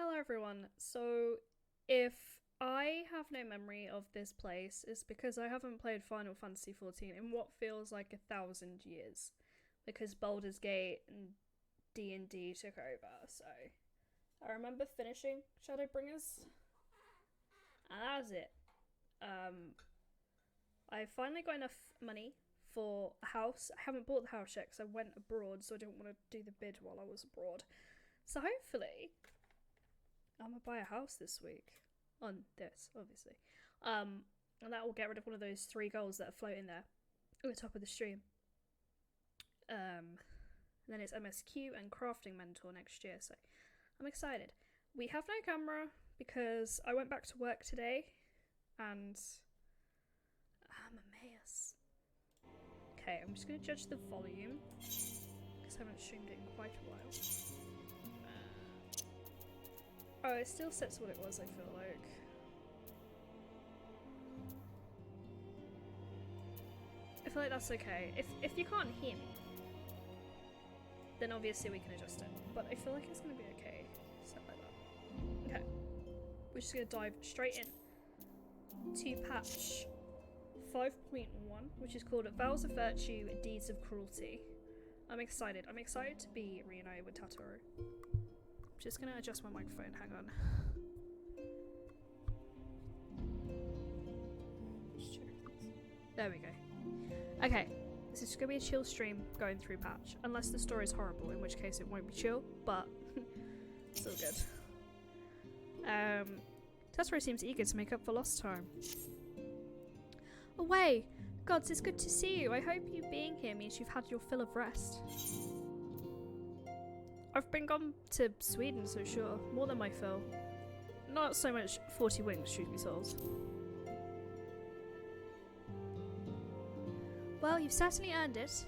Hello everyone. So, if I have no memory of this place, it's because I haven't played Final Fantasy XIV in what feels like 1,000 years. Because Baldur's Gate and D&D took over, so I remember finishing Shadowbringers, and that was it. Um, I finally got enough money for a house. I haven't bought the house yet because I went abroad, so I didn't want to do the bid while I was abroad. So hopefully I'm gonna buy a house this week. On this, obviously. And that will get rid of one of those three goals that are floating there at the top of the stream. And then it's MSQ and Crafting Mentor next year, so I'm excited. We have no camera because I went back to work today and I'm a mess. Okay, I'm just gonna judge the volume because I haven't streamed it in quite a while. Oh, it still sets what it was, I feel like. I feel like that's okay. If you can't hear me, then obviously we can adjust it. But I feel like it's gonna be okay. Set like that. Okay. We're just gonna dive straight in to patch 5.1, which is called Vows of Virtue, Deeds of Cruelty. I'm excited. I'm excited to be reunited with Tataru. I'm just gonna adjust my microphone, hang on. There we go. Okay, this is gonna be a chill stream going through patch, unless the story's horrible, in which case it won't be chill, but still good. Tataru seems eager to make up for lost time. Away! Gods, it's good to see you. I hope you being here means you've had your fill of rest. I've been gone to Sweden, so sure. More than my fill. Not so much 40 wings, truth be told. Well, you've certainly earned it.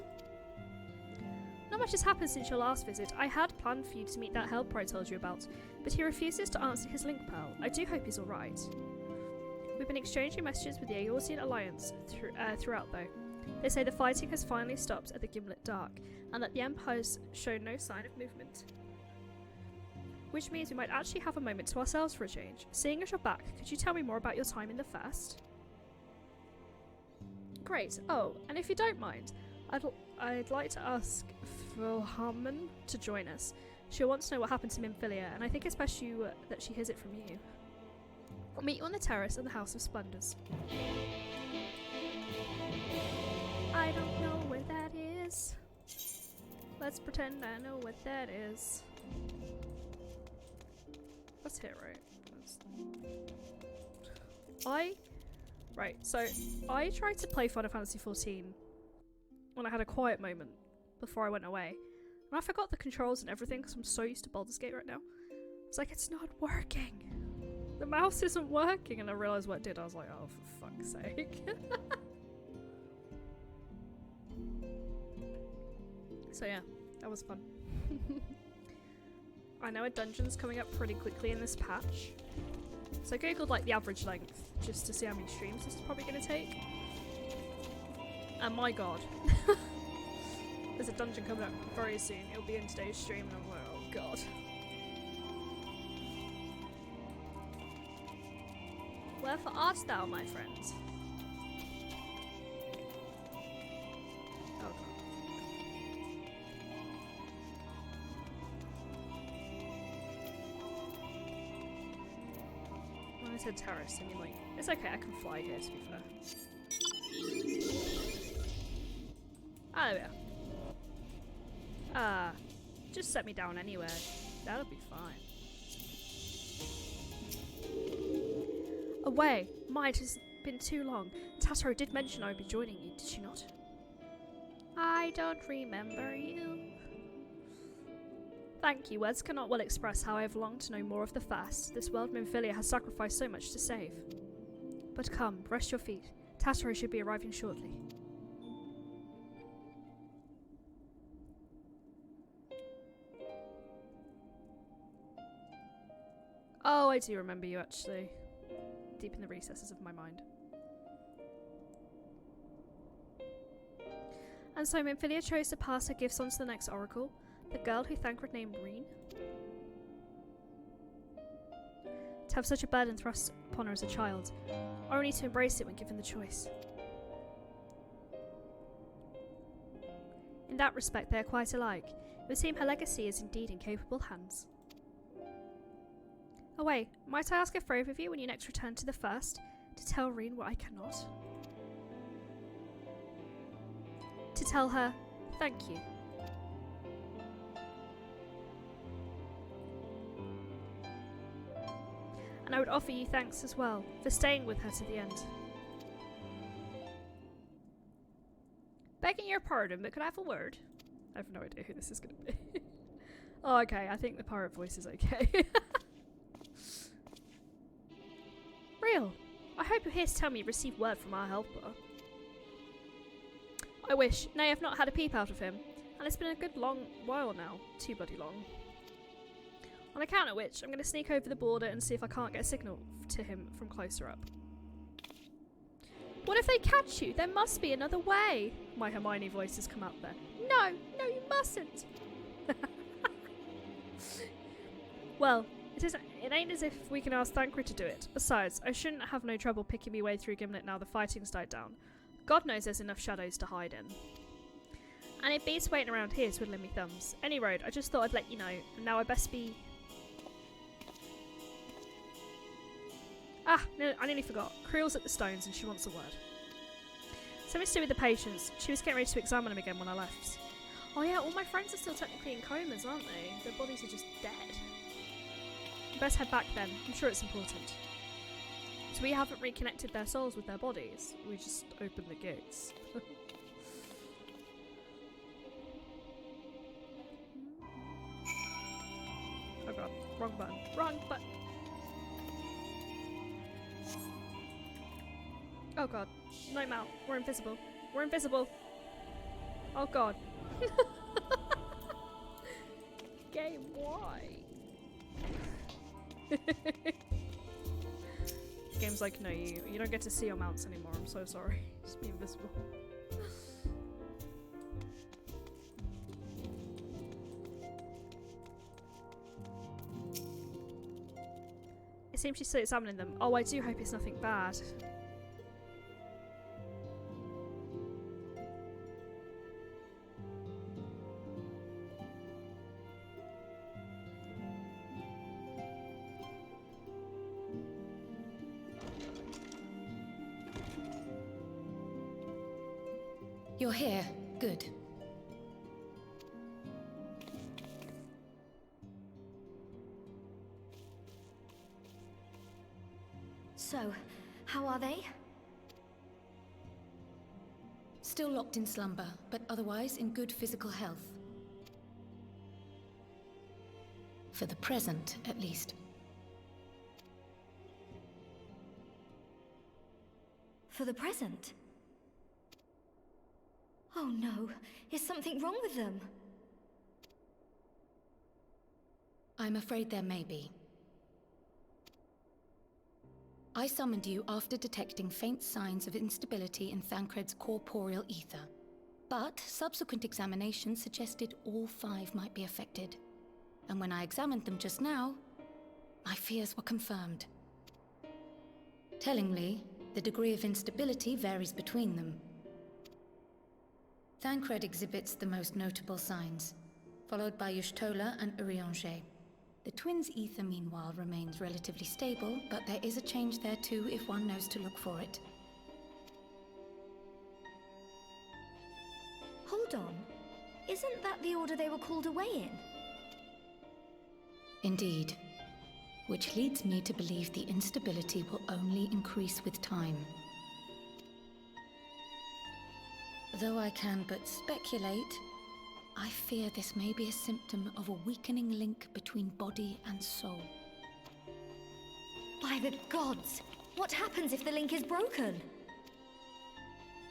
Not much has happened since your last visit. I had planned for you to meet that helper I told you about, but he refuses to answer his link pearl. I do hope he's alright. We've been exchanging messages with the Aorsian Alliance throughout, though. They say the fighting has finally stopped at the Gimlet Dark, and that the Empire's shown no sign of movement. Which means we might actually have a moment to ourselves for a change. Seeing as you're back, could you tell me more about your time in the First? Great. Oh, and if you don't mind, I'd like to ask Philharmon to join us. She'll want to know what happened to Minfilia, and I think it's best that she hears it from you. We'll meet you on the terrace of the House of Splendors. I don't know where that is. Let's pretend I know what that is. That's it, right? Right, so I tried to play Final Fantasy XIV when I had a quiet moment before I went away. And I forgot the controls and everything because I'm so used to Baldur's Gate right now. It's like, it's not working. The mouse isn't working, and I realised what it did. I was like, oh, for fuck's sake. So yeah, that was fun. I know a dungeon's coming up pretty quickly in this patch. So I googled like the average length just to see how many streams this is probably going to take. And my god. There's a dungeon coming up very soon. It'll be in today's stream and I'm like, oh god. Wherefore art thou, my friend? Oh god. When I said terrace, I mean like, it's okay, I can fly here to be fair. Ah, there we are. Just set me down anywhere. That'll be fine. Away! Might has been too long. Tataru did mention I would be joining you, did she not? I don't remember you. Thank you. Words cannot well express how I have longed to know more of the Fast. This world Minfilia has sacrificed so much to save. But come, rest your feet. Tataru should be arriving shortly. Oh, I do remember you actually. Deep in the recesses of my mind. And so Minfilia chose to pass her gifts on to the next oracle, the girl who Thancred named Reen. To have such a burden thrust upon her as a child, only to embrace it when given the choice. In that respect, they are quite alike. It would seem her legacy is indeed in capable hands. Oh wait, might I ask a favour of you when you next return to the First? To tell Reen what I cannot? To tell her, thank you. And I would offer you thanks as well, for staying with her to the end. Begging your pardon, but could I have a word? I have no idea who this is going to be. Oh, okay, I think the pirate voice is okay. Real, I hope you're here to tell me you've received word from our helper. I wish. Nay, I've not had a peep out of him, and it's been a good long while now. Too bloody long. On account of which, I'm going to sneak over the border and see if I can't get a signal to him from closer up. What if they catch you? There must be another way. My Hermione voice has come out there. No, you mustn't. Well, it ain't as if we can ask Thancred to do it. Besides, I shouldn't have no trouble picking me way through Gimlet now the fighting's died down. God knows there's enough shadows to hide in. And it beats waiting around here twiddling me thumbs. Any road, I just thought I'd let you know, and now I best be... Ah, no, I nearly forgot. Creel's at the stones and she wants a word. Something to do with the patients. She was getting ready to examine them again when I left. Oh yeah, all my friends are still technically in comas, aren't they? Their bodies are just dead. Best head back then. I'm sure it's important. So we haven't reconnected their souls with their bodies. We just opened the gates. Oh god. Wrong button. Wrong button. Oh god. No, Mal. We're invisible. We're invisible. Oh god. Game, why? Game's like, no, you don't get to see your mounts anymore. I'm so sorry. Just be invisible. It seems she's still examining them. Oh, I do hope it's nothing bad. You're here. Good. So, how are they? Still locked in slumber, but otherwise in good physical health. For the present, at least. For the present? Oh no, is something wrong with them? I'm afraid there may be. I summoned you after detecting faint signs of instability in Thancred's corporeal ether. But subsequent examination suggested all 5 might be affected. And when I examined them just now, my fears were confirmed. Tellingly, the degree of instability varies between them. Thancred exhibits the most notable signs, followed by Y'shtola and Urianger. The twins' ether, meanwhile, remains relatively stable, but there is a change there too if one knows to look for it. Hold on. Isn't that the order they were called away in? Indeed. Which leads me to believe the instability will only increase with time. Though I can but speculate, I fear this may be a symptom of a weakening link between body and soul. By the gods! What happens if the link is broken?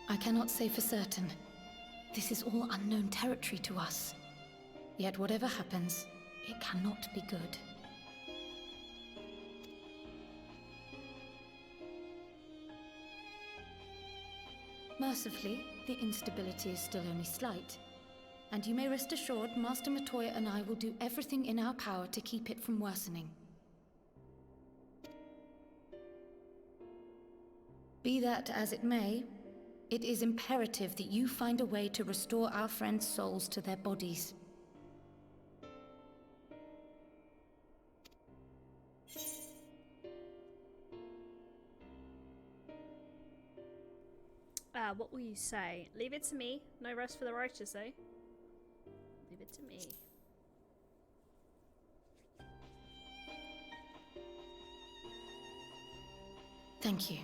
I cannot say for certain. This is all unknown territory to us. Yet whatever happens, it cannot be good. Mercifully, the instability is still only slight. And you may rest assured Master Matoya and I will do everything in our power to keep it from worsening. Be that as it may, it is imperative that you find a way to restore our friends' souls to their bodies. What will you say? Leave it to me. No rest for the righteous, eh? Leave it to me. Thank you.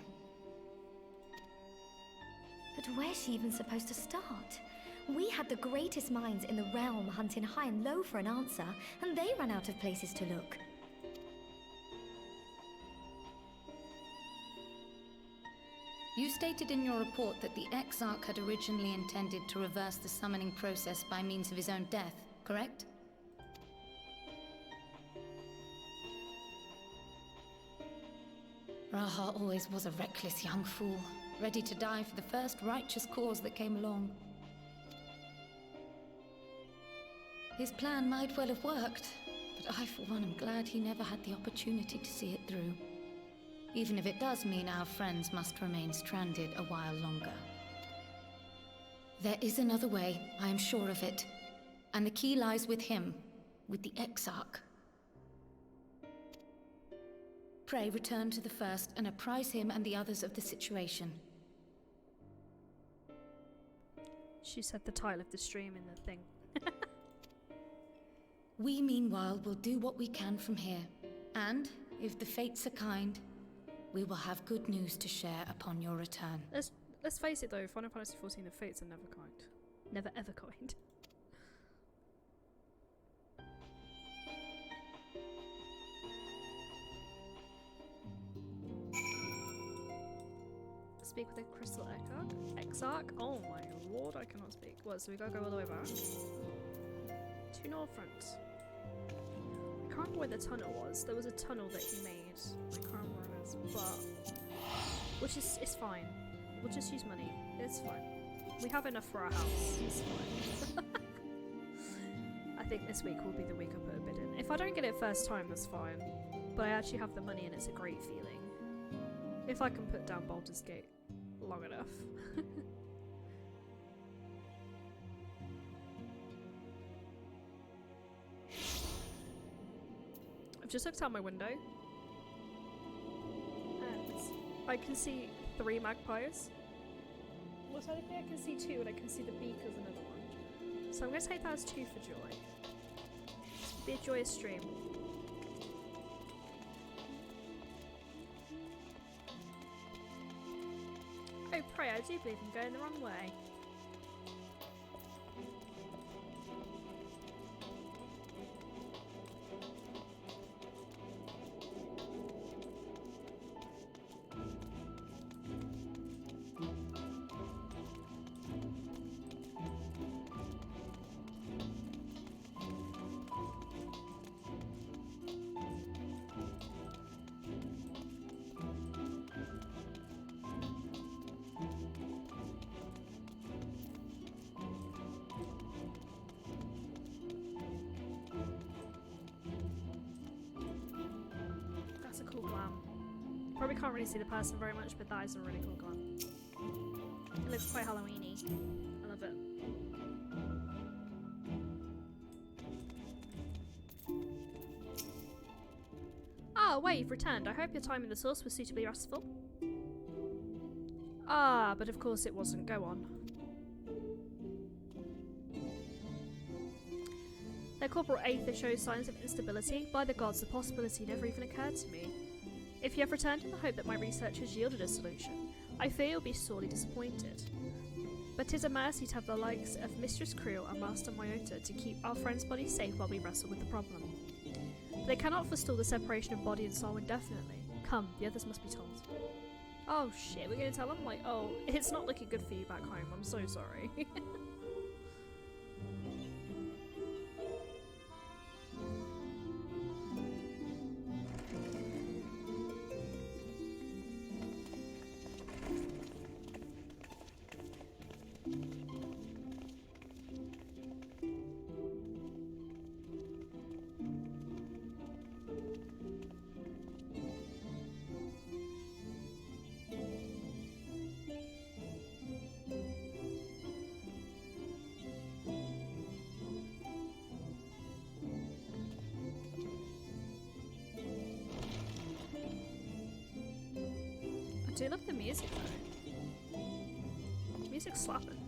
But where's she even supposed to start? We had the greatest minds in the realm hunting high and low for an answer, and they ran out of places to look. You stated in your report that the Exarch had originally intended to reverse the summoning process by means of his own death, correct? Raha always was a reckless young fool, ready to die for the first righteous cause that came along. His plan might well have worked, but I for one am glad he never had the opportunity to see it through. Even if it does mean our friends must remain stranded a while longer. There is another way, I am sure of it. And the key lies with him, with the Exarch. Pray return to the First and apprise him and the others of the situation. She said the title of the stream in the thing. We, meanwhile, will do what we can from here. And, if the fates are kind, we will have good news to share upon your return. Let's face it though, Final Fantasy XIV, the fates are never kind. Never ever kind. Speak with the Crystal Exarch? Oh my lord, I cannot speak. What, so we gotta go all the way back? To Northront. I can't remember where the tunnel was. There was a tunnel that he made. I can't remember where it is, but... Which is, it's fine. We'll just use money. It's fine. We have enough for our house. It's fine. I think this week will be the week I put a bid in. If I don't get it first time, that's fine. But I actually have the money and it's a great feeling. If I can put down Baldur's Gate long enough. I've just looked out my window and I can see 3 magpies. Well, technically I can see 2 and I can see the beak of another one. So I'm going to take that as 2 for joy. This will be a joyous stream. Oh, pray, I do believe I'm going the wrong way. That's a cool glam. Probably can't really see the person very much, but that is a really cool glam. It looks quite Halloween-y. I love it. Ah, wait, you've returned. I hope your time in the source was suitably restful. Ah, but of course it wasn't. Go on. Their corporal aether shows signs of instability. By the gods, the possibility never even occurred to me. If you have returned in the hope that my research has yielded a solution, I fear you'll be sorely disappointed. But 'tis a mercy to have the likes of Mistress Creel and Master Myota to keep our friend's body safe while we wrestle with the problem. They cannot forestall the separation of body and soul indefinitely. Come, the others must be told. Oh shit, we're gonna tell them? Like, oh, it's not looking good for you back home, I'm so sorry. do love the music though. The music's slapping.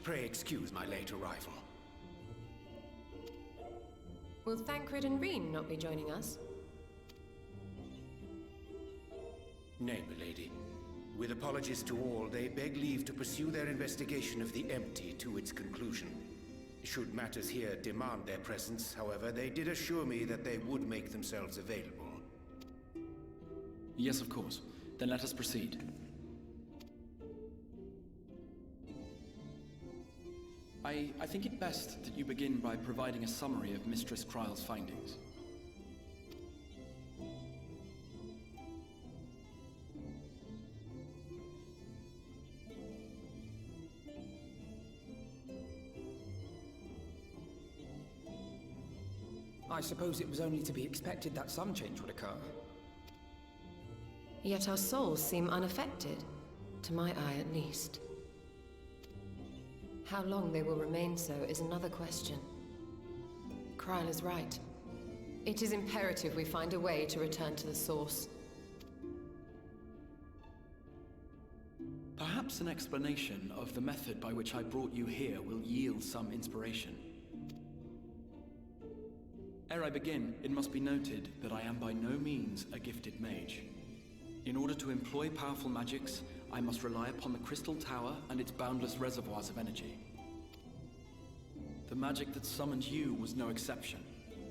Pray excuse my late arrival. Will Thancred and Reen not be joining us? Nay, milady. With apologies to all, they beg leave to pursue their investigation of the empty to its conclusion. Should matters here demand their presence, however, they did assure me that they would make themselves available. Yes, of course. Then let us proceed. I think it best that you begin by providing a summary of Mistress Kryle's findings. I suppose it was only to be expected that some change would occur. Yet our souls seem unaffected, to my eye at least. How long they will remain so is another question. Kryle is right. It is imperative we find a way to return to the source. Perhaps an explanation of the method by which I brought you here will yield some inspiration. Ere I begin, it must be noted that I am by no means a gifted mage. In order to employ powerful magics, I must rely upon the Crystal Tower and its boundless reservoirs of energy. The magic that summoned you was no exception.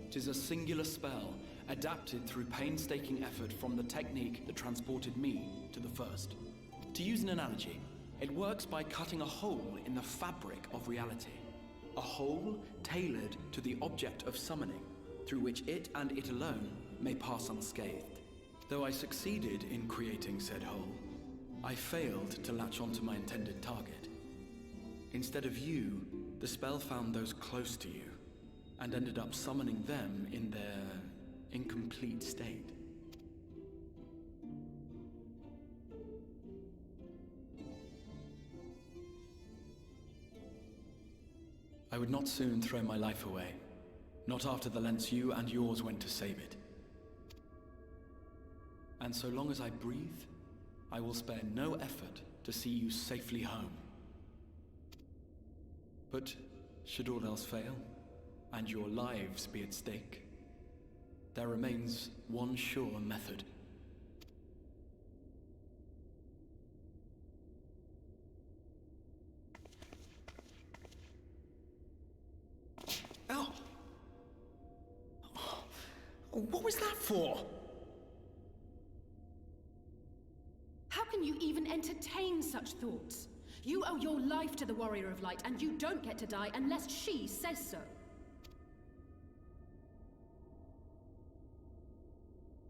It is a singular spell, adapted through painstaking effort from the technique that transported me to the First. To use an analogy, it works by cutting a hole in the fabric of reality. A hole tailored to the object of summoning, through which it and it alone may pass unscathed. Though I succeeded in creating said hole, I failed to latch onto my intended target. Instead of you, the spell found those close to you, and ended up summoning them in their incomplete state. I would not soon throw my life away, not after the lengths you and yours went to save it. And so long as I breathe, I will spare no effort to see you safely home. But should all else fail, and your lives be at stake, there remains one sure method. Oh! What was that for? How can you even entertain such thoughts? You owe your life to the Warrior of Light, and you don't get to die unless she says so.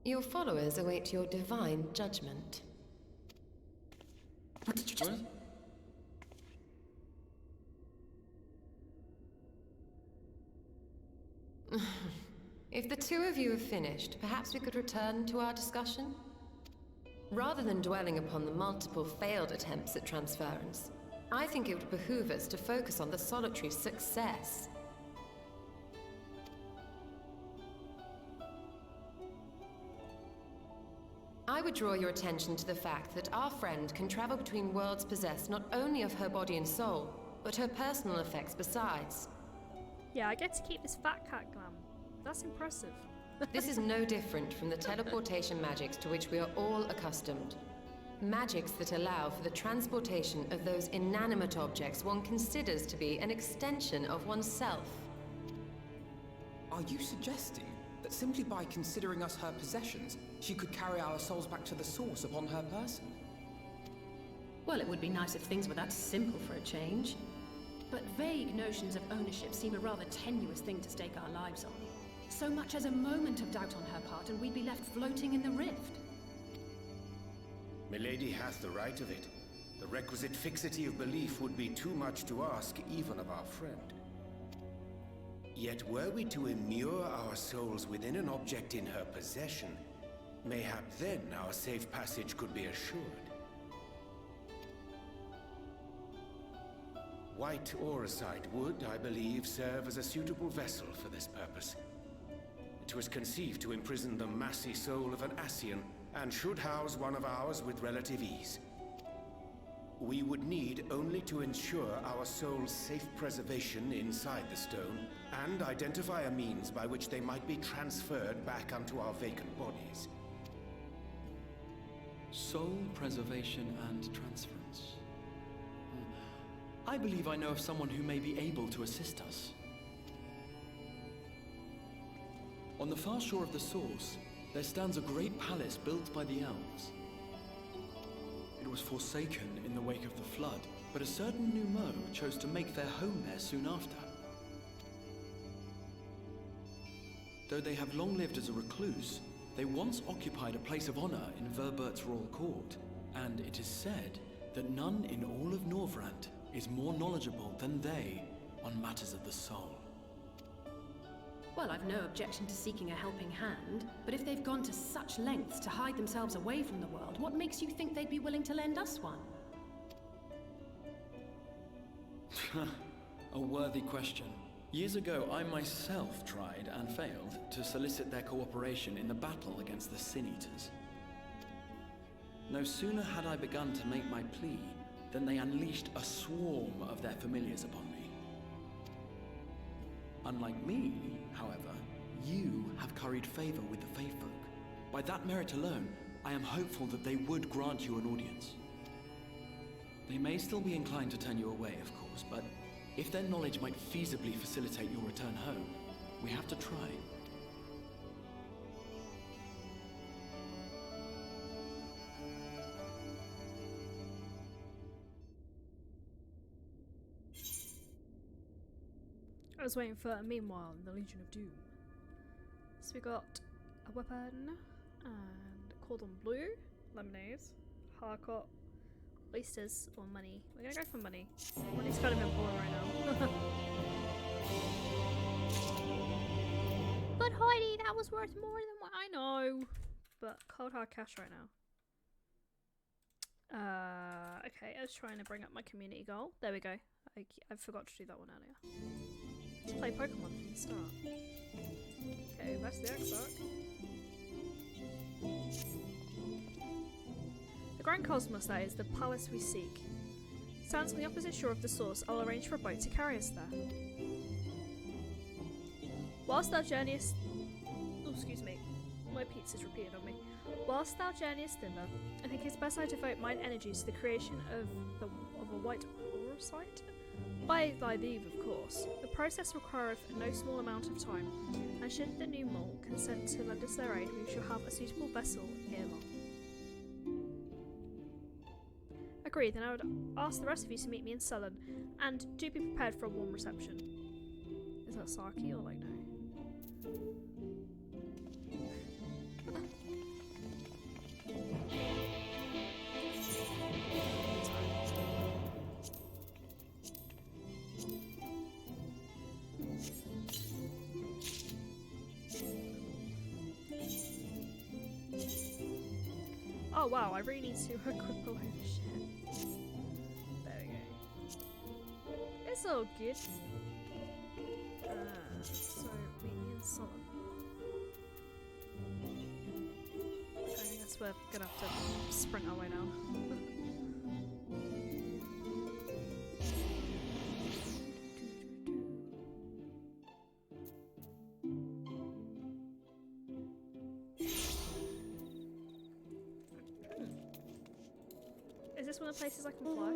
Your followers await your divine judgment. What did you just... If the two of you have finished, perhaps we could return to our discussion? Rather than dwelling upon the multiple failed attempts at transference, I think it would behoove us to focus on the solitary's success. I would draw your attention to the fact that our friend can travel between worlds possessed not only of her body and soul, but her personal effects besides. Yeah, I get to keep this fat cat glam. That's impressive. This is no different from the teleportation magics to which we are all accustomed. Magics that allow for the transportation of those inanimate objects one considers to be an extension of oneself. Are you suggesting that simply by considering us her possessions, she could carry our souls back to the source upon her person? Well, it would be nice if things were that simple for a change. But vague notions of ownership seem a rather tenuous thing to stake our lives on. So much as a moment of doubt on her part, and we'd be left floating in the rift. Milady hath the right of it. The requisite fixity of belief would be too much to ask even of our friend. Yet were we to immure our souls within an object in her possession, mayhap then our safe passage could be assured. White Auracite would, I believe, serve as a suitable vessel for this purpose. It was conceived to imprison the massy soul of an Ascian and should house one of ours with relative ease. We would need only to ensure our soul's safe preservation inside the stone, and identify a means by which they might be transferred back onto our vacant bodies. Soul preservation and transference. I believe I know of someone who may be able to assist us. On the far shore of the source, there stands a great palace built by the elves. It was forsaken in the wake of the flood, but a certain Numo chose to make their home there soon after. Though they have long lived as a recluse, they once occupied a place of honor in Verbert's royal court, and it is said that none in all of Norvrant is more knowledgeable than they on matters of the soul. Well, I've no objection to seeking a helping hand, but if they've gone to such lengths to hide themselves away from the world, what makes you think they'd be willing to lend us one? A worthy question. Years ago, I myself tried and failed to solicit their cooperation in the battle against the Sin Eaters. No sooner had I begun to make my plea than they unleashed a swarm of their familiars upon me. Unlike me, however, you have curried favor with the Fae folk. By that merit alone, I am hopeful that they would grant you an audience. They may still be inclined to turn you away, of course, but if their knowledge might feasibly facilitate your return home, we have to try. I was waiting for meanwhile in the Legion of Doom. So we got a weapon and cordon bleu, lemonades, hardcore, oysters, or money. We're gonna go for money. Money's kind of important right now. But Heidi, that was worth more than what I know. But cold hard cash right now. Okay, I was trying to bring up my community goal. There we go. I forgot to do that one earlier. Let's play Pokemon from the start. Okay, that's the Exarch. The Grand Cosmos, that is, the palace we seek. Stands on the opposite shore of the source. I'll arrange for a boat to carry us there. Whilst thou journeyest... Oh, excuse me. My pizza's repeated on me. Whilst thou journeyest thither, I think it's best I devote mine energies to the creation of a white aurosite. By thy leave, of course. The process requireth no small amount of time, and should the new mole consent to lend us their aid, we shall have a suitable vessel ere long. Agreed, then I would ask the rest of you to meet me in Sullen, and do be prepared for a warm reception. Is that Saki or like no? Oh wow, I really need to equip a load of shit. There we go. It's all good. So, meet me in Sullen. I guess we're gonna have to sprint our way down. Is this one of the places I can fly?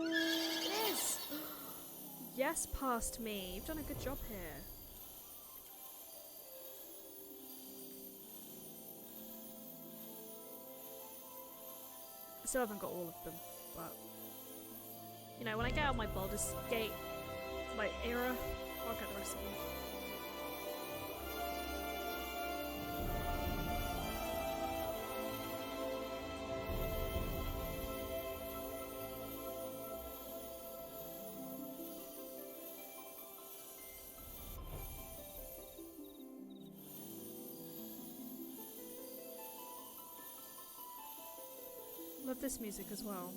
It is! Yes, past me. You've done a good job here. I still haven't got all of them, but... You know, when I get out my Baldur's Gate, like, era, I'll get the rest of them. Love this music as well.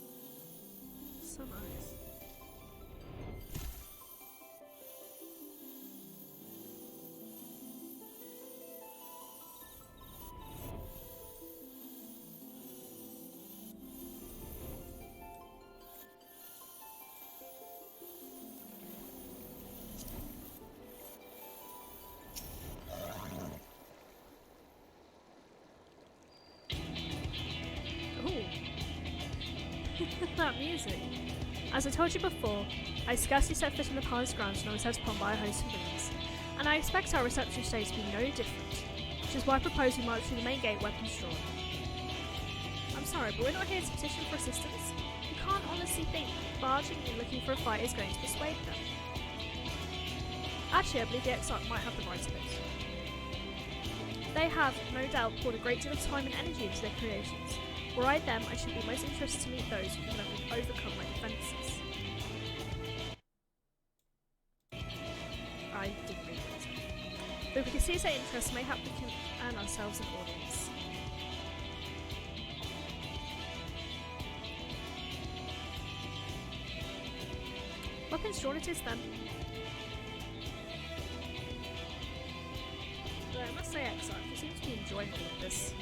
So nice. that music? As I told you before, I scarcely set foot in the palace grounds when I was set upon by a host of villains, and I expect our reception today to be no different, which is why I propose we march through the main gate, weapons drawn. I'm sorry, but we're not here to petition for assistance. You can't honestly think barging in looking for a fight is going to persuade them. Actually, I believe the Exarch might have the right of it. They have, no doubt, poured a great deal of time and energy into their creations. Were I them, I should be most interested to meet those who can let me overcome my defences. I didn't read it. But if we can seize their interest, mayhap we can earn ourselves an audience. Weapons drawn it is then. But I must say, Exarch, you seem to be enjoying all of this.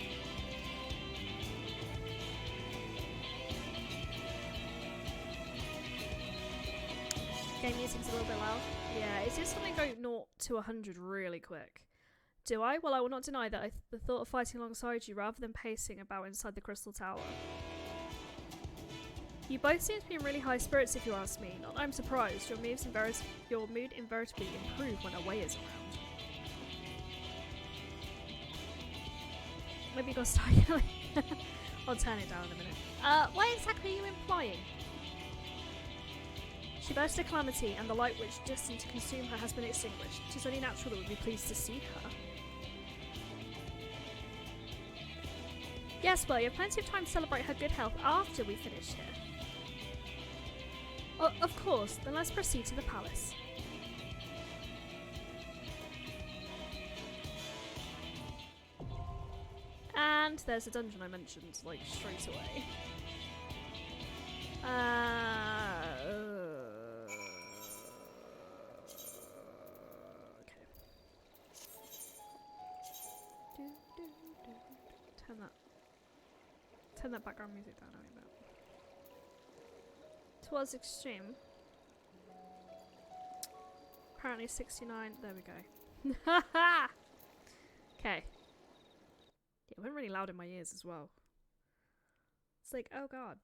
Game music's a little bit loud. Yeah, it is something go 0 to 100 really quick. Do I? Well, I will not deny that the thought of fighting alongside you rather than pacing about inside the Crystal Tower. You both seem to be in really high spirits if you ask me. Not that I'm surprised. Your mood invariably improves when a way is around. Maybe you gotta start yelling. I'll turn it down in a minute. What exactly are you implying? She burst a calamity, and the light which destined to consume her has been extinguished. It is only natural that we'd be pleased to see her. Yes, well, you have plenty of time to celebrate her good health after we finish here. Oh, of course, then let's proceed to the palace. And there's a dungeon I mentioned, like, straight away. Okay. Turn that background music down a bit. Towards extreme. Apparently 69. There we go. Okay. Yeah, it went really loud in my ears as well. It's like, oh god.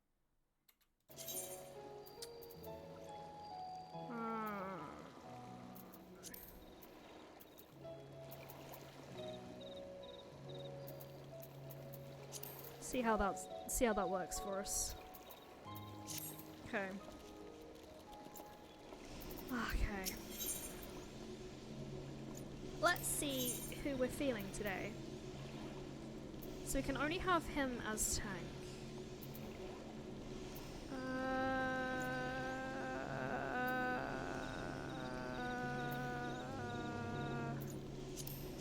See how that works for us. Okay. Okay. Let's see who we're feeling today. So we can only have him as tank.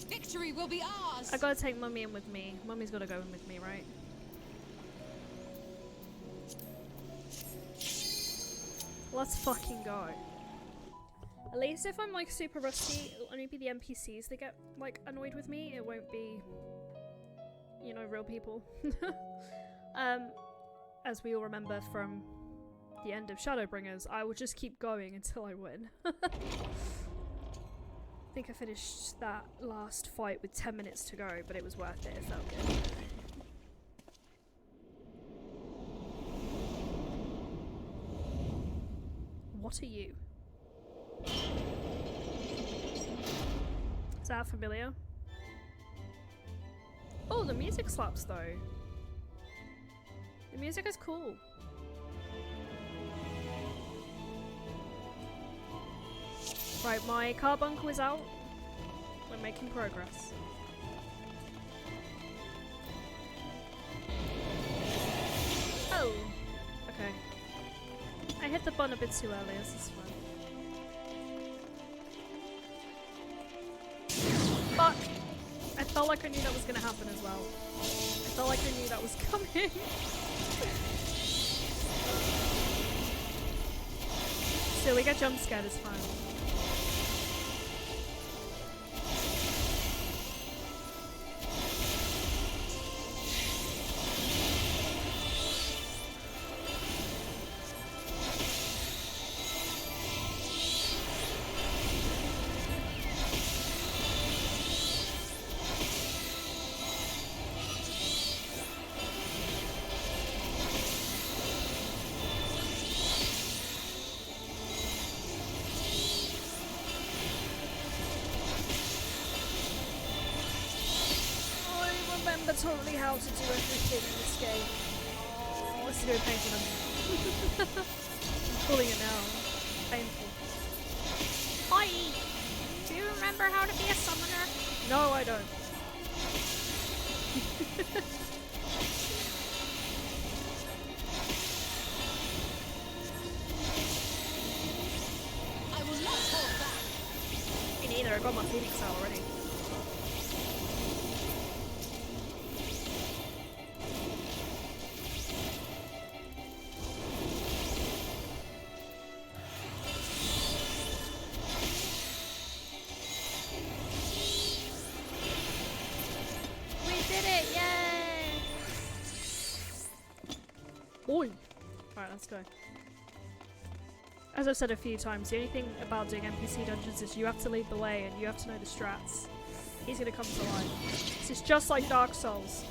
Victory will be ours. I gotta take Mummy in with me. Mummy's gotta go in with me, right? Let's fucking go. At least if I'm like super rusty, it'll only be the NPCs that get like annoyed with me. It won't be, you know, real people. As we all remember from the end of Shadowbringers, I will just keep going until I win. I think I finished that last fight with 10 minutes to go, but it was worth it. It felt good. What are you? Is that familiar? Oh, the music slaps though. The music is cool. Right, my carbuncle is out. We're making progress. Oh, okay. I hit the button a bit too early, this is fine. Fuck! I felt like I knew that was gonna happen as well. I felt like I knew that was coming. Still, we get jump scared, it's fine. remember totally how to do everything in this game. Oh, this is gonna be painful now. I'm pulling it now. Painful. Hi! Do you remember how to be a summoner? No, I don't. I will not hold back. Me neither, I got my Phoenix out already. We did it! Yay! Oi! Alright, let's go. As I've said a few times, the only thing about doing NPC dungeons is you have to lead the way and you have to know the strats. He's gonna come to life. This is just like Dark Souls.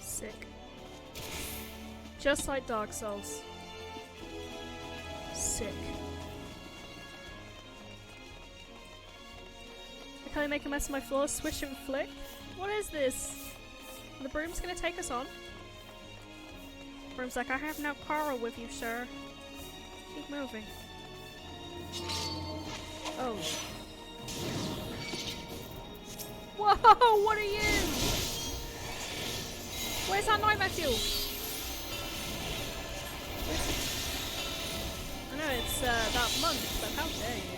Sick. Just like Dark Souls. Sick. I can't make a mess of my floor, swish and flick. What is this? The broom's gonna take us on? Broom's like, I have no quarrel with you, sir. Keep moving. Oh. Whoa, what are you? Where's that nightmare fuel? I know it's that month, but how dare you?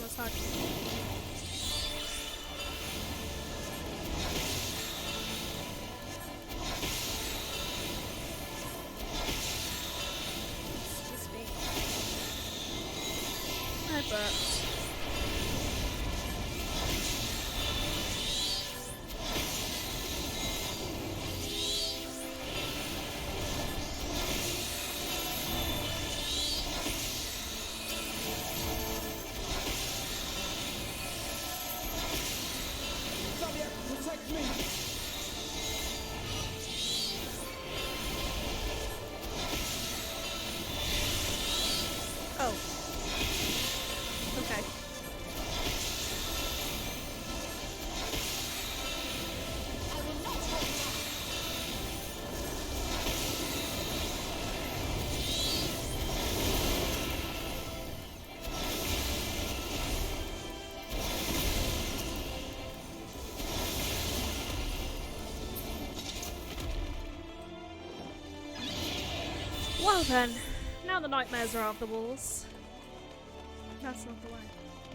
What's happening? But Protect me! oh. Okay. I will not hold back. Well then, now the nightmares are out of the walls. That's not the way.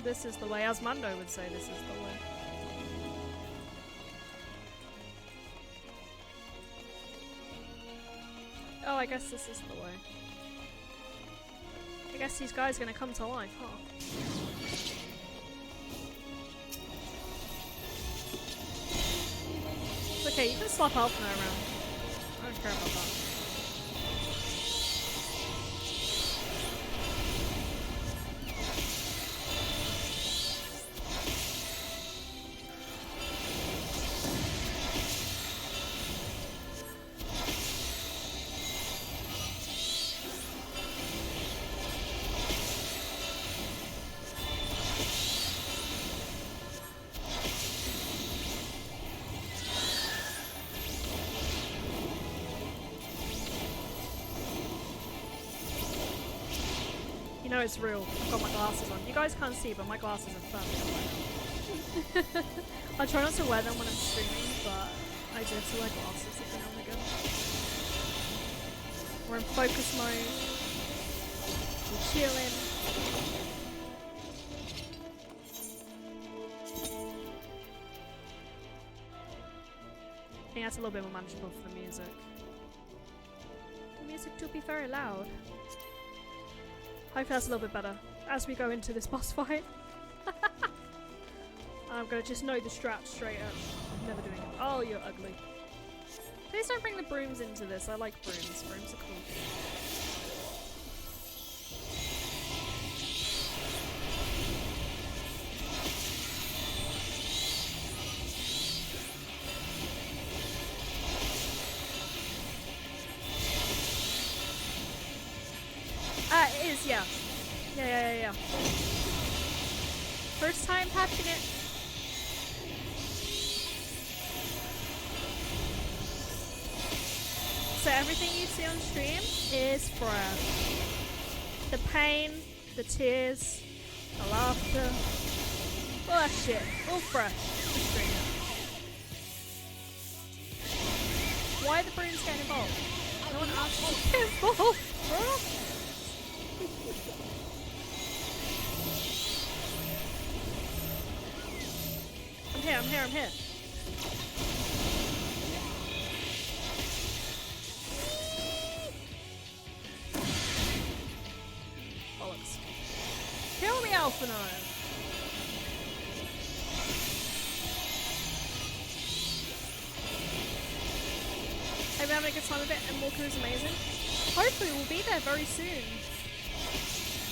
This is the way, as Mando would say, this is the way. Oh, I guess this is the way. I guess these guys are gonna come to life, huh? It's okay, you can slap Alpha around. I don't care about that. know it's real. I've got my glasses on. You guys can't see, but my glasses are firm. I try not to wear them when I'm streaming, but I do have to wear glasses every now and again. We're in focus mode. We're chilling. I think that's a little bit more manageable for the music. The music to be very loud. Hopefully that's a little bit better as we go into this boss fight. I'm gonna just know the strat straight up. I'm never doing it. Oh, you're ugly. Please don't bring the brooms into this. I like brooms. Brooms are cool. It is, yeah. Yeah. First time patching it. So everything you see on stream is fresh. The pain, the tears, the laughter, all that shit, all fresh on stream. Why are the brooms getting involved? No one asked you to get involved, bro. I'm here. Bollocks. Kill me, Alphino! Hey, we're having a good time with it, and Endwalker is amazing. Hopefully we'll be there very soon.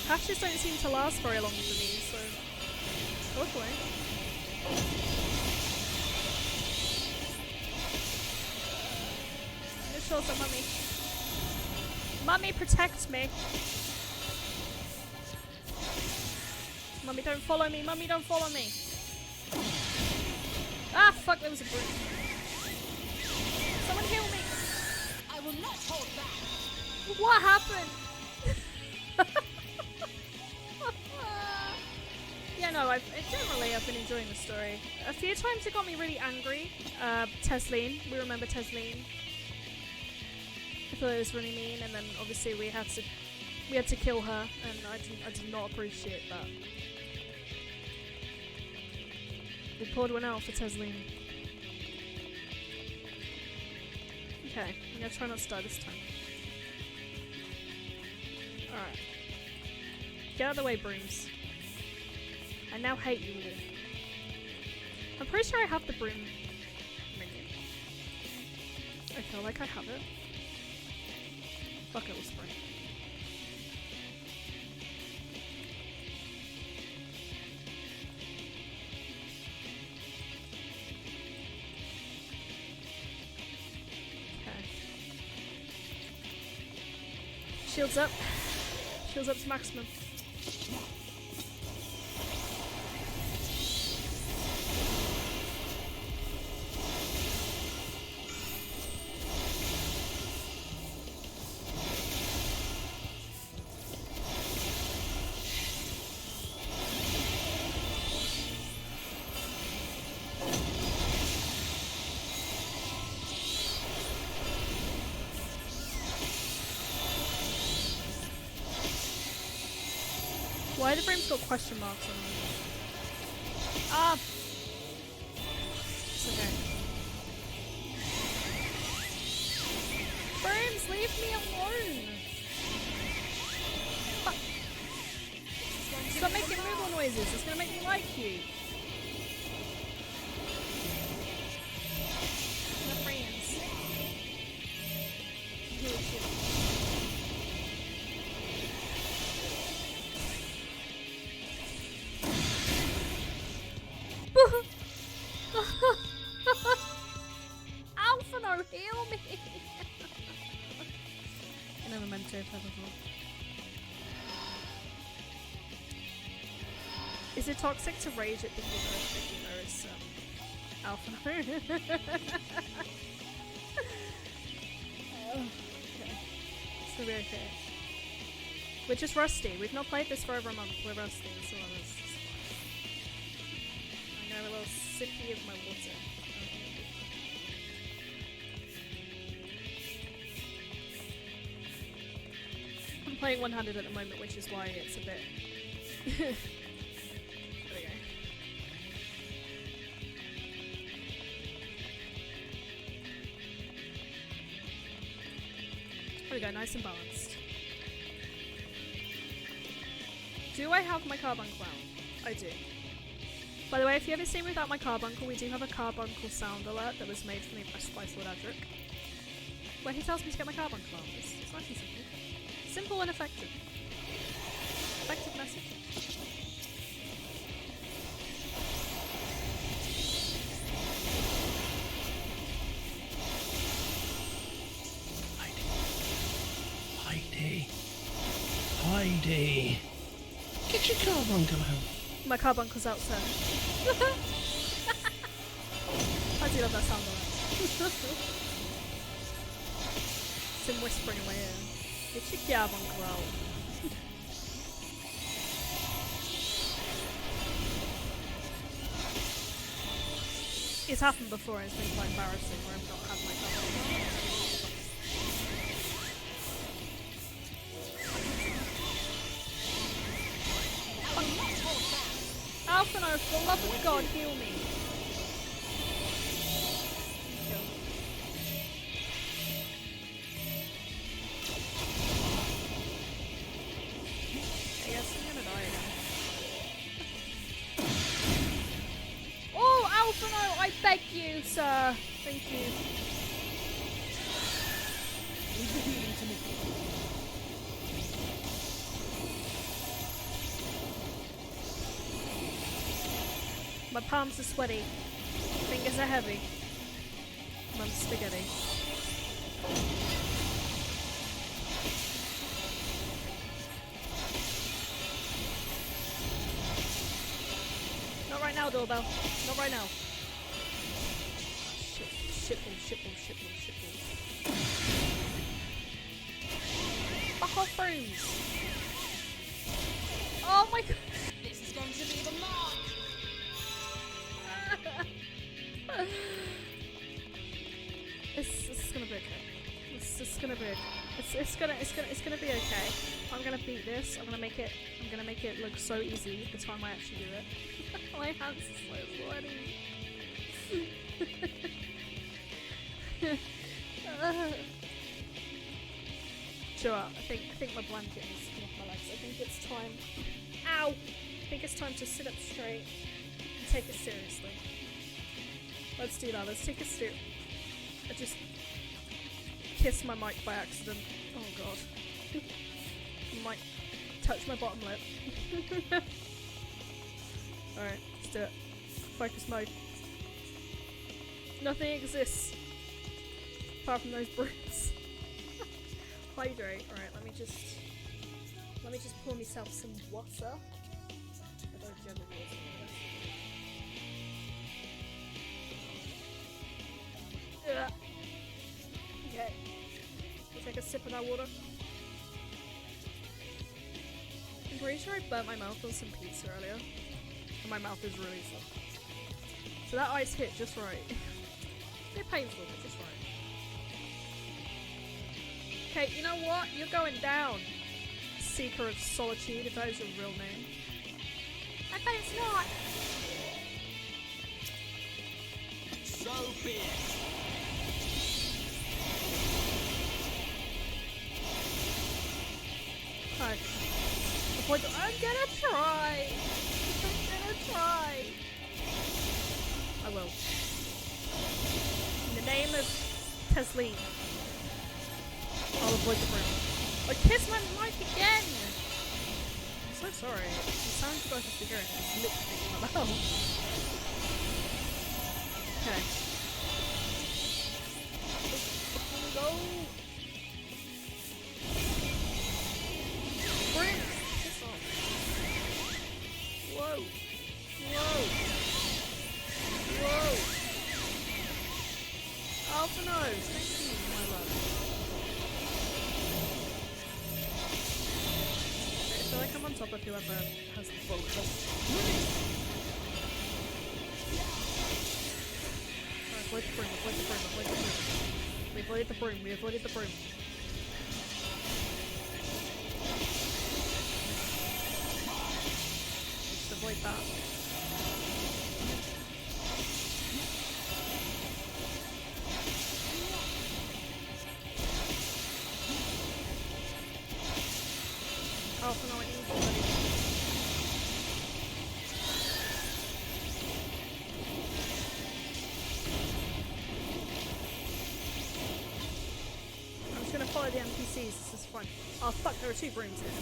Patches don't seem to last very long for me, so hopefully. Sure, so mummy. Mummy, protect me. Mummy, don't follow me. Mummy, don't follow me. Ah, fuck, there was a brute. Someone heal me. I will not hold back. What happened? Yeah, no, generally I've been enjoying the story. A few times it got me really angry. Tesleen, we remember Tesleen. I thought it was really mean, and then obviously we had to kill her, and I did not appreciate that. We poured one out for Tesleen. Okay, I'm gonna try not to die this time. Alright. Get out of the way, brooms. I now hate you all. I'm pretty sure I have the broom minion. I feel like I have it. Fuck it, we'll spray. Okay. Shields up. Shields up to maximum. Why the frame's got question marks on them? Ah! It's okay. Frames, leave me alone! Fuck. Stop making Moogle noises, it's gonna make me like you. My friends. Alphino, heal me! I never meant to, probably. Is it toxic to rage at the universe, Alphino? Oh, okay. It's gonna be okay. We're just rusty. We've not played this for over a month. We're rusty. That's all it is. It's fine. I'm gonna have a little sippy of my water. I'm playing one-handed at the moment, which is why it's a bit... There we go. There we go, nice and balanced. Do I have my carbuncle out? I do. By the way, if you ever see me without my carbuncle, we do have a carbuncle sound alert that was made for me by Lord Adric, where he tells me to get my carbuncle out. It's nice and simple. Simple and effective. Effective message. Heidi. Get your carbuncle out. My carbuncle's out, sir. I do love that sound alert. It's him whispering in my ear. Get your carbuncle out. It's happened before and it's been quite embarrassing where I've not had my carbuncle out. Alphino, for the love of God, heal me. I guess I'm gonna die again. Oh, Alphino, I beg you, sir. Thank you. Leave the healing to me. My palms are sweaty. Fingers are heavy. Mum's spaghetti. Not right now, doorbell. Not right now. Shitball. Fuck off, brooms. Oh my god. This is going to be the mark. It's gonna be okay. It's gonna be okay. It's gonna be okay. I'm gonna beat this. I'm gonna make it look so easy the time I actually do it. My hands are so sweaty. Sure, I think my blanket needs to come off my legs. I think it's time. Ow! I think it's time to sit up straight and take it seriously. Let's do that. Let's take it seriously. I just kissed my mic by accident. Oh god. I might touch my bottom lip. Alright, let's do it. Focus mode. Nothing exists apart from those brutes. Hydrate. Alright, let me just pour myself some water. I don't jug of water. Okay. I'll take a sip of that water. I'm pretty sure I burnt my mouth on some pizza earlier. And my mouth is really full. So that ice hit just right. A bit painful, but just right. Okay, you know what? You're going down. Seeker of Solitude, if that is your real name. I bet it's not. So be it. Hi. I'm gonna try. I will. In the name of Tesleen, I'll avoid the broom. I kissed my mic again! I'm so sorry. The sound you guys must be hearing is literally in my mouth. Okay. Let's go! Broom! Piss off. Whoa! Alpha nose! Thank you, my love. on top of whoever has the focus. Avoid the broom, avoid the broom, avoid the broom. We avoided the broom, we avoided the broom. Just avoid that. Oh, no, I need somebody. I'm just gonna follow the NPCs, this is fun. Oh fuck, there are 2 brooms here.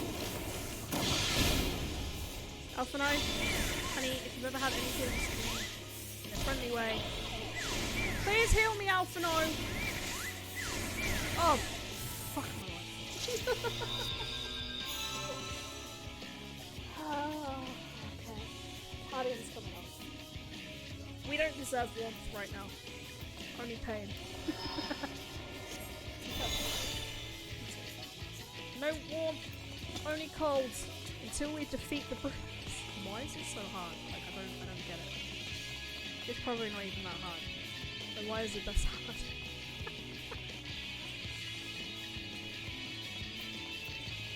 Alphino, honey, if you've ever had any feelings for me in a friendly way, please heal me, Alphino! Oh, fuck my life. Oh, okay. Partying's coming up. We don't deserve warmth right now. Only pain. No warmth, only cold. Until we defeat the brutes. Why is it so hard? Like, I don't get it. It's probably not even that hard. But why is it this hard?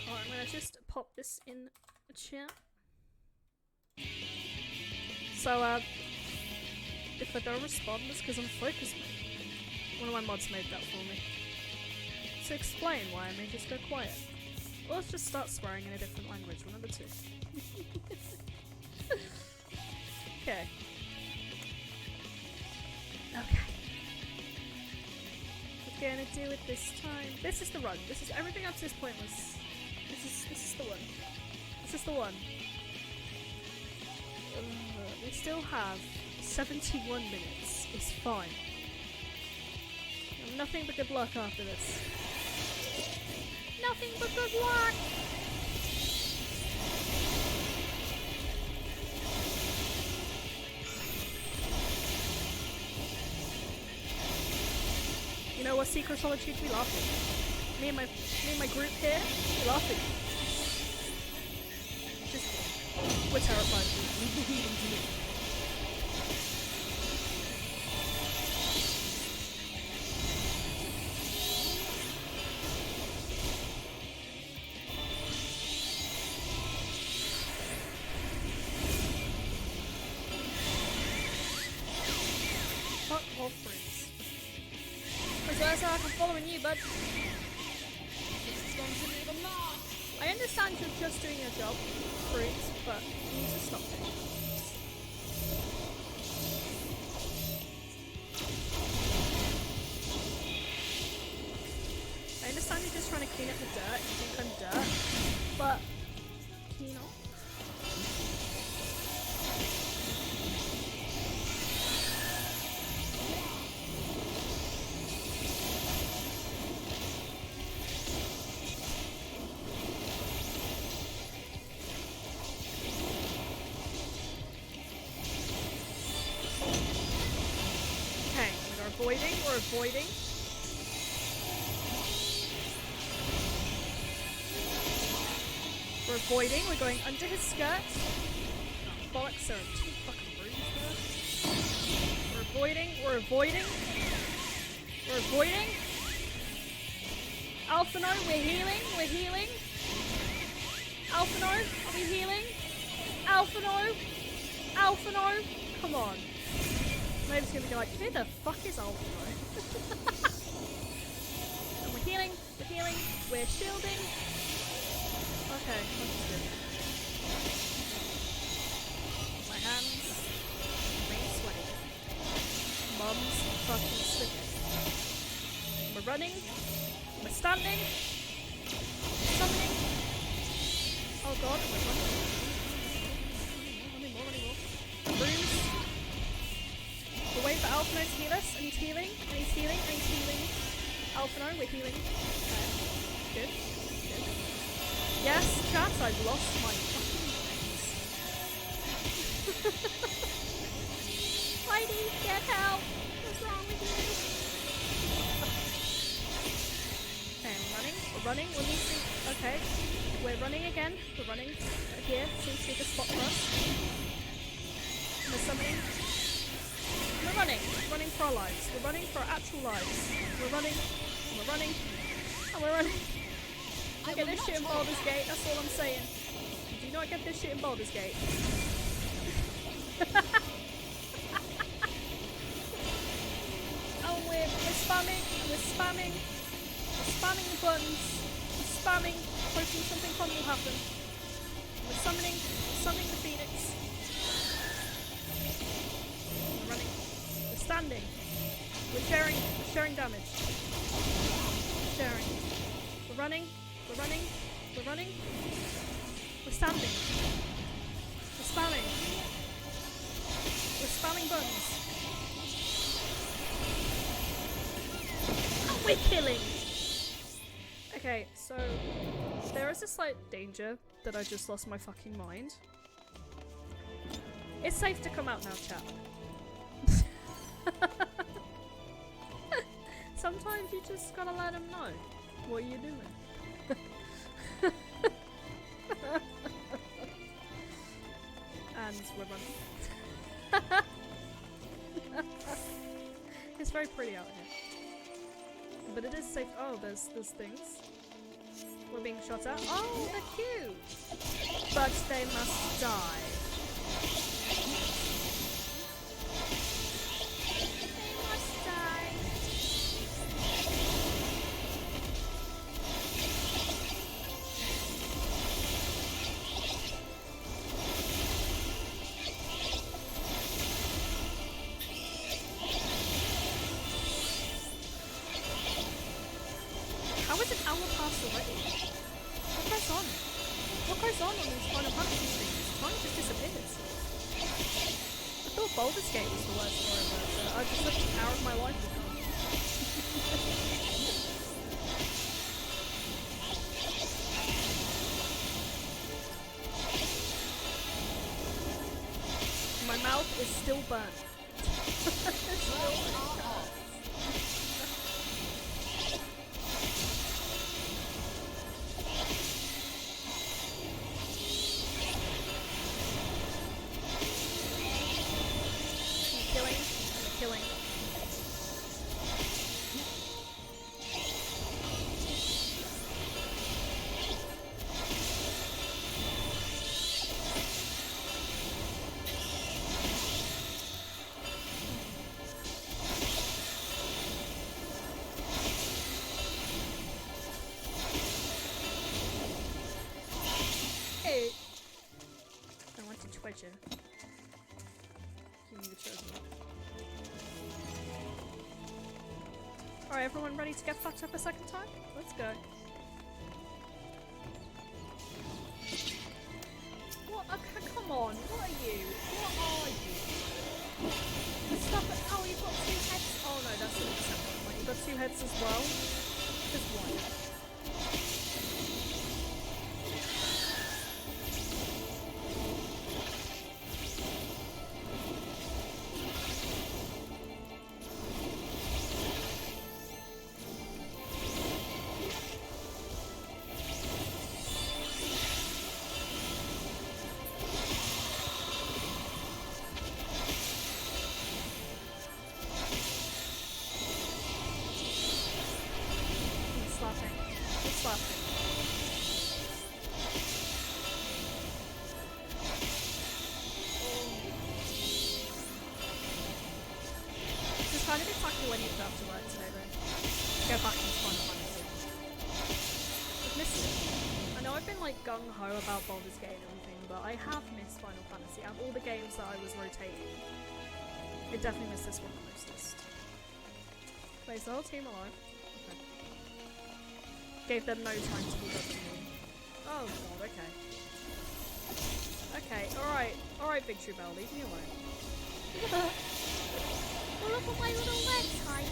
Alright, I'm gonna just pop this in the chat. So, if I don't respond, it's because I'm focused mode. One of my mods made that for me. To explain why I may just go quiet. Or let's just start swearing in a different language, one of the 2. Okay. Okay. What we're gonna do it this time. This is the run. This is everything up to this point was. This is the one. This is the one. We still have 71 minutes. It's fine. Nothing but good luck after this. Nothing but good luck! You know what secret solitude we laughing? Me and my group here, we laughing. Just we're terrified. I'm following you, bud. I understand you're just doing your job, fruits, but you need to stop it. I understand you're just trying to clean up the dirt. You think I'm dirt, but can you not? We're avoiding. We're avoiding. We're going under his skirt. Oh, bollocks, there are 2 fucking brooms there. We're avoiding. We're avoiding. We're avoiding. Alphino, we're healing. We're healing. Alphino, are we healing? Alphino. Alphino. Come on. Maybe it's gonna be like, who the fuck is Alphino? And we're healing, we're shielding. Okay, that's good. My hands remain sweaty. Mum's fucking slipping. We're running, we're standing, summoning. Oh god, we're running. Running more. Brooms. We're waiting for Alphino to heal us, and he's healing, and he's healing, and he's healing. Alphino, we're healing. Okay. Good. Yes, chat, I've lost my fucking brains. Heidi, get help! What's wrong with you? Okay, we're running, we're missing. Okay, we're running again. We're running here. Seems to be the spot for us. We're summoning. We're running. We're running for our lives. We're running for our actual lives. We're running. We're running. And we're running. I get this shit in Baldur's Gate. That's all I'm saying. Do you not get this shit in Baldur's Gate? Oh, we're spamming. We're spamming. We're spamming the buttons. We're spamming, hoping something fun will happen. We're summoning the Phoenix. We're running. We're standing. We're sharing damage. We're sharing. We're running. We're running. We're running. We're standing. We're spamming. We're spamming buttons. And we're killing! Okay, so there is a slight danger that I just lost my fucking mind. It's safe to come out now, chat. Sometimes you just gotta let them know what you're doing. And we're running. It's very pretty out here. But it is safe. Oh, there's things. We're being shot at. Oh, they're cute! But they must die. They must die. How is an hour past already? What goes on? What goes on these Final Fantasy streams? Time just disappears. I thought Baldur's Gate was the worst for it, but I just looked an hour of my life was gone. My mouth is still burnt. It's still burnt. Killing. Hey! I want to treasure. Give me the treasure. Alright, everyone ready to get fucked up a second time? Let's go. What? Okay, come on. What are you? What are you? Stop it. Oh, you've got two heads. Oh no, that's a separate one. You've got two heads as well. Just one. Kind of exactly when you have to work today, though. Go back into Final Fantasy. I've missed it. I know I've been like gung-ho about Baldur's Gate and everything, but I have missed Final Fantasy. Out of all the games that I was rotating, I definitely missed this one the mostest. Wait, is the whole team alive? Okay. Gave them no time to be dodging me. Oh god, okay. Okay, alright, Big True Bell, leave me alone. Well, look at my little legs, Heidi.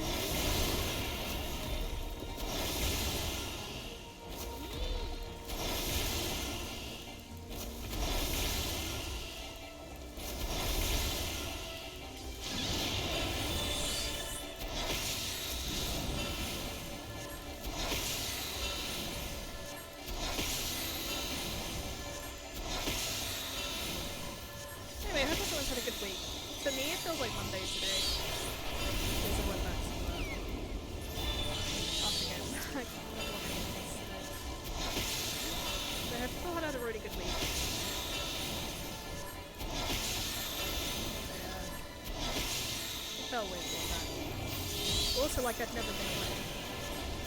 also like I'd never been away.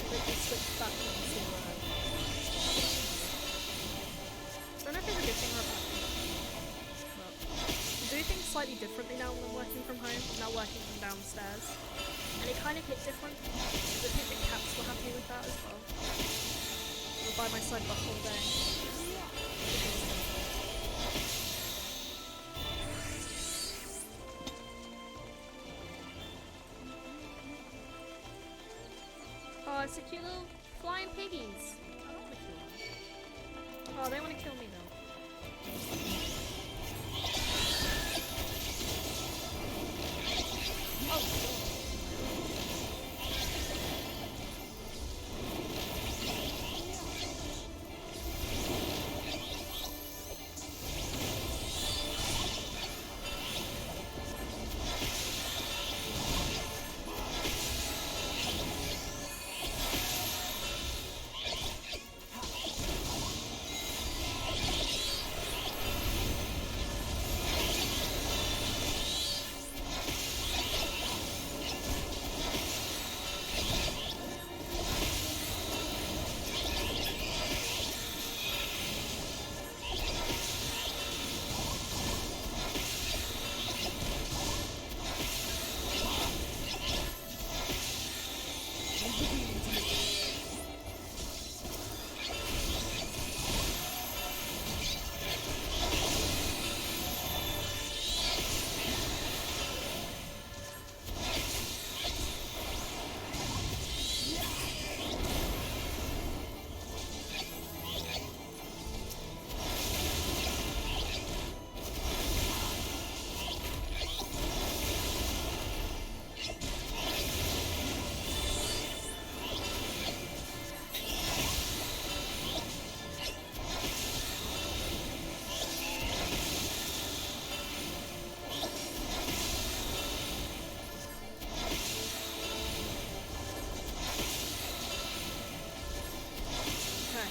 They just switched back into I don't know if it's a good thing or a bad thing. But I do things slightly differently now when I'm working from home. I'm now working from downstairs. And it kind of hit different. Because I think the cats were happy with that as well. They were by my side the whole day. Oh, it's a cute little flying piggies. I don't want to kill them. Oh, they want to kill me though. Oh.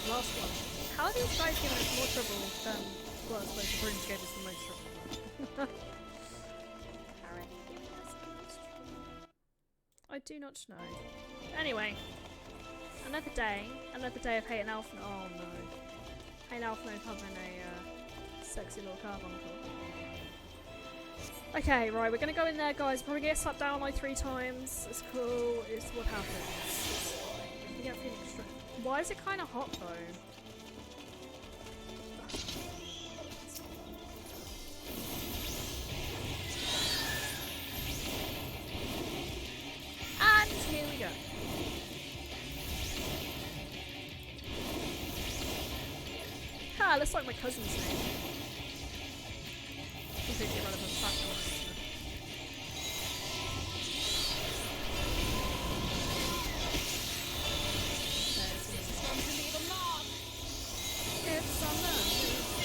Last one. How are these guys giving us more trouble than, well, I suppose the brooms gave us the most trouble. Already giving us the most trouble. I do not know. Anyway, another day of Hay and Alpha. Oh no. Hay and Alpha having a sexy little carbuncle. Okay, right, we're gonna go in there, guys. Probably get slapped down like 3 times. It's cool. It's what happens. It's fine. You get feeling strength. Why is it kind of hot though? And here we go. Ah, looks like my cousin's name. Completely irrelevant fact.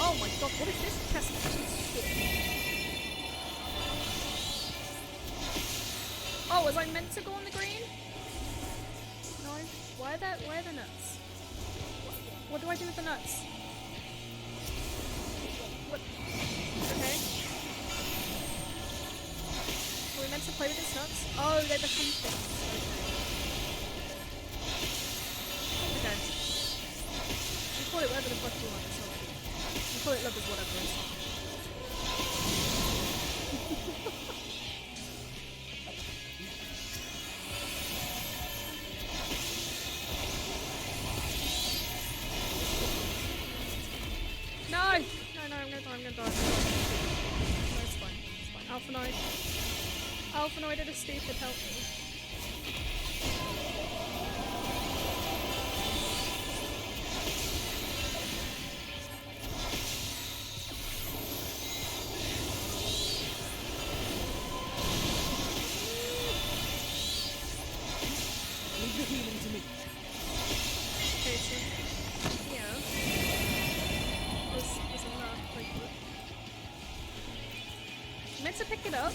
Oh my god, what is this chest shit? Oh, was I meant to go on the green? No? Why are the nuts? What do I do with the nuts? What? Okay. Are we meant to play with these nuts? Oh, they become things. Okay. You call it whatever the fuck you want. Call it love is whatever it is. No! No, I'm gonna die. No, it's fine. It's fine. Alphanoid. Alphanoid it is stupid, help me. To pick it up?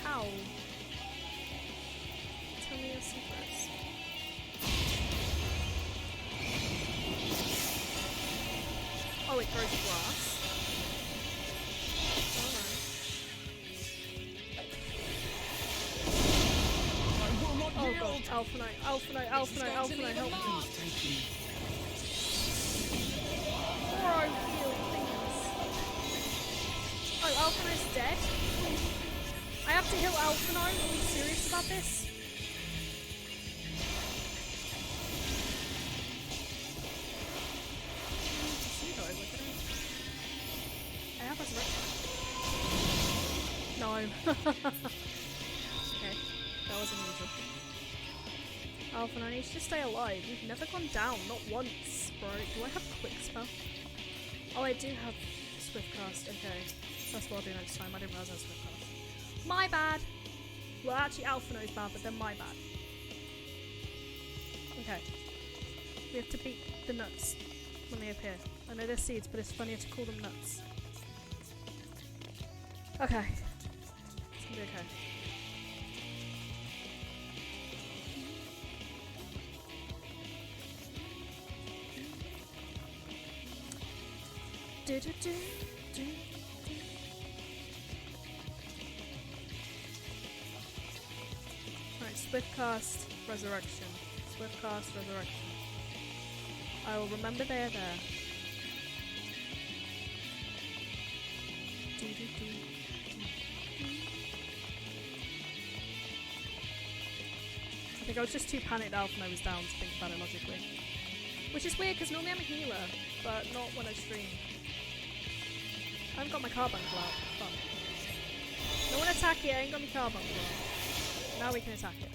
How? Tell me your secrets. Oh, it throws grass. Oh no. Alpha Knight, Alpha Knight, Alpha Knight, Alpha Knight, help me. Bro, heal, please. Oh, Alpha Knight's dead? I have to heal Alpha Knight? Are we serious about this? I have resurrection. No. Okay, that was unusual. Alpha, I need you to stay alive. You've never gone down, not once, bro. Do I have quick spell? Oh, I do have swift cast. Okay, that's what I'll do next time. I didn't realize I had swift cast. My bad. Well, actually, Alpha knows bad, but then my bad. Okay, we have to beat the nuts when they appear. I know they're seeds, but it's funnier to call them nuts. Okay, it's gonna be okay. Do, do, do, do, do. Right, swift cast, resurrection. Swift cast, resurrection. I will remember they are there. Do, do, do, do, do. I think I was just too panicked out when I was down to think about it logically. Which is weird because normally I'm a healer, but not when I stream. I haven't got my carbuncle out. Fuck. No one attack it, I ain't got my carbuncle out. Now we can attack it.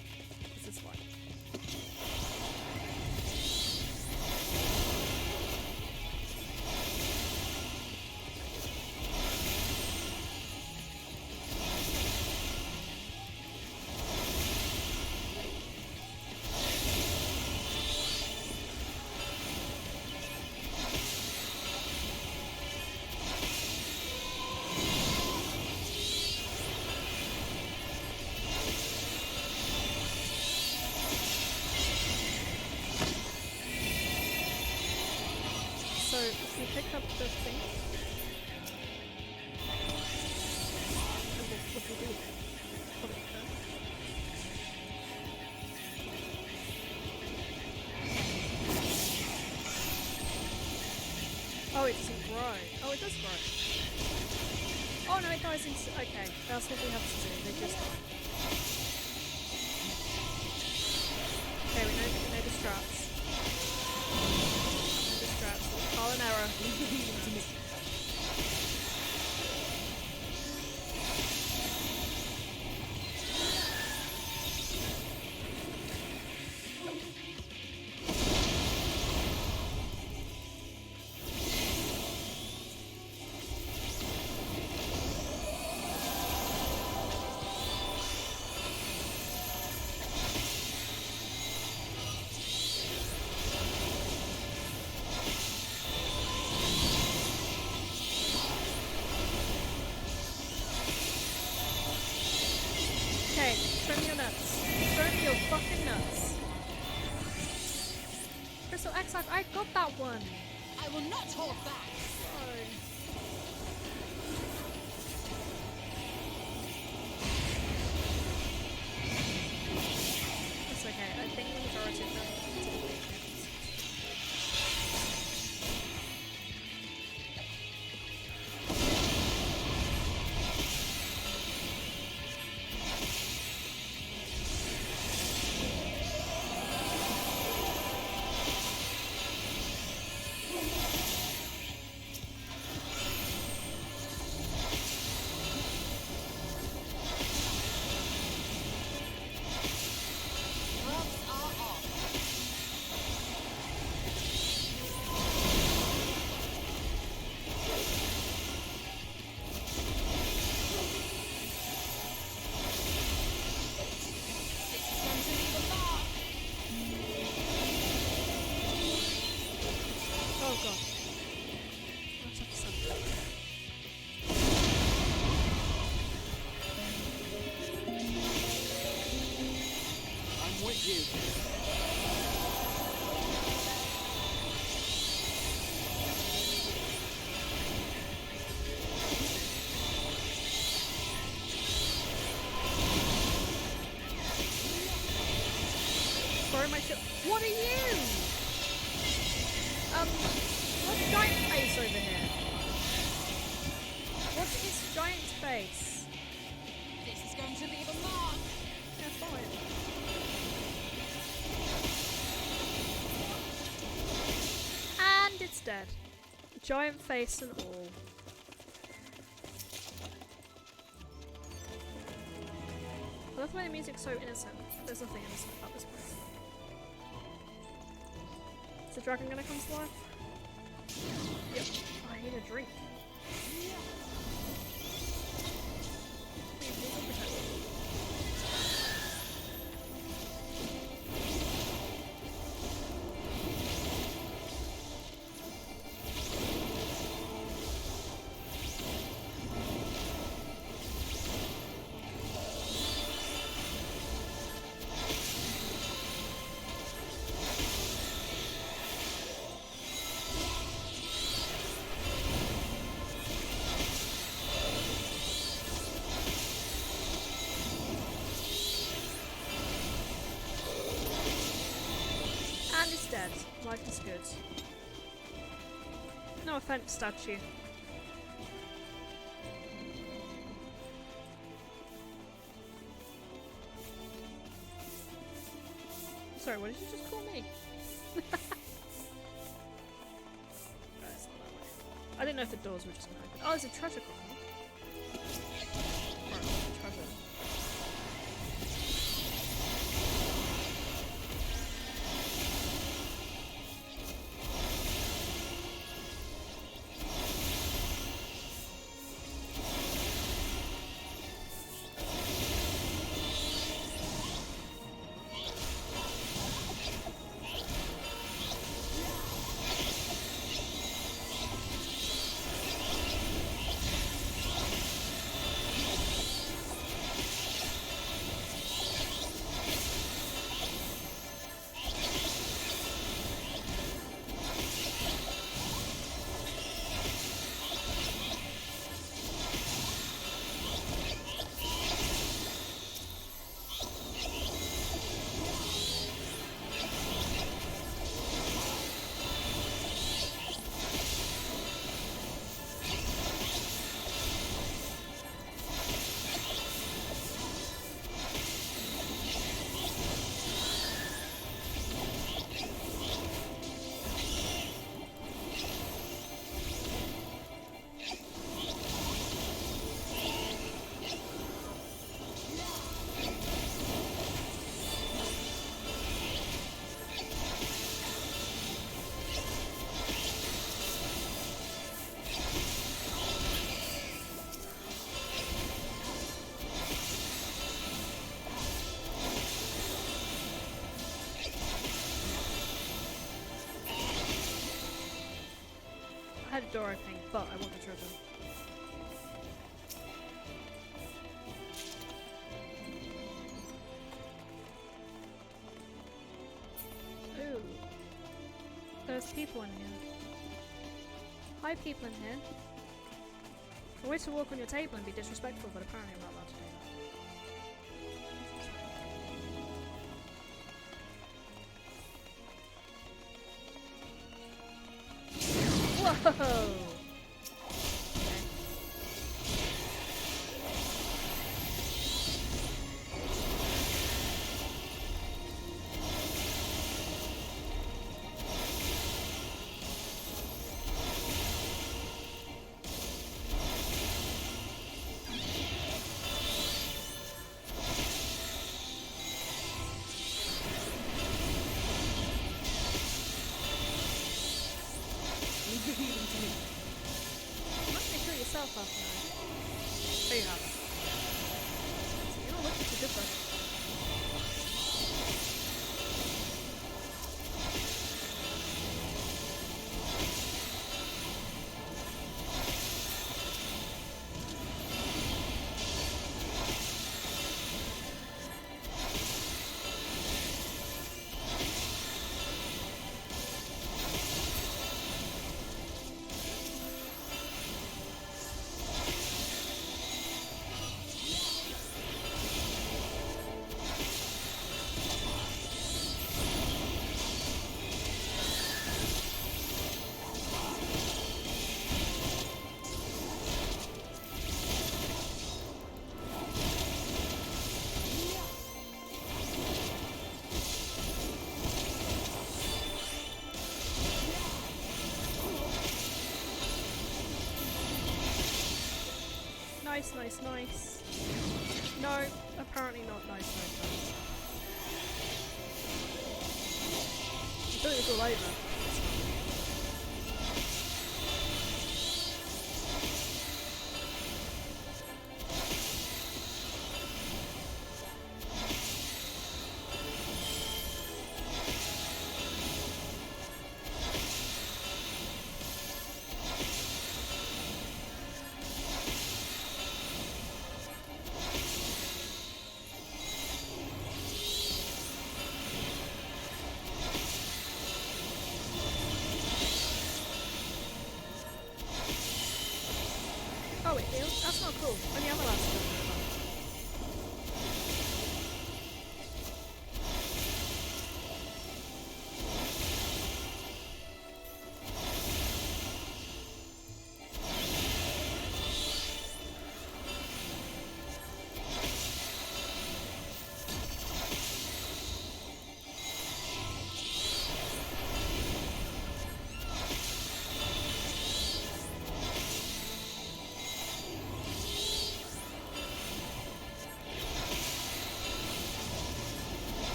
This is fine. So, if we pick up the thing, what do we do with it? Put it there. Oh, it doesn't grow. Oh, it does grow. Oh no, it dies in. Okay, that's what we have to do. They just die. Okay, we know the strats. Call an error. Leave the healing to me. Okay, show me your nuts. Show me your fucking nuts. Crystal Exarch, I got that one. I will not hold back. Sorry. That's okay. I think the majority of them typically can't. Oh god. Let's have something. I'm with you. Throw my shield. What are you? What's giant face over here? What's its giant face? This is going to leave a mark. Yeah, fine. And it's dead. Giant face and all. I love why the music's so innocent. There's nothing innocent about this place. Is the dragon gonna come to life? Yep. I need a drink. And it's dead. Life is good. No offense, statue. Sorry, what did you just call me? I didn't know if the doors were just gonna open. Oh, there's a treasure coffer. Right, treasure. I had a door opening, but I want the treasure. Ooh. There's people in here. Hi, people in here. I wish to walk on your table and be disrespectful, but apparently I'm not allowed to do that. Whoa! Leave the healing to me. Nice, nice, nice. No, apparently not nice, nice, nice. I thought it was all over. Oh, it heals? That's not cool. Only other lads don't know about.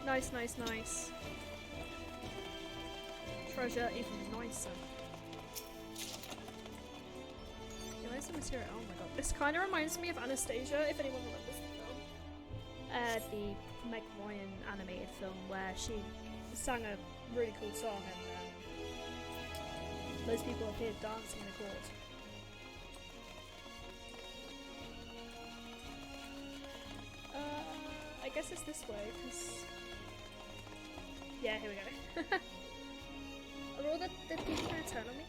Nice, nice, nice. Treasure even nicer. Yeah, there's the material. Oh my god. This kind of reminds me of Anastasia, if anyone remembers the film. The Meg Ryan animated film where she sang a really cool song and those people appeared dancing in the court. I guess it's this way, because... Yeah, here we go. Are all the people gonna turn on me?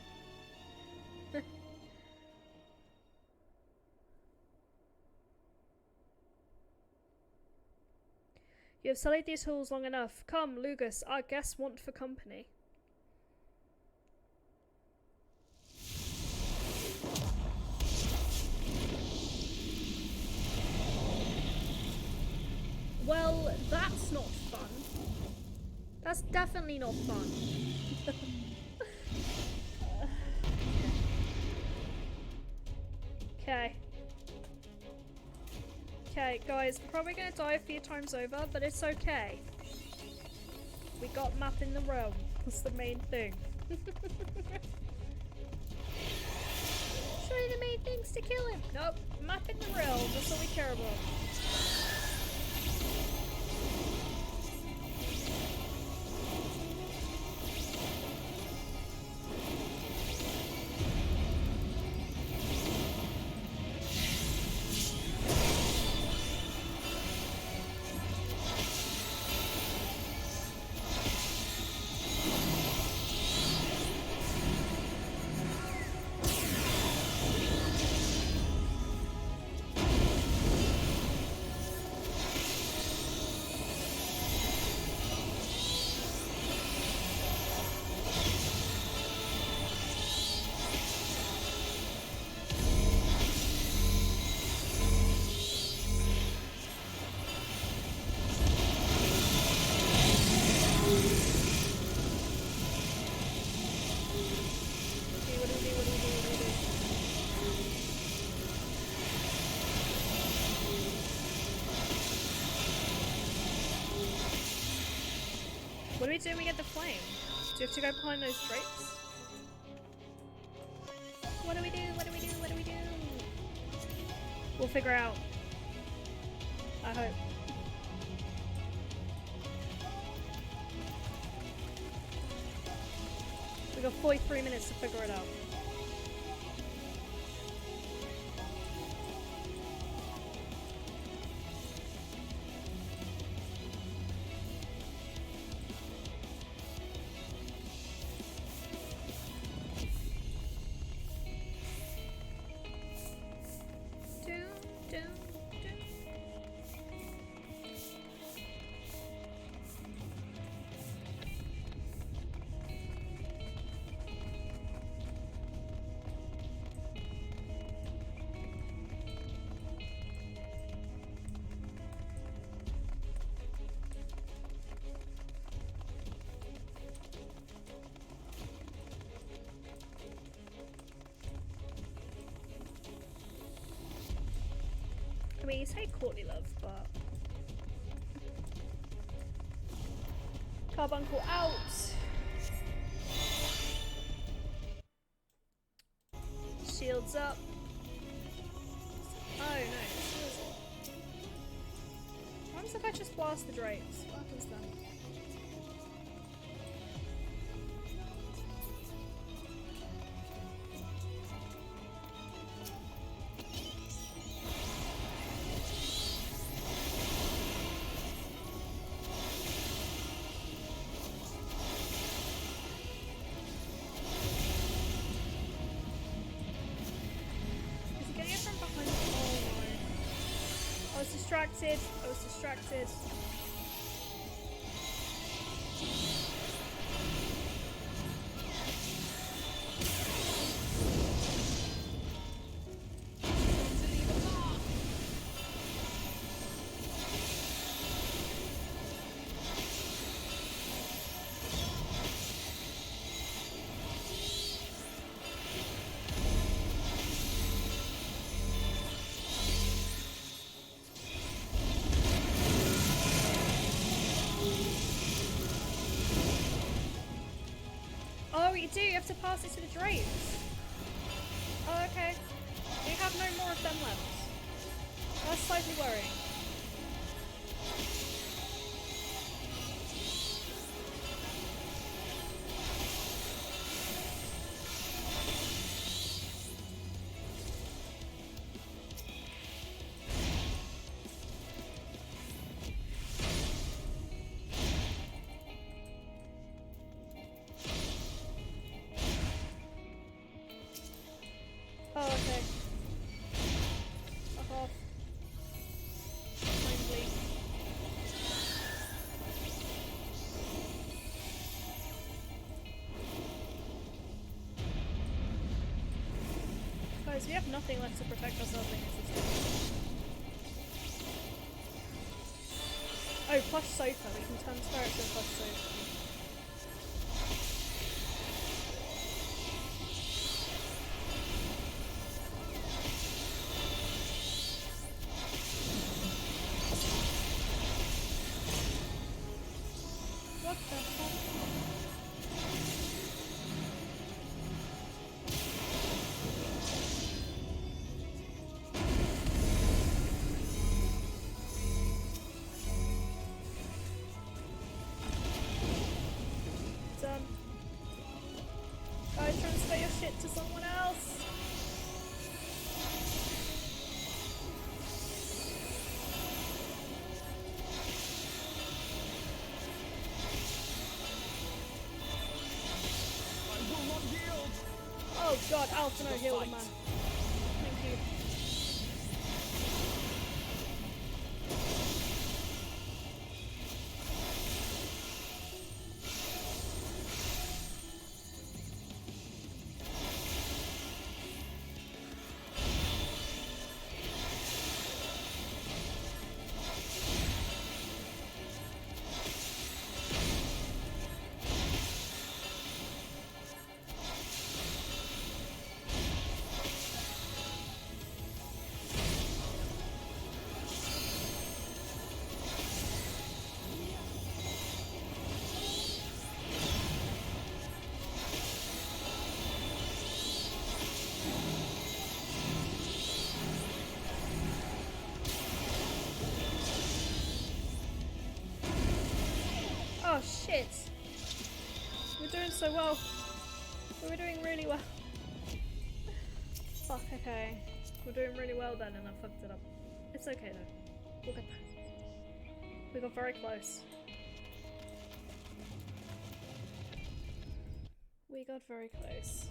You have sullied these halls long enough. Come, Lugus, our guests want for company. Well, that's not fun. That's definitely not fun. Okay. Okay, guys, we're probably gonna die a few times over, but it's okay. We got map in the realm. That's the main thing. Show you the main things to kill him. Nope, map in the realm. That's all we care about. What do we do when we get the flame? Do you have to go behind those drapes? What do we do? What do we do? What do we do? We'll figure out. I hope. We got 43 minutes to figure it out. I mean, you say Courtney Love, but... Carbuncle out! Shields up. Oh no, shields up. What happens if I just blast the drapes? What happens then? Distracted. I was distracted. You have to pass it to the drapes. Oh, okay. We have no more of them left. That's slightly worrying. Oh, okay. Fuck off. Mindly. Guys, we have nothing left to protect ourselves against this thing. Oh, plush sofa. We can transfer it to a plush sofa. Guys, transfer your shit to someone else. I will not yield. Oh god, Alphino healed him, man. Thank you. Oh shit! We're doing so well. We're doing really well. Fuck, okay. We're doing really well then and I fucked it up. It's okay though. We'll get there. We got very close. We got very close.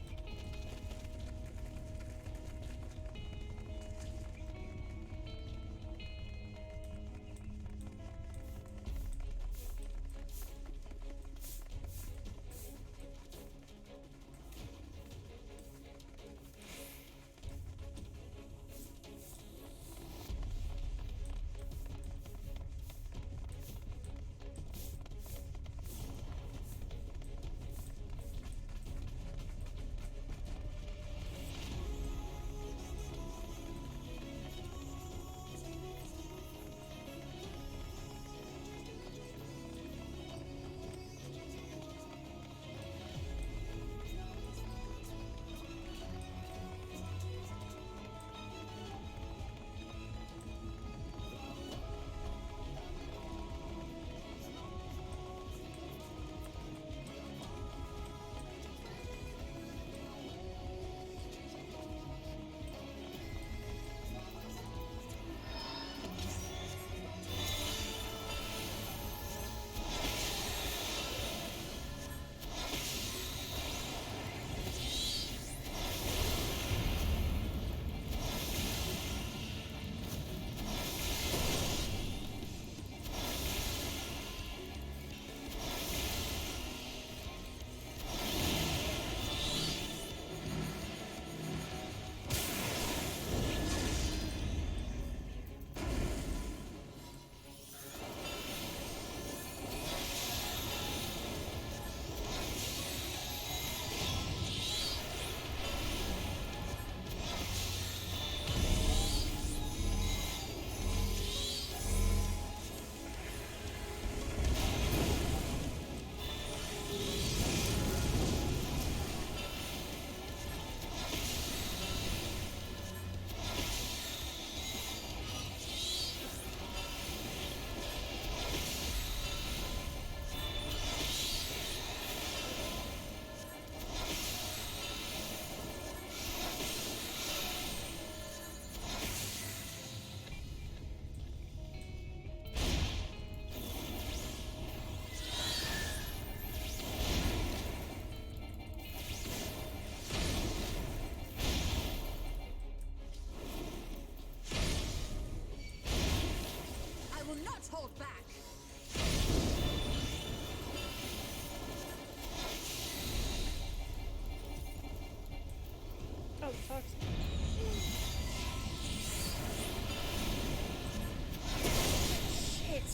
Shit.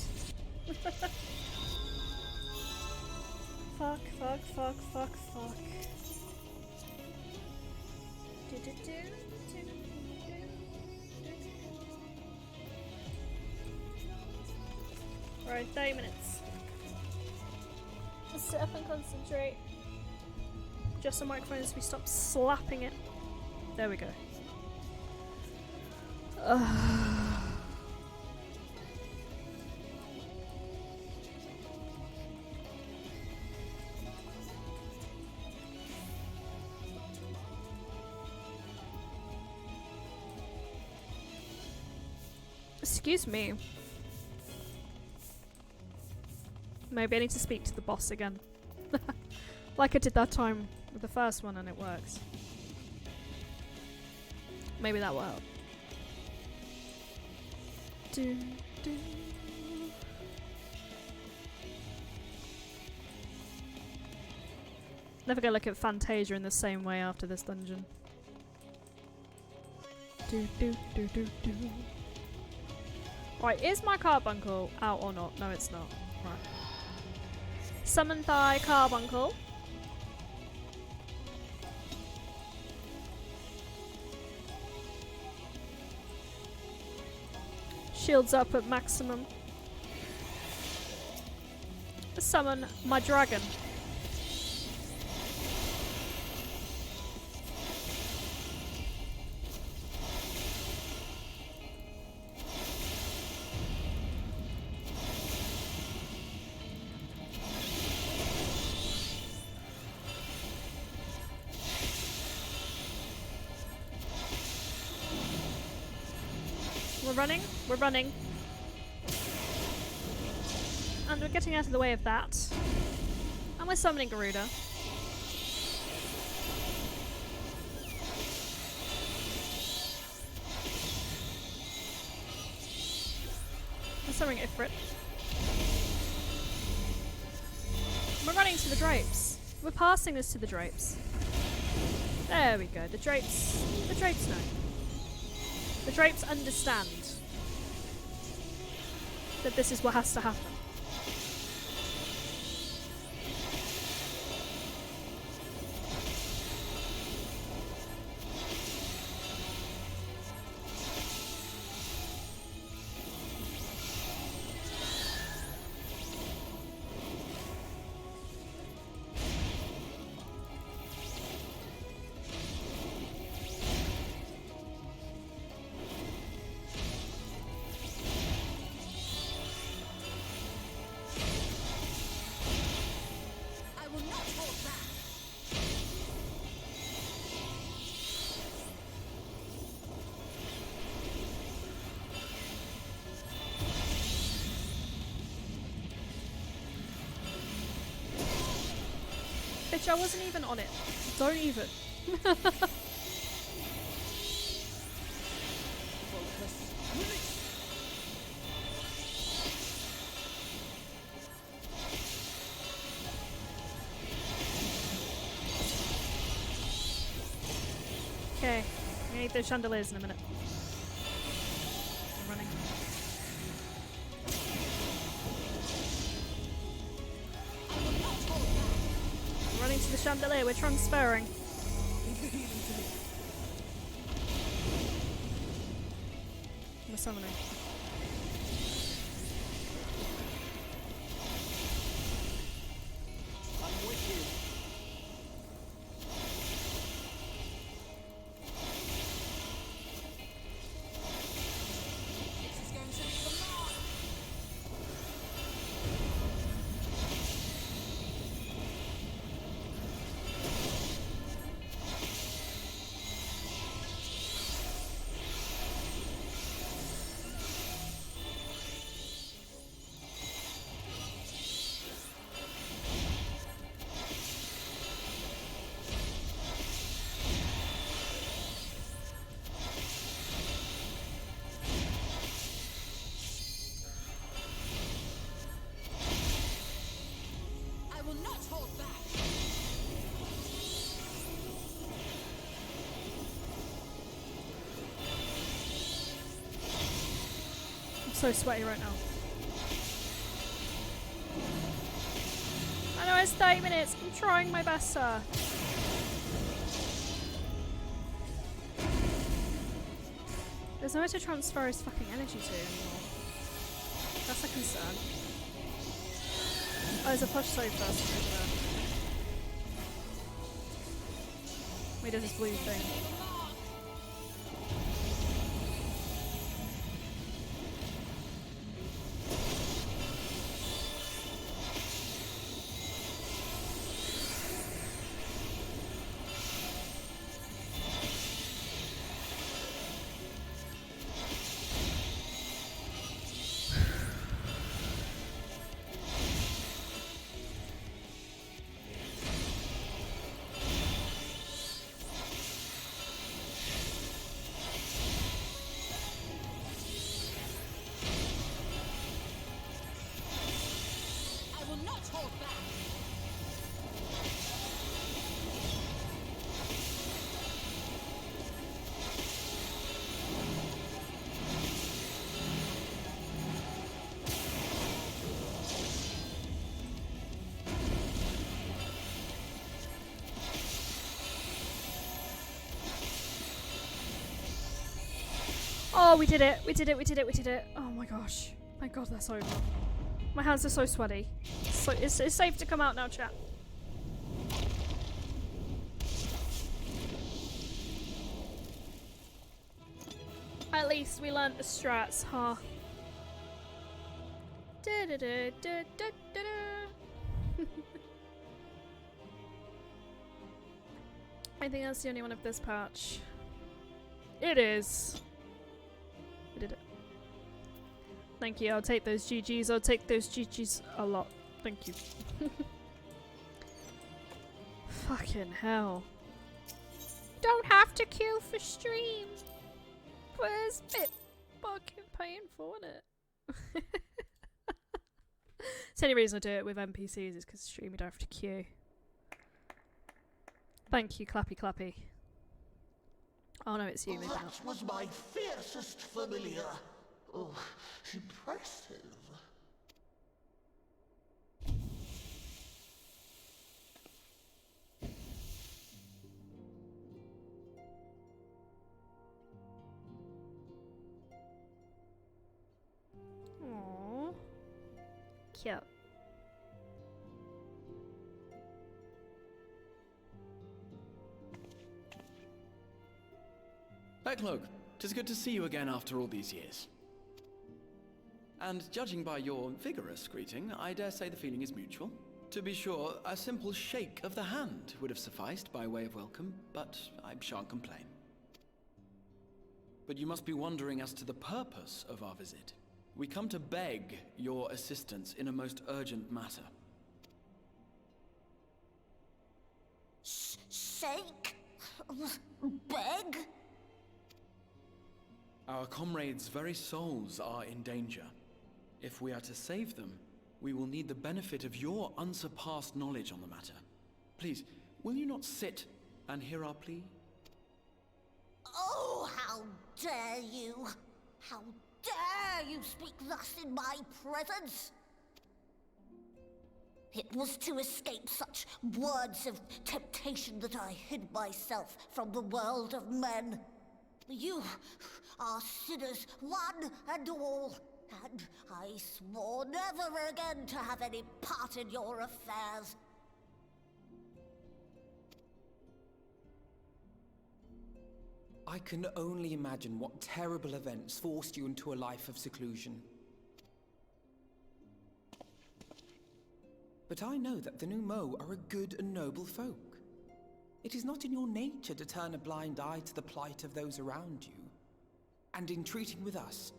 Fuck. Right, 30 minutes. Just sit up and concentrate. Just the microphone as we stop slapping it. There we go. Excuse me. Maybe I need to speak to the boss again. Like I did that time with the first one and it works. Maybe that will help. Do. Never gonna look at Fantasia in the same way after this dungeon. Do. Right, is my carbuncle out or not? No, it's not. Right. Summon thy carbuncle. Shields up at maximum. Summon my dragon. We're running. And we're getting out of the way of that. And we're summoning Garuda. We're summoning Ifrit. We're running to the drapes. We're passing this to the drapes. There we go. The drapes know. The drapes understand that this is what has to happen. Bitch, I wasn't even on it. Don't even. Okay, we need those chandeliers in a minute. I'm running. We're running to the chandelier, we're transferring. We're summoning. I'm with you. This is going to be the mark. I will not hold back. so sweaty right now. I know it's 30 minutes. I'm trying my best, sir. There's nowhere to transfer his fucking energy to anymore. That's a concern. Oh, there's a plush sofa over there. We did this blue thing. Oh, we did it. We did it. We did it. We did it. Oh my gosh. Thank God that's over. My hands are so sweaty. So it's safe to come out now, chat. At least we learned the strats, huh? Da da da da da da da. I think that's the only one of this patch. It is. We did it. Thank you. I'll take those GGs. I'll take those GGs a lot. Thank you. Fucking hell. Don't have to queue for stream. But it's a bit fucking painful, isn't it? It's the only reason I do it with NPCs is because stream you don't have to queue. Thank you, Clappy Clappy. Oh no, it's you. Maybe That not. was my fiercest familiar. Oh, impressive. Aww. Cute. Backlogue, 'tis good to see you again after all these years. And judging by your vigorous greeting, I dare say the feeling is mutual. To be sure, a simple shake of the hand would have sufficed by way of welcome, but I shan't complain. But you must be wondering as to the purpose of our visit. We come to beg your assistance in a most urgent matter. Shake? Beg? Our comrades' very souls are in danger. If we are to save them, we will need the benefit of your unsurpassed knowledge on the matter. Please, will you not sit and hear our plea? Oh, how dare you! How dare you speak thus in my presence! It was to escape such words of temptation that I hid myself from the world of men. You are sinners, one and all, and I swore never again to have any part in your affairs. I can only imagine what terrible events forced you into a life of seclusion. But I know that the Numo are a good and noble folk. It is not in your nature to turn a blind eye to the plight of those around you. And in treating with us,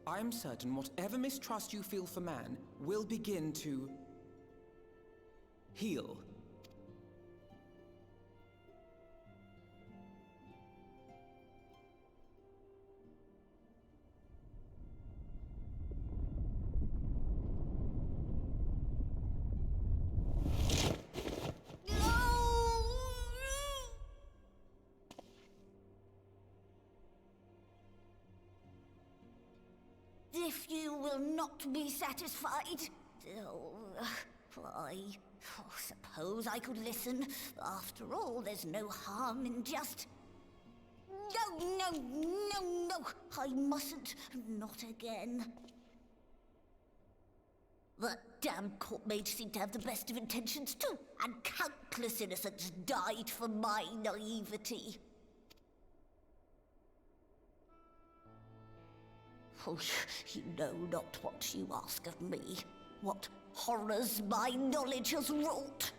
I am certain whatever mistrust you feel for man will begin to heal. if you will not be satisfied, I suppose I could listen. After all, there's no harm in just... No, I mustn't. Not again. That damn court mage seemed to have the best of intentions too, and countless innocents died for my naivety. Oh, you know not what you ask of me. What horrors my knowledge has wrought.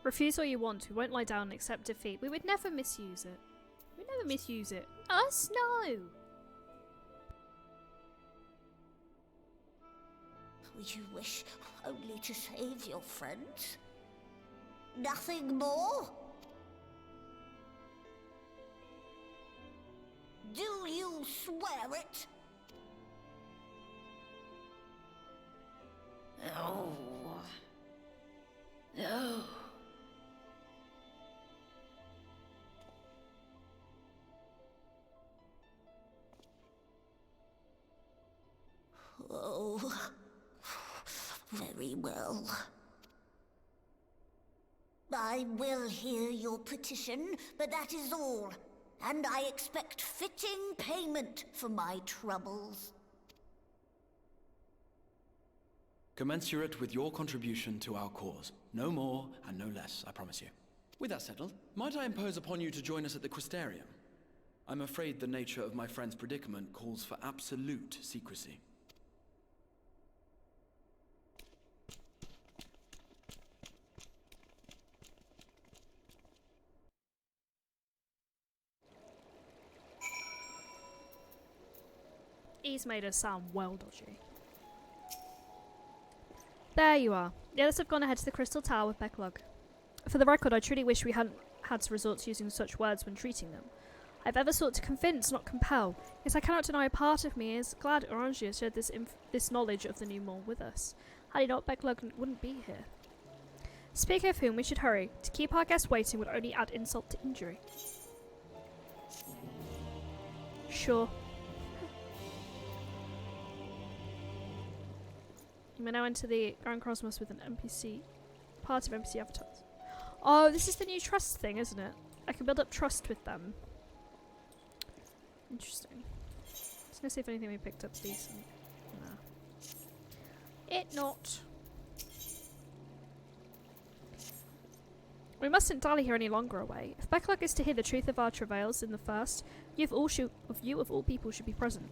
Refuse all you want. We won't lie down and accept defeat. We would never misuse it. We'd never misuse it. Us? No! You wish only to save your friends? Nothing more? Do you swear it? No. No. Oh, very well. I will hear your petition, but that is all. And I expect fitting payment for my troubles. Commensurate with your contribution to our cause. No more and no less, I promise you. With that settled, might I impose upon you to join us at the Crystarium? I'm afraid the nature of my friend's predicament calls for absolute secrecy. He's made us sound well dodgy. There you are. The others have gone ahead to the Crystal Tower with Becklug. For the record, I truly wish we hadn't had to resort to using such words when treating them. I've ever sought to convince, not compel, yet I cannot deny a part of me is glad Orangia shared this knowledge of the new mole with us. Had he not, Becklug wouldn't be here. Speaking of whom, we should hurry. To keep our guests waiting would only add insult to injury. Sure. You may now enter the Grand Cosmos with an NPC, part of NPC avatars. Oh, this is the new trust thing, isn't it? I can build up trust with them. Interesting. Just gonna see if anything we picked up's decent. Nah. It not. We mustn't dally here any longer away. If Becklug is to hear the truth of our travails in the first, you of all people should be present.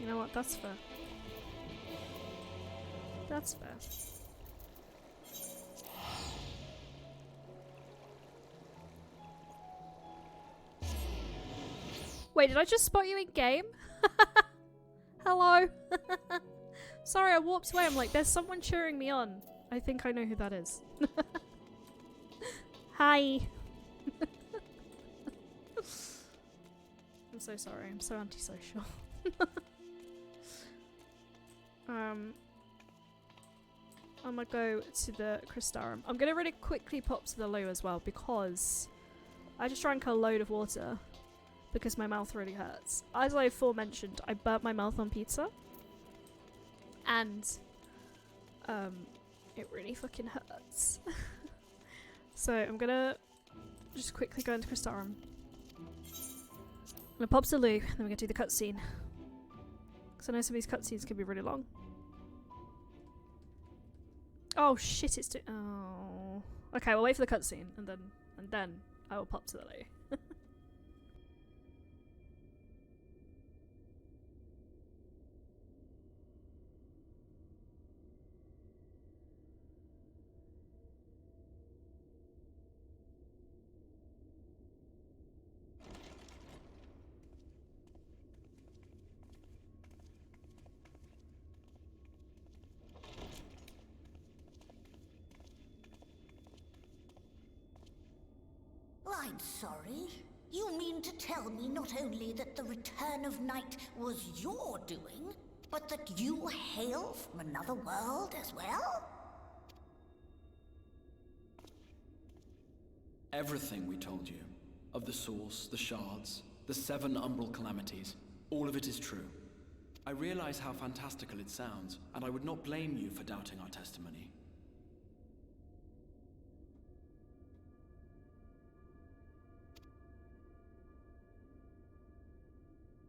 You know what? That's fair. That's fair. Wait, did I just spot you in game? Hello? Sorry, I warped away. I'm like, there's someone cheering me on. I think I know who that is. Hi. I'm so sorry. I'm so antisocial. I'm gonna go to the Crystarium. I'm gonna really quickly pop to the loo as well because I just drank a load of water because my mouth really hurts. As I aforementioned, I burnt my mouth on pizza and it really fucking hurts. So I'm gonna just quickly go into Crystarium. I'm gonna pop to the loo, then we're gonna do the cutscene. Because I know some of these cutscenes can be really long. Oh shit, it's oh. Okay, we'll wait for the cutscene and then I will pop to the loo. I'm sorry. You mean to tell me not only that the return of night was your doing, but that you hail from another world as well? Everything we told you, of the source, the shards, the 7 umbral calamities, all of it is true. I realize how fantastical it sounds, and I would not blame you for doubting our testimony.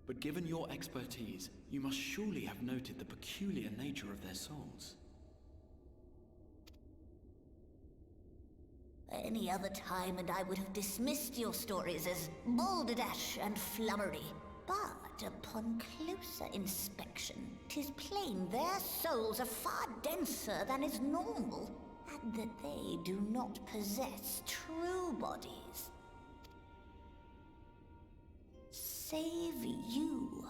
But given your expertise, you must surely have noted the peculiar nature of their souls. Any other time and I would have dismissed your stories as balderdash and flummery. But upon closer inspection, 'tis plain their souls are far denser than is normal, and that they do not possess true bodies. Save you.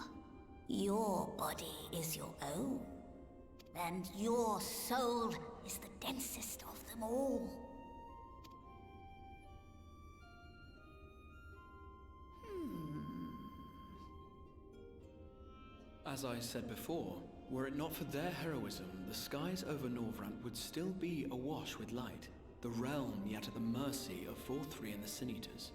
Your body is your own, and your soul is the densest of them all. As I said before, were it not for their heroism, the skies over Norvrant would still be awash with light, the realm yet at the mercy of 4-3 and the Sin Eaters.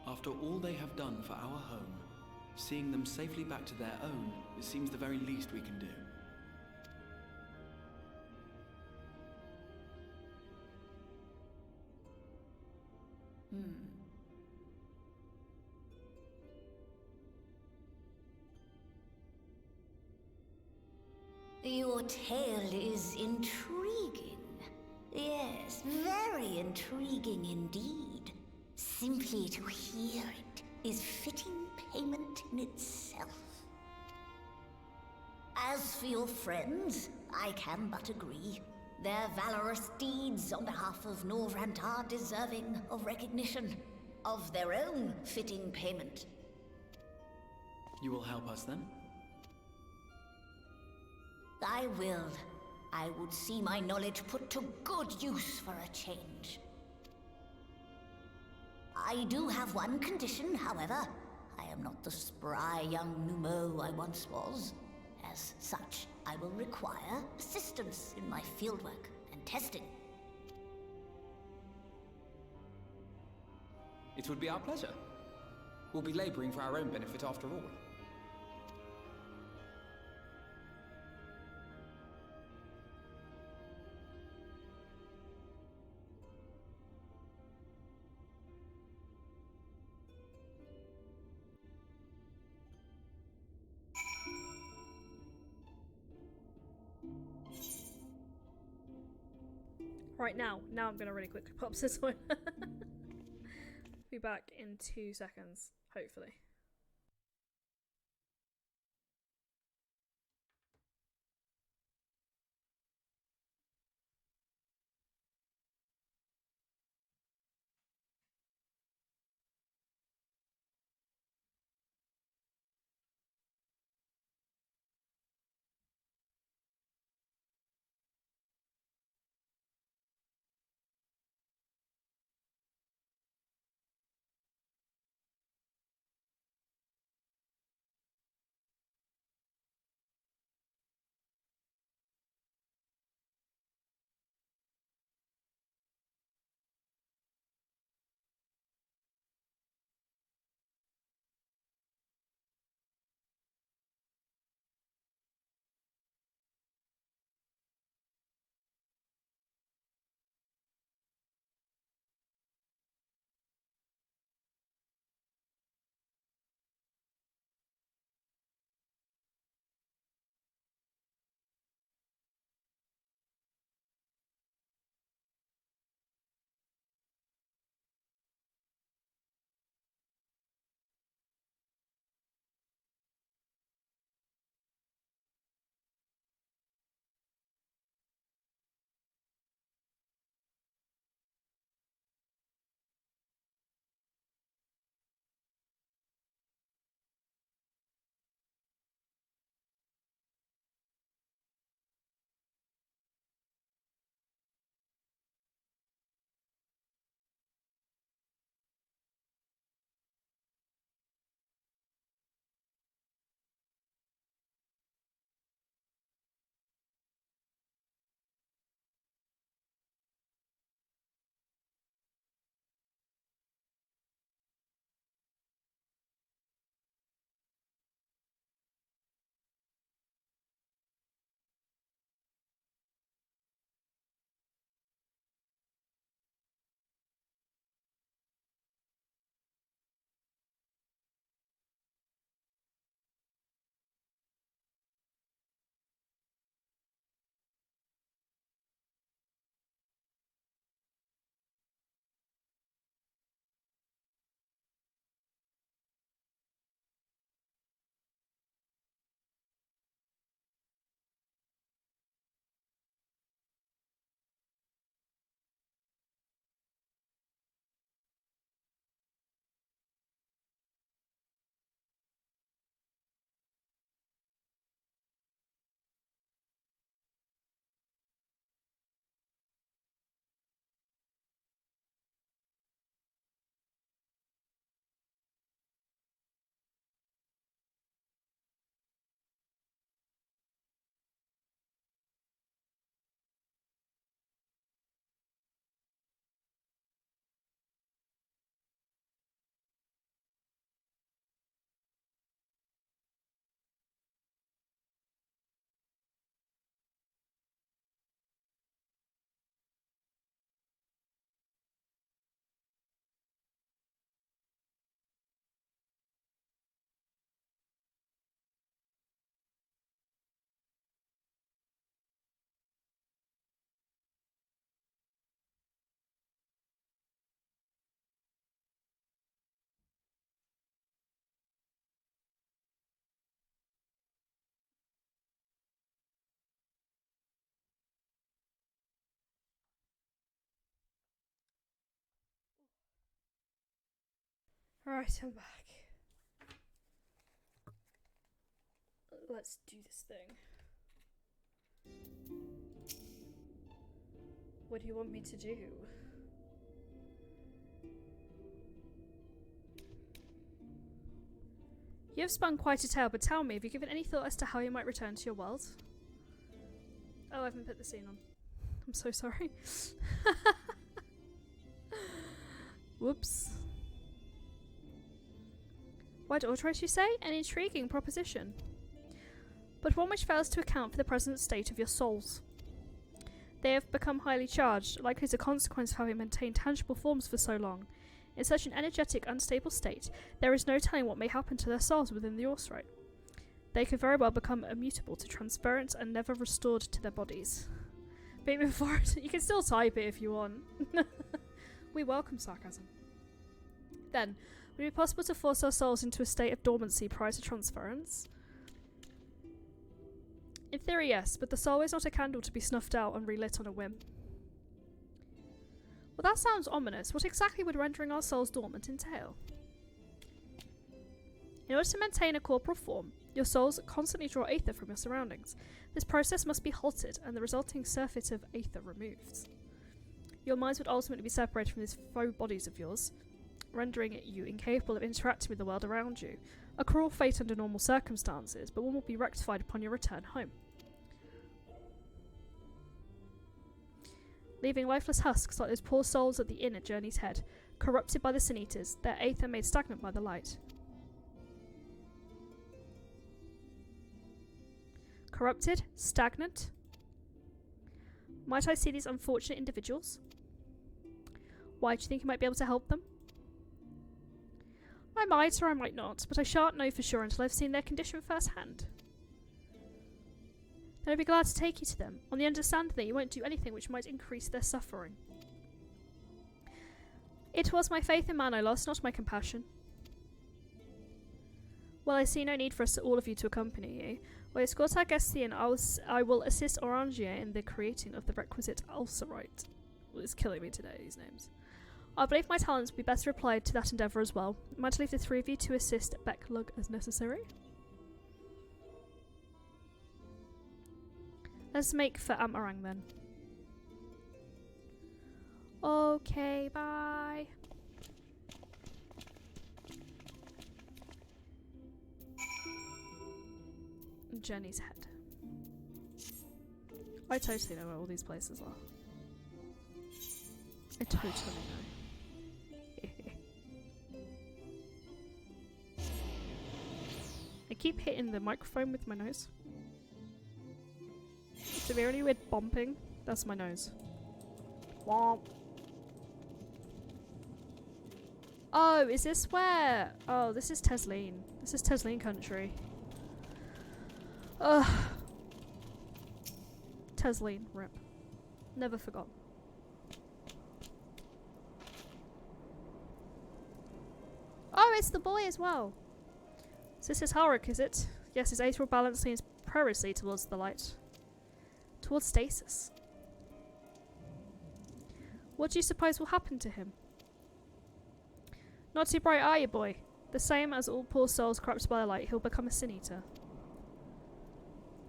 After all they have done for our home, seeing them safely back to their own, it seems the very least we can do. Your tale is intriguing. Yes, very intriguing indeed. Simply to hear it is fitting payment in itself. As for your friends, I can but agree. Their valorous deeds on behalf of Norvrant are deserving of recognition, of their own fitting payment. You will help us then? I will. I would see my knowledge put to good use for a change. I do have one condition, however. I am not the spry young Numo I once was. As such, I will require assistance in my fieldwork and testing. It would be our pleasure. We'll be laboring for our own benefit after all. Right now I'm gonna really quickly pop this one. Be back in 2 seconds, hopefully. Alright, I'm back. Let's do this thing. What do you want me to do? You have spun quite a tale, but tell me, have you given any thought as to how you might return to your world? Oh, I haven't put the scene on. I'm so sorry. Whoops. White Autorite, you say? An intriguing proposition. But one which fails to account for the present state of your souls. They have become highly charged, likely as a consequence of having maintained tangible forms for so long. In such an energetic, unstable state, there is no telling what may happen to their souls within the Autorite. They could very well become immutable to transference and never restored to their bodies. Beat me before it. You can still type it if you want. We welcome sarcasm. Then, would it be possible to force our souls into a state of dormancy prior to transference? In theory, yes, but the soul is not a candle to be snuffed out and relit on a whim. Well, that sounds ominous. What exactly would rendering our souls dormant entail? In order to maintain a corporal form, your souls constantly draw aether from your surroundings. This process must be halted and the resulting surfeit of aether removed. Your minds would ultimately be separated from these faux bodies of yours, rendering you incapable of interacting with the world around you. A cruel fate under normal circumstances, but one will be rectified upon your return home. Leaving lifeless husks like those poor souls at the inn at Journey's Head, corrupted by the Sin Eaters, their aether made stagnant by the light. Corrupted? Stagnant? Might I see these unfortunate individuals? Why, do you think you might be able to help them? I might or I might not, but I shan't know for sure until I've seen their condition firsthand. Then I'd be glad to take you to them, on the understanding that you won't do anything which might increase their suffering. It was my faith in man I lost, not my compassion. Well, I see no need for all of you to accompany you. While you escort our guests in, I will assist Orangier in the creating of the requisite ulcerite. Well, it's killing me today, these names. I believe my talents will be better applied to that endeavour as well. Might I leave the three of you to assist Becklug as necessary? Let's make for Amarang then. Okay, bye. Jenny's Head. I totally know where all these places are. I totally know. I keep hitting the microphone with my nose. It's a really weird bumping. That's my nose. Womp. Oh, is this where? Oh, this is Tesleen. This is Tesleen country. Ugh. Tesleen, rip. Never forgot. Oh, it's the boy as well. So this is Harik, is it? Yes, his aether balance leans perilously towards the light. Towards stasis. What do you suppose will happen to him? Not too bright, are you, boy? The same as all poor souls corrupted by the light, he'll become a sin eater.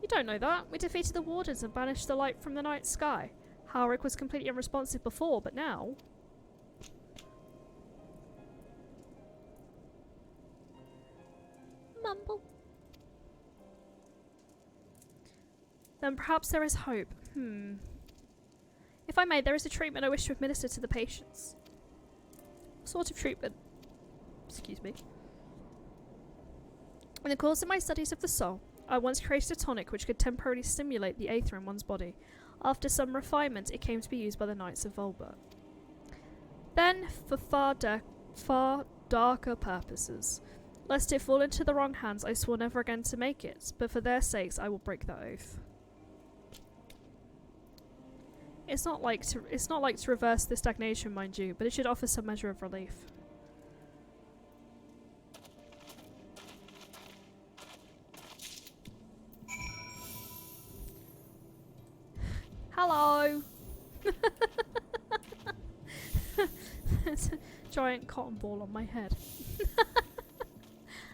You don't know that. We defeated the wardens and banished the light from the night sky. Harik was completely unresponsive before, but now... Mumble. Then perhaps there is hope. If I may, there is a treatment I wish to administer to the patients. What sort of treatment? Excuse me. In the course of my studies of the soul, I once created a tonic which could temporarily stimulate the aether in one's body. After some refinement, it came to be used by the Knights of Volbert. Then, for far darker purposes, lest it fall into the wrong hands, I swore never again to make it, but for their sakes I will break that oath. It's not like to reverse the stagnation, mind you, but it should offer some measure of relief. Hello. giant cotton ball on my head.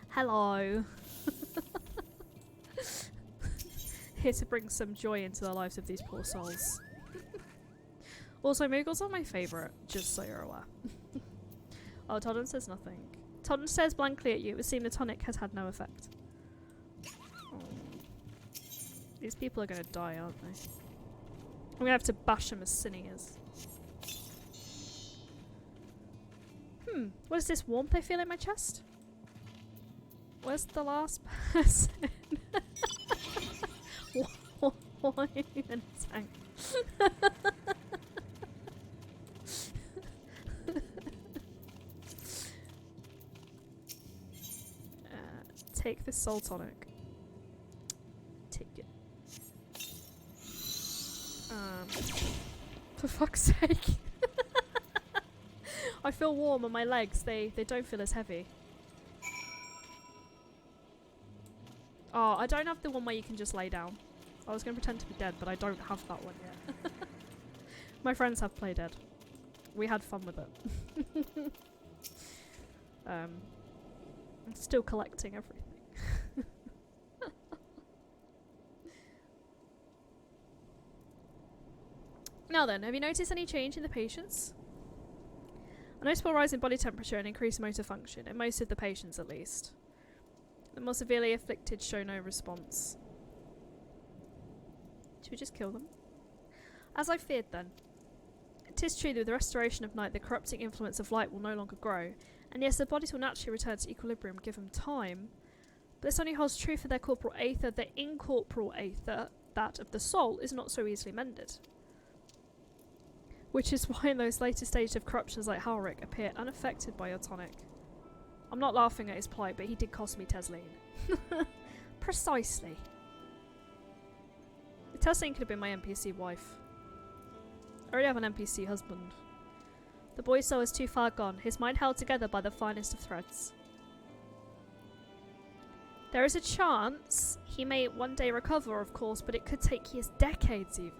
Hello. Here to bring some joy into the lives of these poor souls. Also, Moogles are my favourite, just so you're aware. Oh, Todden says nothing. Todden stares blankly at you. It would seem the tonic has had no effect. Oh. These people are going to die, aren't they? I'm going to have to bash them as siniers. What is this warmth I feel in my chest? Where's the last person? Why are you in a tank? Take this soul tonic. Take it. For fuck's sake. I feel warm on my legs. They don't feel as heavy. Oh, I don't have the one where you can just lay down. I was going to pretend to be dead, but I don't have that one yet. My friends have Play Dead. We had fun with it. I'm still collecting everything. Now then, have you noticed any change in the patients? A noticeable rise in body temperature and increased motor function, in most of the patients at least. The more severely afflicted show no response. Should we just kill them? As I feared then. It is true that with the restoration of night, the corrupting influence of light will no longer grow, and yes, their bodies will naturally return to equilibrium given time, but this only holds true for their corporal aether. The incorporeal aether, that of the soul, is not so easily mended. Which is why in those later stages of corruptions like Halric appear unaffected by your tonic. I'm not laughing at his plight, but he did cost me Tesleen. Precisely. Tesleen could have been my NPC wife. I already have an NPC husband. The boy's soul is too far gone, his mind held together by the finest of threads. There is a chance he may one day recover, of course, but it could take years, decades even.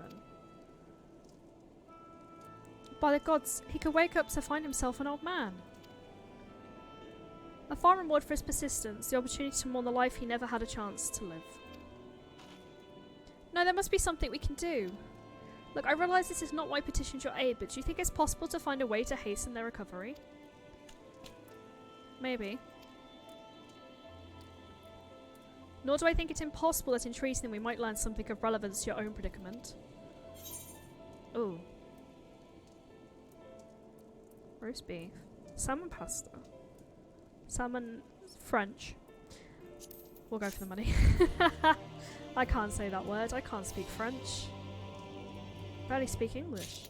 By the gods, he could wake up to find himself an old man. A fine reward for his persistence, the opportunity to mourn the life he never had a chance to live. No, there must be something we can do. Look, I realise this is not why I petitioned your aid, but do you think it's possible to find a way to hasten their recovery? Maybe. Nor do I think it's impossible that in treating them we might learn something of relevance to your own predicament. Ooh. Roast beef. Salmon pasta. Salmon French. We'll go for the money. I can't say that word. I can't speak French. Barely speak English.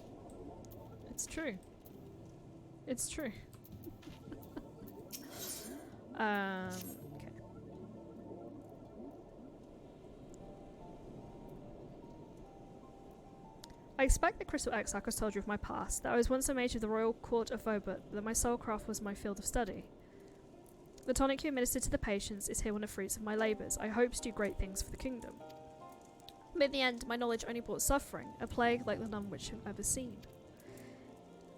It's true. It's true. Okay. I expect the Crystal Exarch has told you of my past, that I was once a mage of the Royal Court of Vobert, but that my soulcraft was my field of study. The tonic you administered to the patients is here one of the fruits of my labours. I hope to do great things for the kingdom. But in the end, my knowledge only brought suffering, a plague like the none which I've ever seen.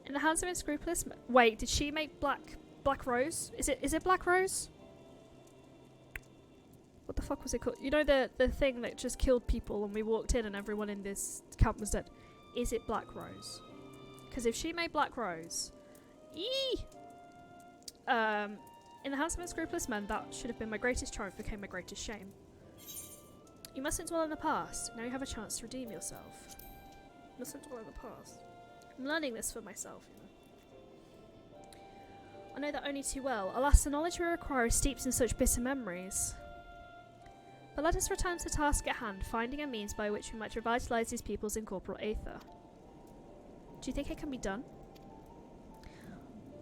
In the hands of unscrupulous wait, did she make Black Rose? Is it Black Rose? What the fuck was it called? You know the thing that just killed people and we walked in and everyone in this camp was dead. Is it Black Rose? Because if she made Black Rose... in the hands of unscrupulous men, that should have been my greatest triumph, became my greatest shame. You mustn't dwell in the past. Now you have a chance to redeem yourself. You mustn't dwell in the past. I'm learning this for myself, you know. I know that only too well. Alas, the knowledge we require is steeped in such bitter memories. But let us return to the task at hand, finding a means by which we might revitalise these people's incorporeal aether. Do you think it can be done?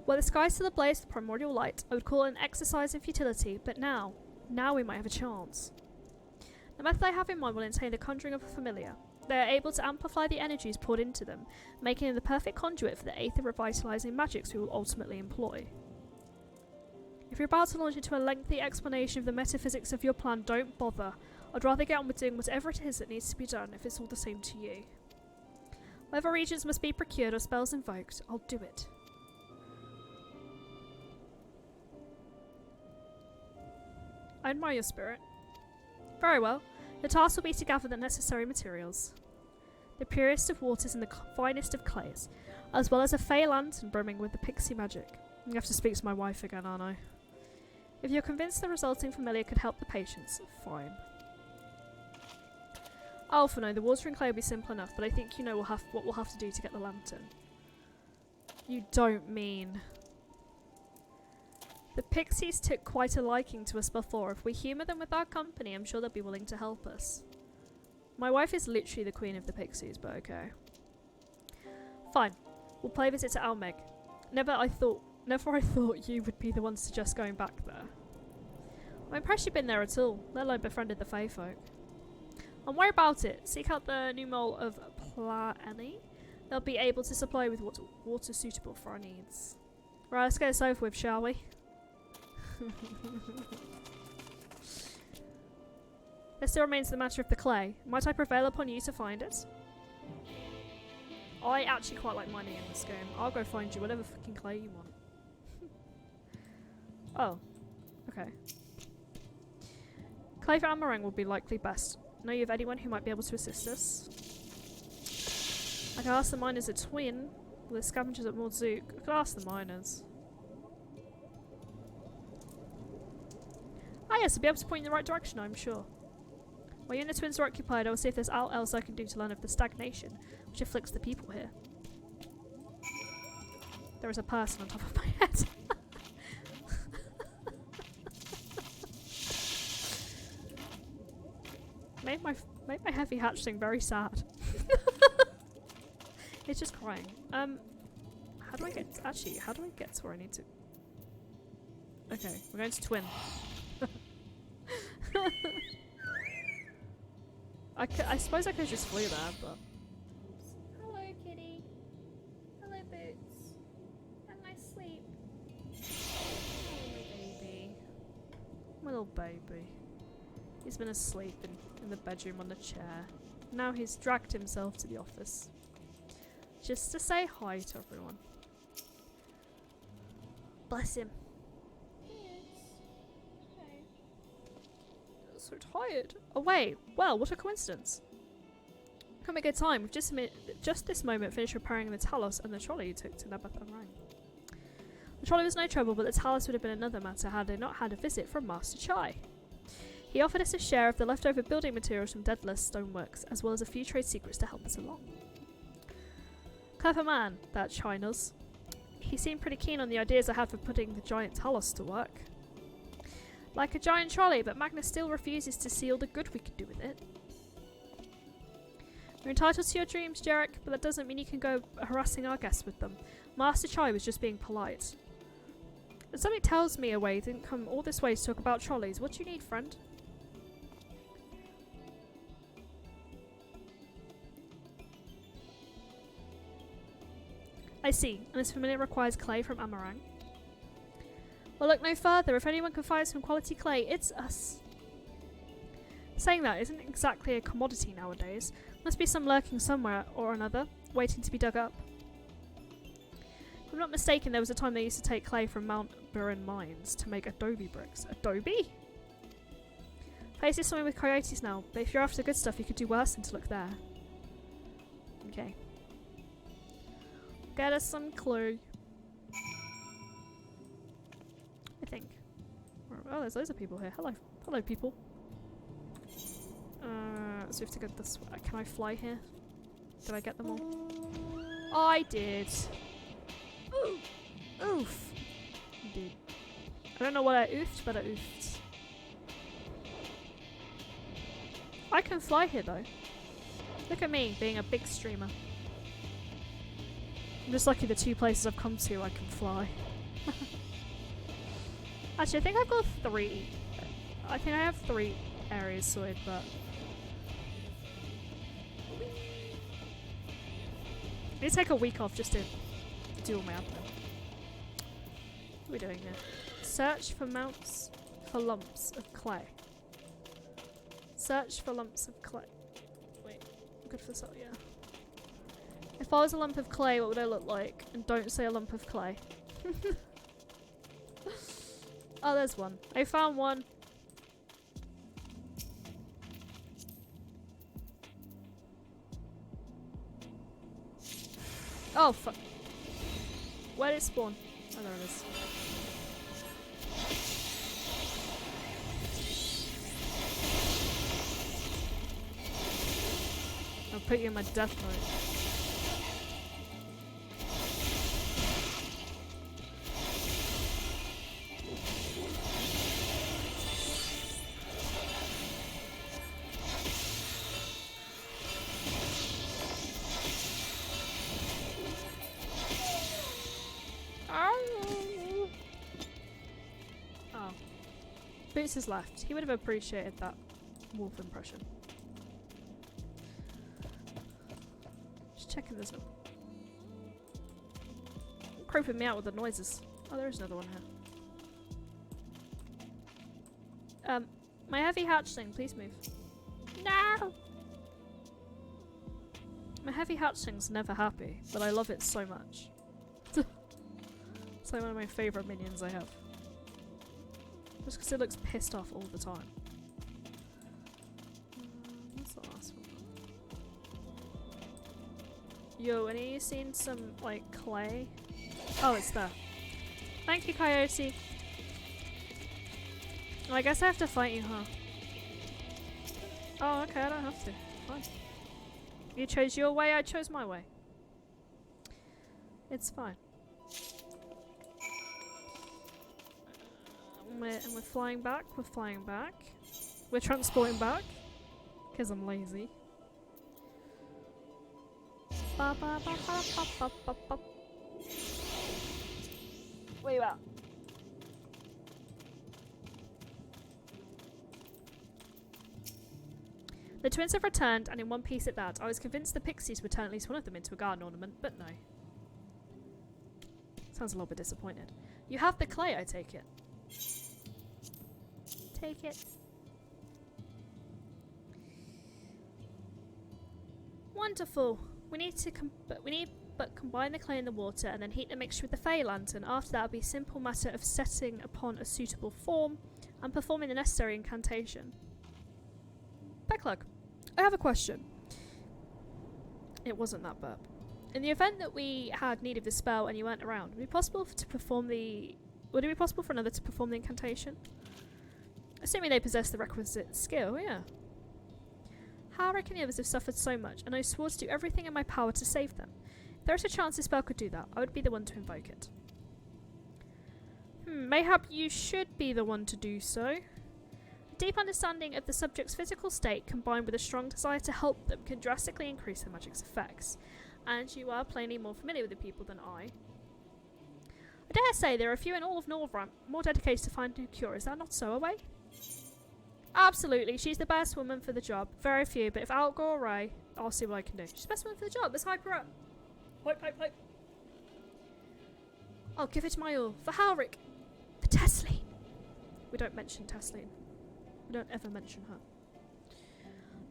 Well, the sky still ablaze with primordial light. I would call it an exercise in futility, but now we might have a chance. The method I have in mind will entail the conjuring of a familiar. They are able to amplify the energies poured into them, making them the perfect conduit for the aether revitalising magics we will ultimately employ. If you're about to launch into a lengthy explanation of the metaphysics of your plan, don't bother. I'd rather get on with doing whatever it is that needs to be done if it's all the same to you. Whatever regions must be procured or spells invoked, I'll do it. I admire your spirit. Very well. The task will be to gather the necessary materials. The purest of waters and the finest of clays, as well as a fey lantern brimming with the pixie magic. You have to speak to my wife again, aren't I? If you're convinced the resulting familiar could help the patients, fine. I also know the watering clay will be simple enough, but I think you know what we'll have to do to get the lantern. You don't mean... The pixies took quite a liking to us before. If we humour them with our company, I'm sure they'll be willing to help us. My wife is literally the queen of the pixies, but okay. Fine. We'll pay a visit to Almeg. Never I thought you would be the one to suggest going back there. I'm impressed you've been there at all, let alone befriended the Fey folk. And worry about it. Seek out the new mole of Plaany. They'll be able to supply you with water suitable for our needs. Right, let's get this over with, shall we? There still remains the matter of the clay. Might I prevail upon you to find it? I actually quite like mining in this game. I'll go find you whatever fucking clay you want. Oh. Okay. Clay for Amarang will be likely best. Know you of anyone who might be able to assist us? I could ask the miners at Twin, or the scavengers at Mordzook. I could ask the miners. Ah yes, I'll be able to point you in the right direction, I'm sure. While you and the twins are occupied, I will see if there's aught else I can do to learn of the stagnation which afflicts the people here. There is a person on top of my head. made my heavy hatchling very sad. It's just crying. How do I get to where I need to? Okay, we're going to Twin. I suppose I could just flew there, but... Hello, kitty. Hello, Boots. Have a nice sleep. Oh, baby. My little baby. He's been asleep in the bedroom on the chair. Now he's dragged himself to the office. Just to say hi to everyone. Bless him. So tired. Oh wait, well, what a coincidence. Come a good time. We've just this moment finished repairing the Talos and the trolley you took to Nabatharang. The trolley was no trouble, but the Talos would have been another matter had they not had a visit from Master Chai. He offered us a share of the leftover building materials from Deadless Stoneworks, as well as a few trade secrets to help us along. Clever man, that Chai knows. He seemed pretty keen on the ideas I had for putting the giant Talos to work. Like a giant trolley, but Magnus still refuses to see all the good we could do with it. You're entitled to your dreams, Jarek, but that doesn't mean you can go harassing our guests with them. Master Chai was just being polite. And something tells me away didn't come all this way to talk about trolleys. What do you need, friend? I see, and this familiar requires clay from Amarang. Well, look no further. If anyone can find some quality clay, it's us. Saying that isn't exactly a commodity nowadays. Must be some lurking somewhere or another, waiting to be dug up. If I'm not mistaken, there was a time they used to take clay from Mount Burin mines to make adobe bricks. Adobe? Place is something with coyotes now, but if you're after good stuff, you could do worse than to look there. Okay. Get us some clue. I think. Oh, there's loads of people here. Hello. Hello, people. So we have to go this way. Can I fly here? Did I get them all? I did. Ooh. Oof. I did. I don't know what I oofed, but I oofed. I can fly here, though. Look at me, being a big streamer. I'm just lucky the two places I've come to I can fly. Actually, I think I've got 3. I think I have 3 areas sorted, but... I need to take a week off just to do all my admin. What are we doing here? Search for lumps of clay. Search for lumps of clay. Wait, good for so, yeah. If I was a lump of clay, what would I look like? And don't say a lump of clay. Oh, there's one. I found one. Oh, fuck. Where did it spawn? Oh, there it is. I'll put you in my death mode. Oh. Boots has left. He would have appreciated that wolf impression. Just checking there's no... creeping me out with the noises. Oh, there is another one here. My heavy hatchling, please move. No! My heavy hatchling's never happy, but I love it so much. It's like one of my favourite minions I have. Just because it looks pissed off all the time. What's the last one? Yo, any of you seen some, like, clay? Oh, it's there. Thank you, Coyote. Well, I guess I have to fight you, huh? Oh, okay, I don't have to. Fine. You chose your way, I chose my way. It's fine. And we're flying back, we're flying back. We're transporting back. Because I'm lazy. Ba ba ba ba ba ba ba ba. Where you at? The twins have returned, and in one piece at that. I was convinced the pixies would turn at least one of them into a garden ornament, but no. Sounds a little bit disappointed. You have the clay, I take it. Take it. Wonderful. We need to combine the clay in the water and then heat the mixture with the fey lantern. After that, it'll be a simple matter of setting upon a suitable form and performing the necessary incantation. Backlog, I have a question. It wasn't that burp. In the event that we had need of the spell and you weren't around, would it be possible to perform the... Would it be possible for another to perform the incantation? Assuming they possess the requisite skill, yeah. Halric and the others have suffered so much, and I swore to do everything in my power to save them. If there is a chance the spell could do that, I would be the one to invoke it. Mayhap you should be the one to do so. A deep understanding of the subject's physical state combined with a strong desire to help them can drastically increase the magic's effects, and you are plainly more familiar with the people than I. I dare say there are a few in all of Northrop more dedicated to finding a cure. Is that not so, Away? Absolutely, she's the best woman for the job. Very few, but if I'll go away, I'll see what I can do. She's the best woman for the job. Let's hype her up. Hype, hype, hype. I'll give it my all. For Halric. For Tesleen. We don't mention Tesleen. We don't ever mention her.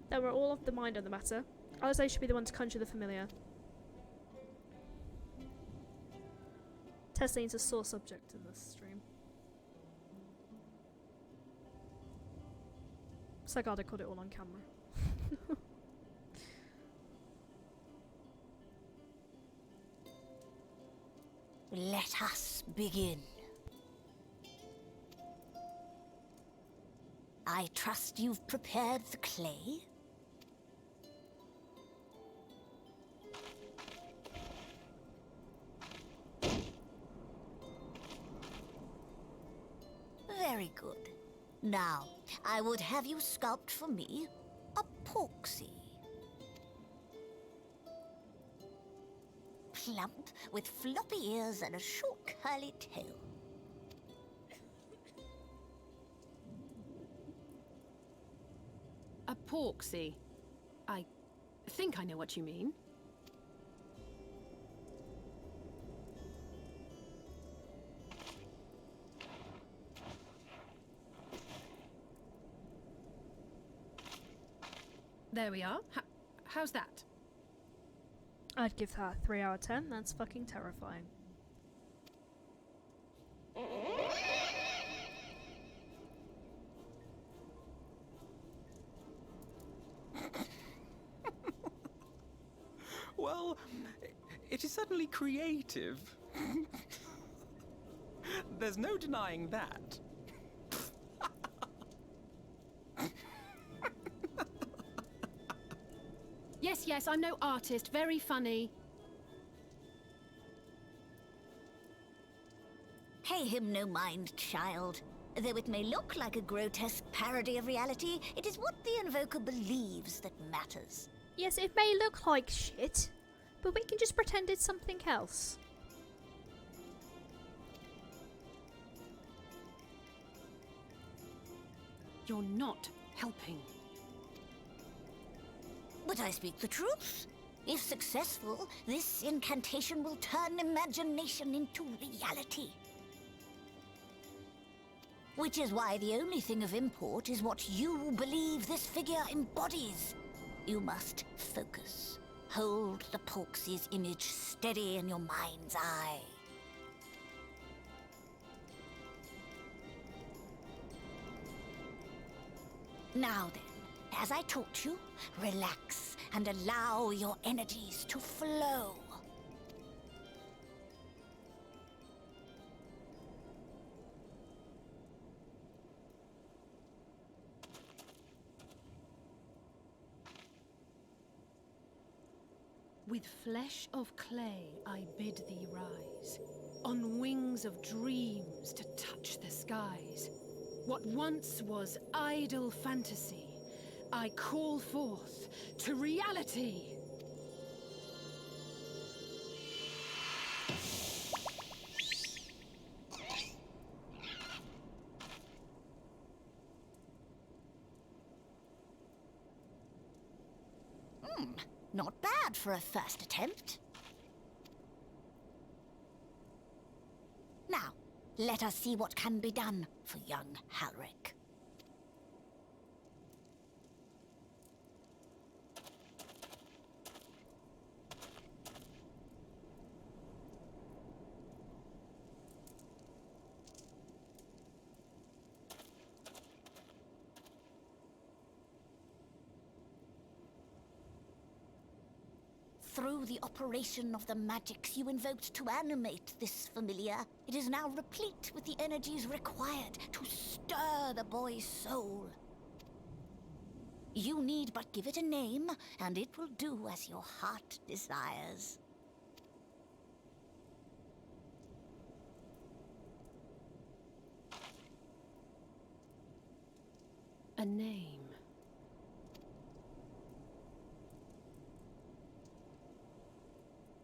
Then we're all of the mind on the matter. Alistair should be the one to conjure the familiar. Tesleen's a sore subject in this stream. So glad I caught it all on camera. Let us begin. I trust you've prepared the clay? Very good. Now, I would have you sculpt for me a porksy. Plump, with floppy ears and a short curly tail. A porksy. I think I know what you mean. There we are. How's that? I'd give that a 3 out of 10. That's fucking terrifying. Well, It is certainly creative. There's no denying that. Yes, I'm no artist. Very funny. Pay him no mind, child. Though it may look like a grotesque parody of reality, it is what the Invoker believes that matters. Yes, it may look like shit, but we can just pretend it's something else. You're not helping. But I speak the truth. If successful, this incantation will turn imagination into reality. Which is why the only thing of import is what you believe this figure embodies. You must focus. Hold the Porksy's image steady in your mind's eye. Now then, as I taught you, relax and allow your energies to flow. With flesh of clay I bid thee rise, on wings of dreams to touch the skies. What once was idle fantasy, I call forth to reality. Not bad for a first attempt. Now, let us see what can be done for young Halric. Through the operation of the magics you invoked to animate this familiar, it is now replete with the energies required to stir the boy's soul. You need but give it a name, and it will do as your heart desires. A name.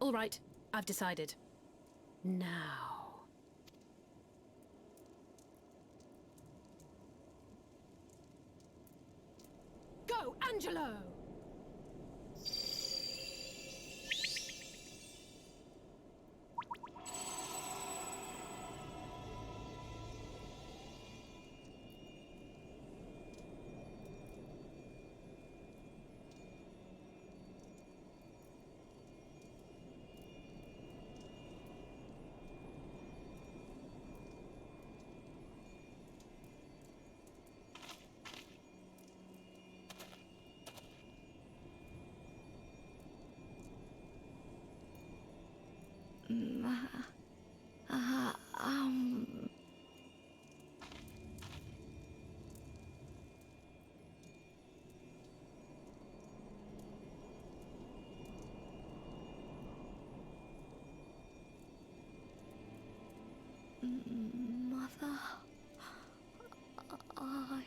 All right, I've decided. Now. Go, Angelo! Mother, I...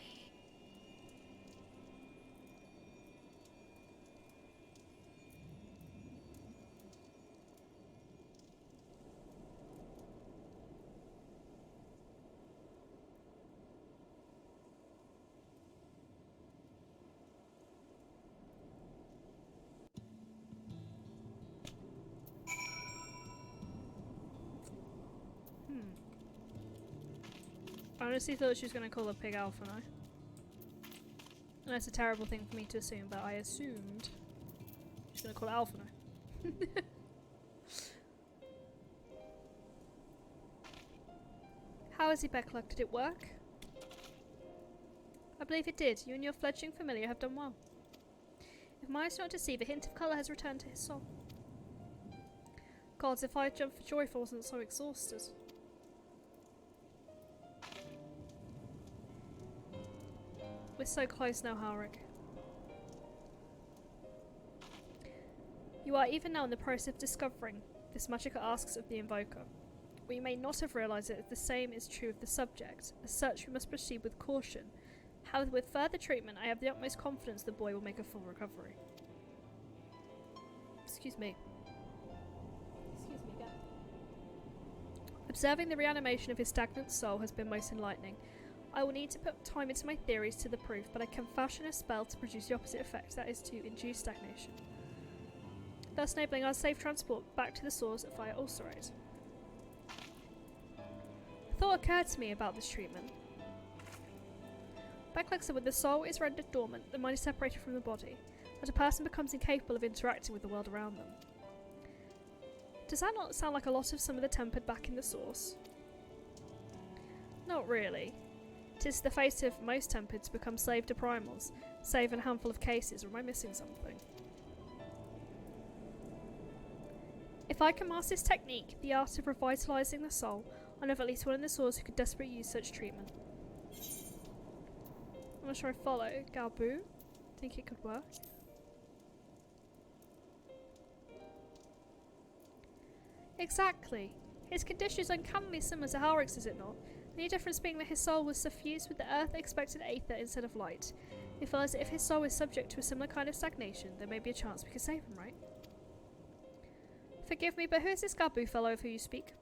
I honestly thought she was going to call a pig Alphino. And that's a terrible thing for me to assume, but I assumed she's going to call it Alphino. How is he back luck? Did it work? I believe it did. You and your fledgling familiar have done well. If my eyes do not deceive, a hint of colour has returned to his soul. God, if I jumped for joy if I wasn't so exhausted. We're so close now, Halric. You are even now in the process of discovering this magic asks of the Invoker. We may not have realised it, the same is true of the subject. As such, we must proceed with caution. However, with further treatment, I have the utmost confidence the boy will make a full recovery. Excuse me. Excuse me again. Observing the reanimation of his stagnant soul has been most enlightening. I will need to put time into my theories to the proof, but I can fashion a spell to produce the opposite effect, that is to induce stagnation, thus enabling our safe transport back to the source via ulcerate. A thought occurred to me about this treatment. Becklek said when the soul is rendered dormant, the mind is separated from the body, and a person becomes incapable of interacting with the world around them. Does that not sound like a lot of some of the tempered back in the source? Not really. 'Tis the fate of most tempered to become slave to primals, save in a handful of cases, or am I missing something? If I can master this technique, the art of revitalising the soul, I know of at least one in the source who could desperately use such treatment. I'm not sure I follow. Galbu? Think it could work? Exactly. His condition is uncannily similar to Halric's, is it not? The only difference being that his soul was suffused with the earth-expected aether instead of light. It follows that if his soul is subject to a similar kind of stagnation, there may be a chance we could save him, right? Forgive me, but who is this Gabu fellow of who you speak?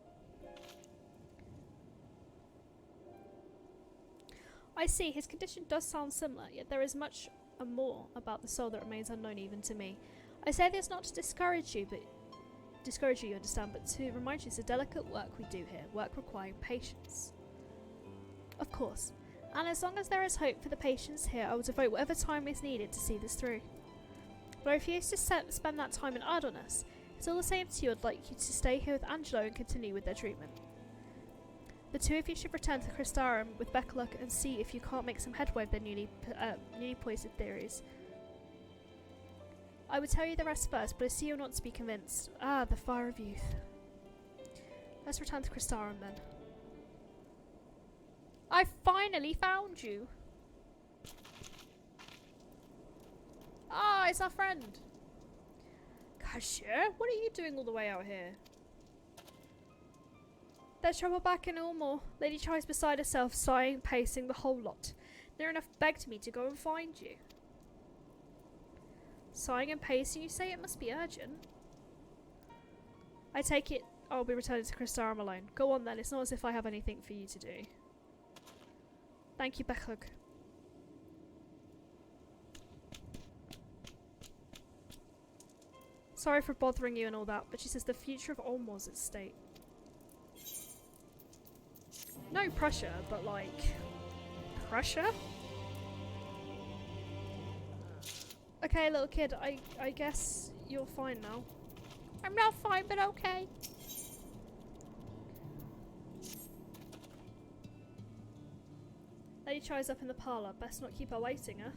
I see, his condition does sound similar, yet there is much more about the soul that remains unknown even to me. I say this not to discourage you, you understand, but to remind you it's a delicate work we do here, work requiring patience. Of course, and as long as there is hope for the patients here, I will devote whatever time is needed to see this through. But I refuse to spend that time in idleness. It's all the same to you, I'd like you to stay here with Angelo and continue with their treatment. The two of you should return to Cristarum with Beckeluk and see if you can't make some headway with their newly poised theories. I would tell you the rest first, but I see you're not to be convinced. Ah, the fire of youth. Let's return to Cristarum then. I finally found you! Ah, it's our friend! Cashier, what are you doing all the way out here? There's trouble back in Ulmore. Lady Chai's beside herself, sighing, pacing the whole lot. Near enough begged me to go and find you. Sighing and pacing, you say it must be urgent. I take it I'll be returning to Cristarum alone. Go on then, it's not as if I have anything for you to do. Thank you, Becklug. Sorry for bothering you and all that, but she says the future of Ulmore's at stake. No pressure, but like... pressure? Okay, little kid, I guess you're fine now. I'm not fine, but okay. Lady Chai's up in the parlour. Best not keep her waiting, huh?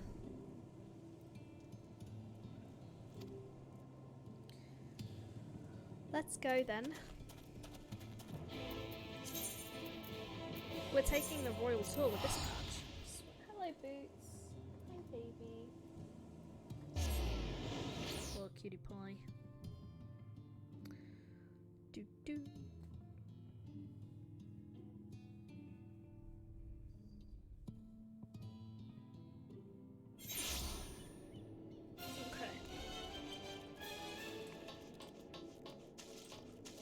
Let's go then. We're taking the royal tour with this patch. Hello, Boots. Hi, baby. Poor cutie pie. Do do. Okay.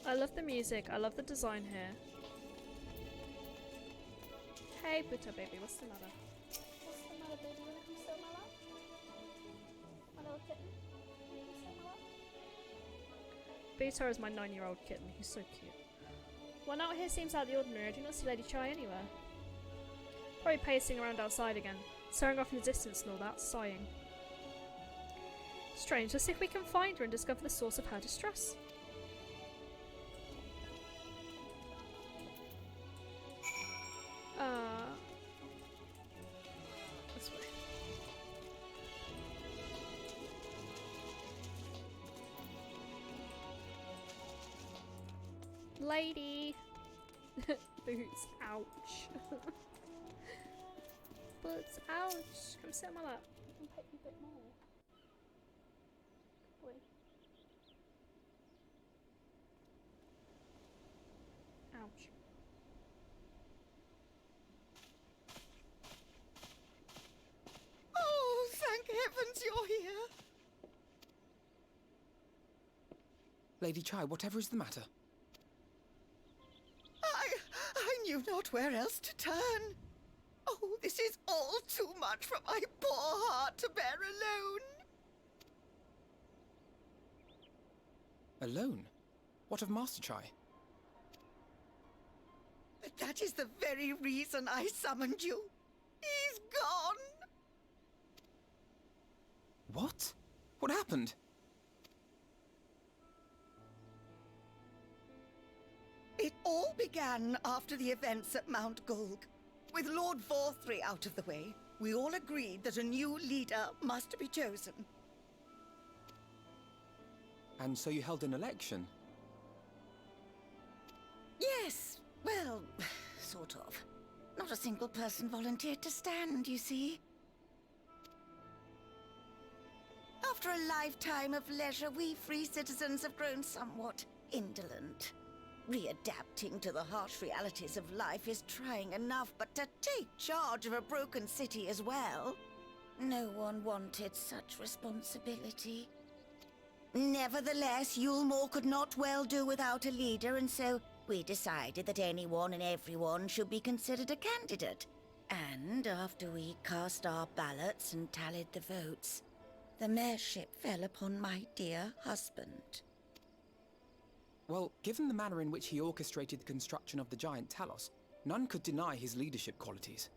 I love the music. I love the design here. Hey, Buta baby, what's the matter? What's the matter, baby? You wanna come sit on my lap? My little kitten? You wanna sit on my lap? Buta is my 9-year-old kitten. He's so cute. One out here seems out of the ordinary. I do not see Lady Chai anywhere. Probably pacing around outside again, staring off in the distance and all that, sighing. Strange. Let's see if we can find her and discover the source of her distress. This way. Lady! Boots, ouch. Boots, ouch. Come sit on my lap. I'll pet you a bit more. Good boy. Ouch. Oh, thank heavens you're here. Lady Chai, whatever is the matter? I knew not where else to turn. Oh, this is all too much for my poor heart to bear alone. Alone? What of Master Chai? But that is the very reason I summoned you. He's gone. What? What happened? It all began after the events at Mount Gulg. With Lord Vorthry out of the way, we all agreed that a new leader must be chosen. And so you held an election? Yes, well, sort of. Not a single person volunteered to stand, you see. After a lifetime of leisure, we free citizens have grown somewhat indolent. Readapting to the harsh realities of life is trying enough, but to take charge of a broken city as well? No one wanted such responsibility. Nevertheless, Yulmore could not well do without a leader, and so we decided that anyone and everyone should be considered a candidate. And after we cast our ballots and tallied the votes, the mayorship fell upon my dear husband. Well, given the manner in which he orchestrated the construction of the giant Talos, none could deny his leadership qualities.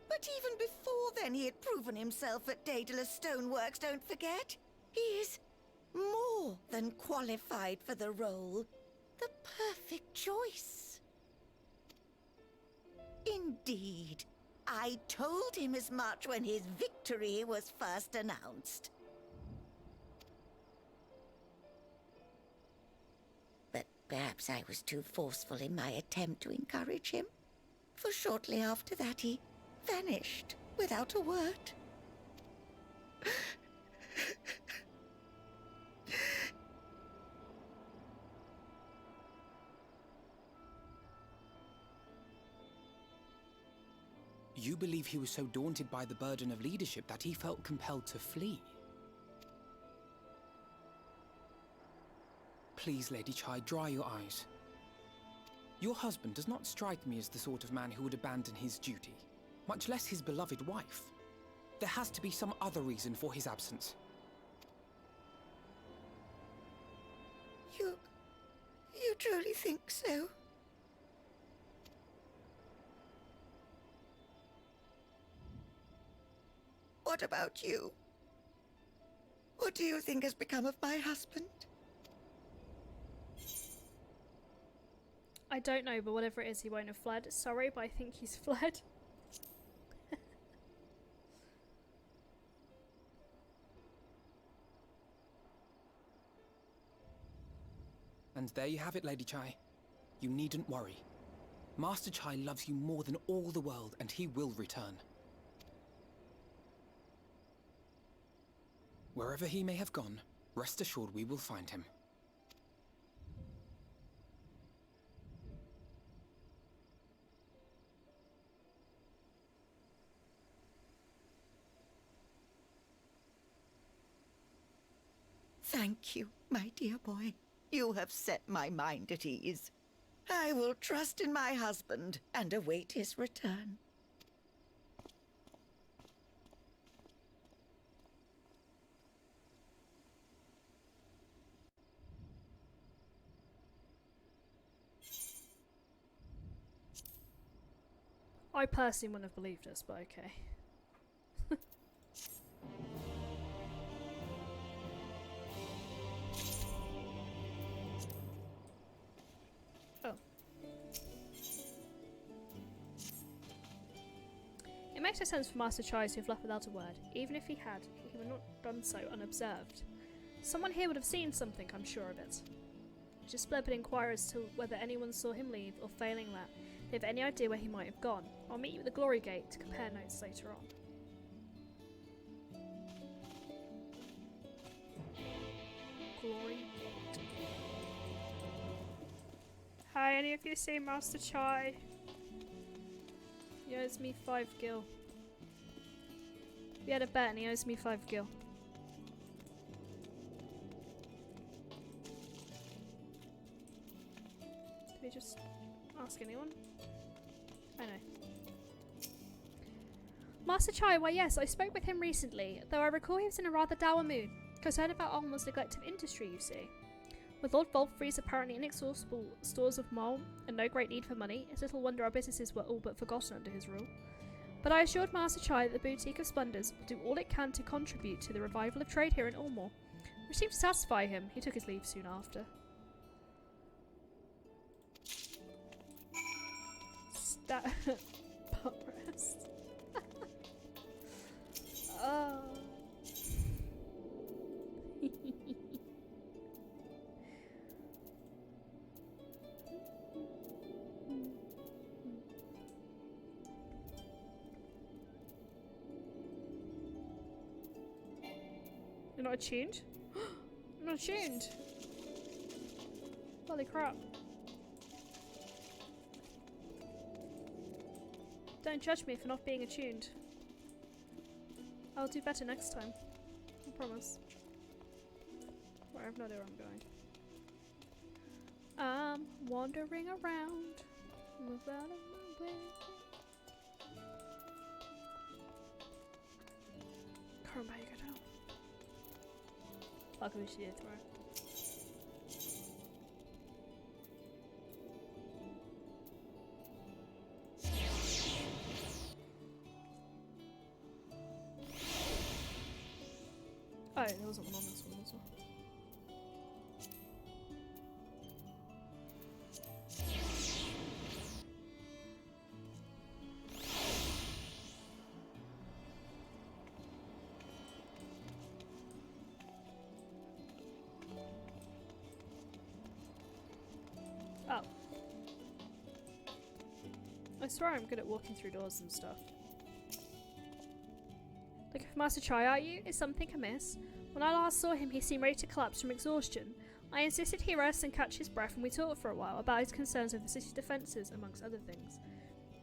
But even before then, he had proven himself at Daedalus Stoneworks, don't forget. He is more than qualified for the role. The perfect choice. Indeed. I told him as much when his victory was first announced. But perhaps I was too forceful in my attempt to encourage him. For shortly after that, he vanished without a word. You believe he was so daunted by the burden of leadership that he felt compelled to flee? Please, Lady Chai, dry your eyes. Your husband does not strike me as the sort of man who would abandon his duty, much less his beloved wife. There has to be some other reason for his absence. You truly think so? What about you? What do you think has become of my husband? I don't know, but whatever it is, he won't have fled. Sorry, but I think he's fled. And there you have it, Lady Chai. You needn't worry. Master Chai loves you more than all the world, and he will return. Wherever he may have gone, rest assured we will find him. Thank you, my dear boy. You have set my mind at ease. I will trust in my husband and await his return. I personally wouldn't have believed us, but okay. Oh. It makes no sense for Master Chai to have left without a word. Even if he had, he would not have done so unobserved. Someone here would have seen something, I'm sure of it. just blurb and inquire as to whether anyone saw him leave, or failing that, they have any idea where he might have gone. I'll meet you at the Glory Gate to compare notes later on. Glory. Hi, any of you seen Master Chai? He owes me 5 gil. We had a bet and he owes me 5 gil. Did we just ask anyone? I know. Master Chai, why yes, I spoke with him recently, though I recall he was in a rather dour mood. Concerned about Alma's neglect of industry, you see. With Lord Volfrey's apparently inexhaustible stores of mole and no great need for money, it's little wonder our businesses were all but forgotten under his rule. But I assured Master Chai that the Boutique of Splendours will do all it can to contribute to the revival of trade here in Ulmore, which seemed to satisfy him. He took his leave soon after. Butt rest. Oh. You're not attuned? I'm not attuned! Holy crap. Don't judge me for not being attuned. I'll do better next time. I promise. Right, I have no idea where I'm going. I'm wandering around. Move out of my way. Can't remember how you go down. Fuck, we should do it tomorrow. Oh, there wasn't one on this one as well. Oh. I swear I'm good at walking through doors and stuff. Looking for Master Chai, are you? Is something amiss? When I last saw him, he seemed ready to collapse from exhaustion. I insisted he rest and catch his breath, and we talked for a while about his concerns over the city's defences, amongst other things.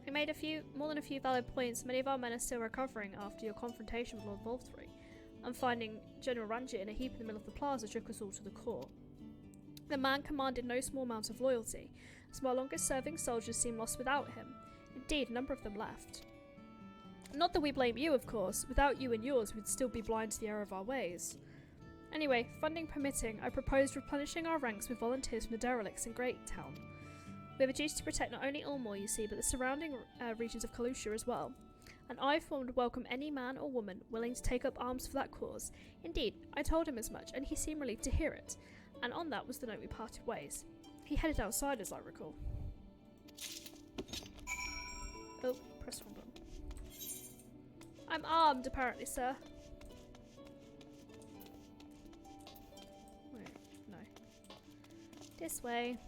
He made more than a few valid points. Many of our men are still recovering after your confrontation with Lord Volfrey, and finding General Ranjit in a heap in the middle of the plaza shook us all to the core. The man commanded no small amount of loyalty, as my longest-serving soldiers seemed lost without him. Indeed, a number of them left. Not that we blame you, of course. Without you and yours, we'd still be blind to the error of our ways. Anyway, funding permitting, I proposed replenishing our ranks with volunteers from the derelicts in Great Town. We have a duty to protect not only Ulmore, you see, but the surrounding regions of Kalusha as well. And I formed welcome any man or woman willing to take up arms for that cause. Indeed, I told him as much, and he seemed relieved to hear it. And on that was the note we parted ways. He headed outside, as I recall. Oh, press one button. I'm armed, apparently, sir. Wait, no. This way.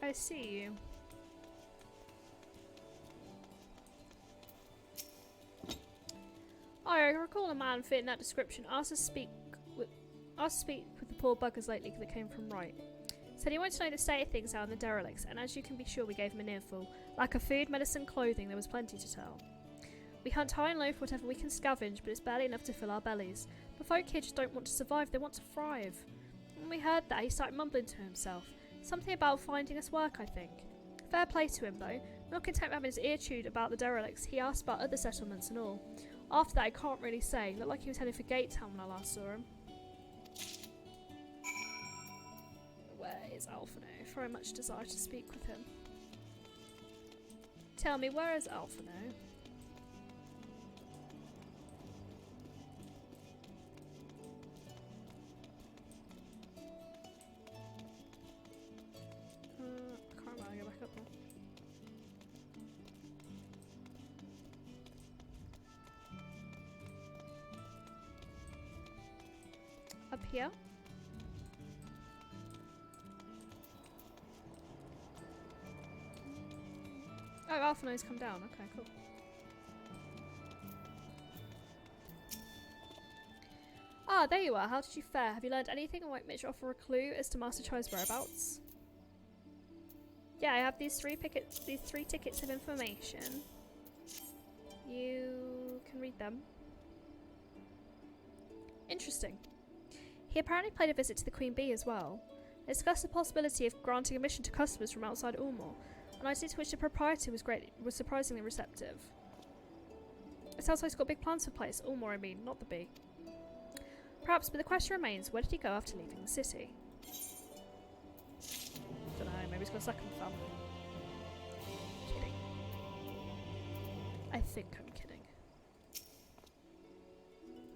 I see you. I recall a man fitting that description asked to speak with the poor buggers lately that came from Right. Said he wanted to know the state of things out in the derelicts, and as you can be sure, we gave him an earful. Lack of food, medicine, clothing, there was plenty to tell. We hunt high and low for whatever we can scavenge, but it's barely enough to fill our bellies. The folk here just don't want to survive, they want to thrive. When we heard that, he started mumbling to himself. Something about finding us work, I think. Fair play to him, though. Not content with having his ear chewed about the derelicts, he asked about other settlements and all. After that, I can't really say. Looked like he was heading for Gate Town when I last saw him. is Alphino? For I much desire to speak with him. Tell me, where is Alphino? I can't remember how to go back up there. Up here? Oh, Alphino's come down. Okay, cool. Ah, there you are. How did you fare? Have you learned anything, or might Mitch offer a clue as to Master Chai's whereabouts? Yeah, I have these three tickets of information. You can read them. Interesting. He apparently paid a visit to the Queen Bee as well. They discussed the possibility of granting admission to customers from outside Ulmor, an idea to which the proprietor was surprisingly receptive. It sounds like he's got big plans for place. Ulmor, I mean, not the Bee. Perhaps, but the question remains, where did he go after leaving the city? Don't know, maybe he's got a second family. Kidding. I think I'm kidding.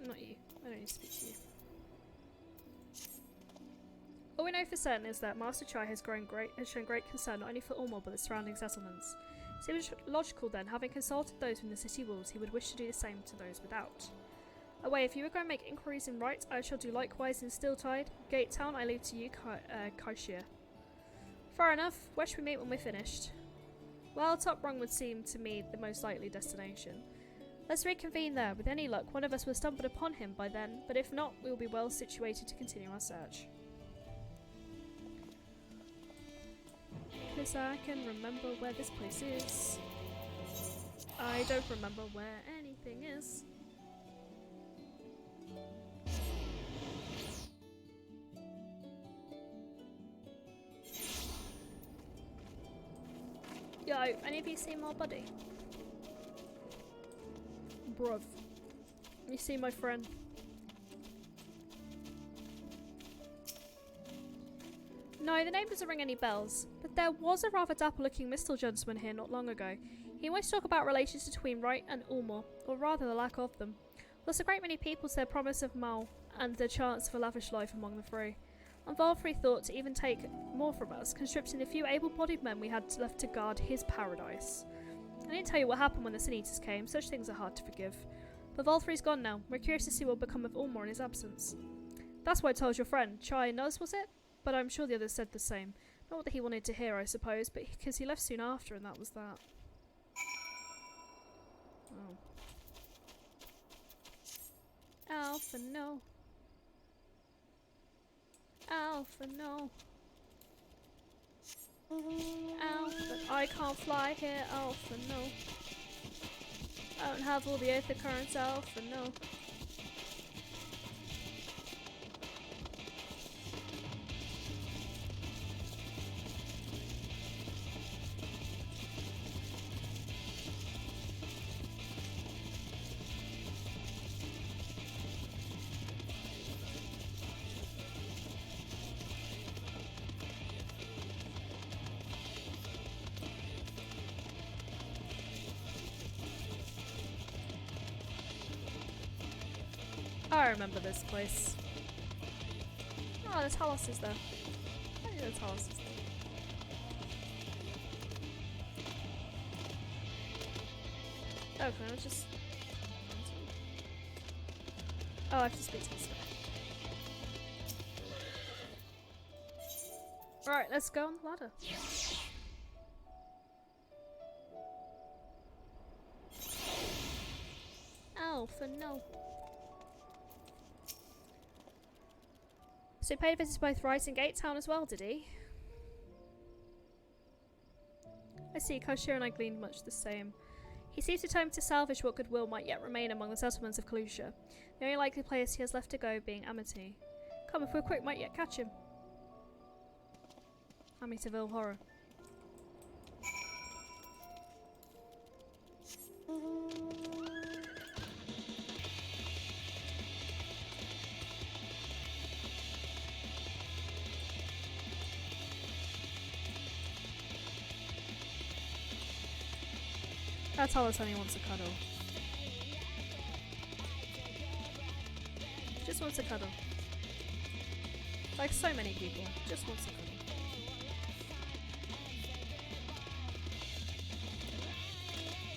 Not you. I don't need to speak to you. All we know for certain is that Master Chai has shown great concern not only for Ulmor but the surrounding settlements. It seems logical then, having consulted those within the city walls, he would wish to do the same to those without. Away, if you were going to make inquiries in Right, I shall do likewise in Stilltide. Gate Town, I leave to you, Hiya. Fair enough. Where should we meet when we're finished? Well, top rung would seem to me the most likely destination. Let's reconvene there. With any luck, one of us will stumble upon him by then, but if not, we will be well situated to continue our search. Because I can remember where this place is. I don't remember where anything is. Yo, any of you seen my buddy? Bruv. You see my friend? No, the name doesn't ring any bells, but there was a rather dapper-looking Mistle gentleman here not long ago. He always talked about relations between Right and Ulmor, or rather the lack of them. Plus a great many people to their promise of Mal, and the chance of a lavish life among the three. And Valkyrie thought to even take more from us, conscripting the few able-bodied men we had left to guard his paradise. I didn't tell you what happened when the Sin Eaters came, such things are hard to forgive. But Valkyrie's gone now. We're curious to see what will become of Ulmor in his absence. That's why I told your friend, Chai Nuz, was it? But I'm sure the others said the same. Not what he wanted to hear, I suppose, but because he left soon after, and that was that. Oh. Alpha, no. Alpha, no. Alpha, I can't fly here, Alpha, no. I don't have all the Aether currents, Alpha, no. I remember this place. Oh, the Talos is there. I think the Talos is there. Okay, I'll just... Oh, I have to speak to this guy. Alright, let's go on the ladder. Alpha, no. So he paid a visit to both Rice and Gate Town as well, did he? I see, Kashir and I gleaned much the same. He seems determined to salvage what goodwill might yet remain among the settlements of Kalusha, the only likely place he has left to go being Amity. Come, if we're quick, might yet catch him. Amityville horror. That's Alice only wants a cuddle. Just wants a cuddle. Like so many people, just wants a cuddle.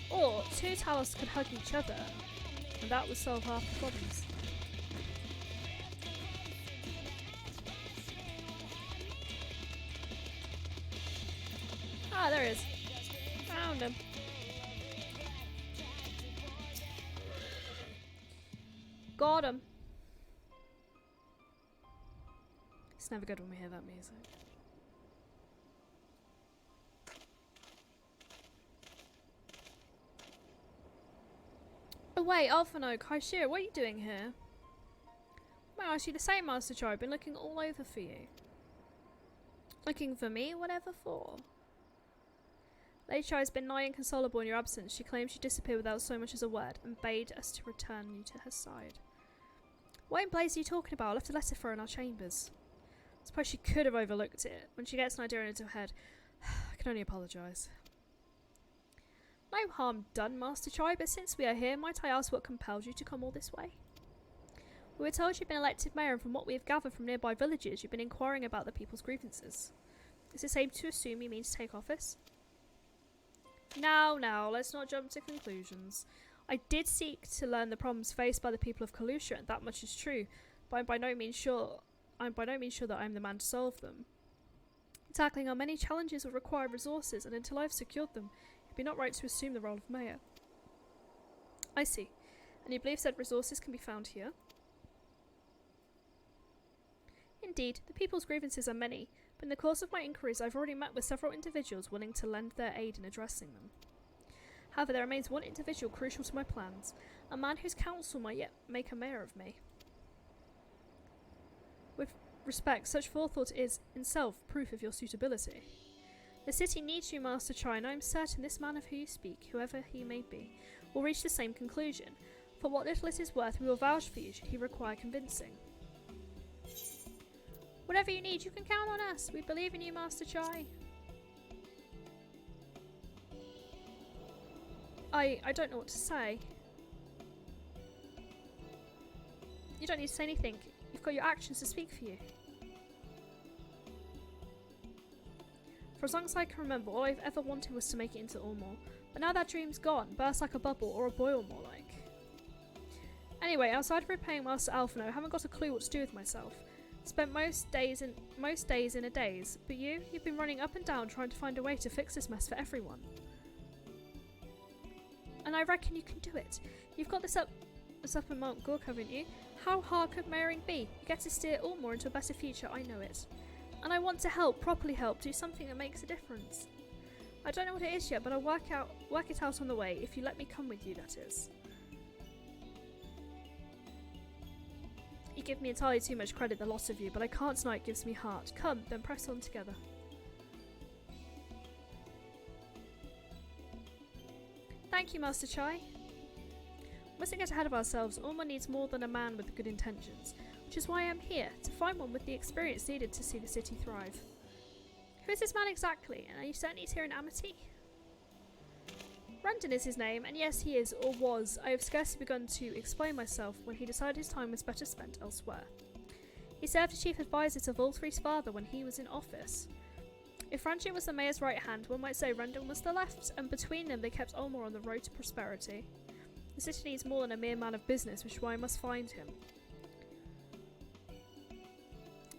Or two Talos could hug each other, and that would solve half the problems. Ah, there he is. Found him. Got him. It's never good when we hear that music. Oh wait, Alphanoke, Hiya, what are you doing here? May I ask you the same, Master Cho? I've been looking all over for you. Looking for me? Whatever for? Lady Cho has been nigh inconsolable in your absence. She claims you disappeared without so much as a word, and bade us to return you to her side. What in blaze are you talking about? I left a letter for her in our chambers. I suppose she could have overlooked it. When she gets an idea into her head, I can only apologise. No harm done, Master Chai, but since we are here, might I ask what compelled you to come all this way? We were told you've been elected mayor, and from what we have gathered from nearby villages, you've been inquiring about the people's grievances. Is it safe to assume you mean to take office? Now, let's not jump to conclusions. I did seek to learn the problems faced by the people of Kalusha, and that much is true, but I'm by no means sure that I'm the man to solve them. Tackling our many challenges will require resources, and until I've secured them, it'd be not right to assume the role of mayor. I see. And you believe said resources can be found here? Indeed, the people's grievances are many, but in the course of my inquiries I've already met with several individuals willing to lend their aid in addressing them. However, there remains one individual crucial to my plans, a man whose counsel might yet make a mayor of me. With respect, such forethought is, in self, proof of your suitability. The city needs you, Master Chai, and I am certain this man of whom you speak, whoever he may be, will reach the same conclusion. For what little it is worth, we will vouch for you should he require convincing. Whatever you need, you can count on us. We believe in you, Master Chai. I don't know what to say. You don't need to say anything. You've got your actions to speak for you. For as long as I can remember, all I've ever wanted was to make it into Ulmor. But now that dream's gone, burst like a bubble, or a boil more like. Anyway, outside of repaying Master Alphano, I haven't got a clue what to do with myself. Spent most days in a daze, but you've been running up and down trying to find a way to fix this mess for everyone. And I reckon you can do it. You've got this up in Mount Gork, haven't you? How hard could mayoring be? You get to steer Ulmor into a better future, I know it. And I want to help, properly help, do something that makes a difference. I don't know what it is yet, but I'll work it out on the way, if you let me come with you, that is. You give me entirely too much credit, the lot of you, but I can't deny it gives me heart. Come, then press on together. Thank you, Master Chai. We mustn't get ahead of ourselves. Ulmor needs more than a man with good intentions, which is why I'm here, to find one with the experience needed to see the city thrive. Who is this man exactly, and are you certain he's here in Amity? Randon is his name, and yes, he is, or was. I have scarcely begun to explain myself when he decided his time was better spent elsewhere. He served as chief advisor to Volthry's father when he was in office. If Ranjit was the mayor's right hand, one might say Randon was the left, and between them they kept Ulmor on the road to prosperity. The city needs more than a mere man of business, which is why I must find him.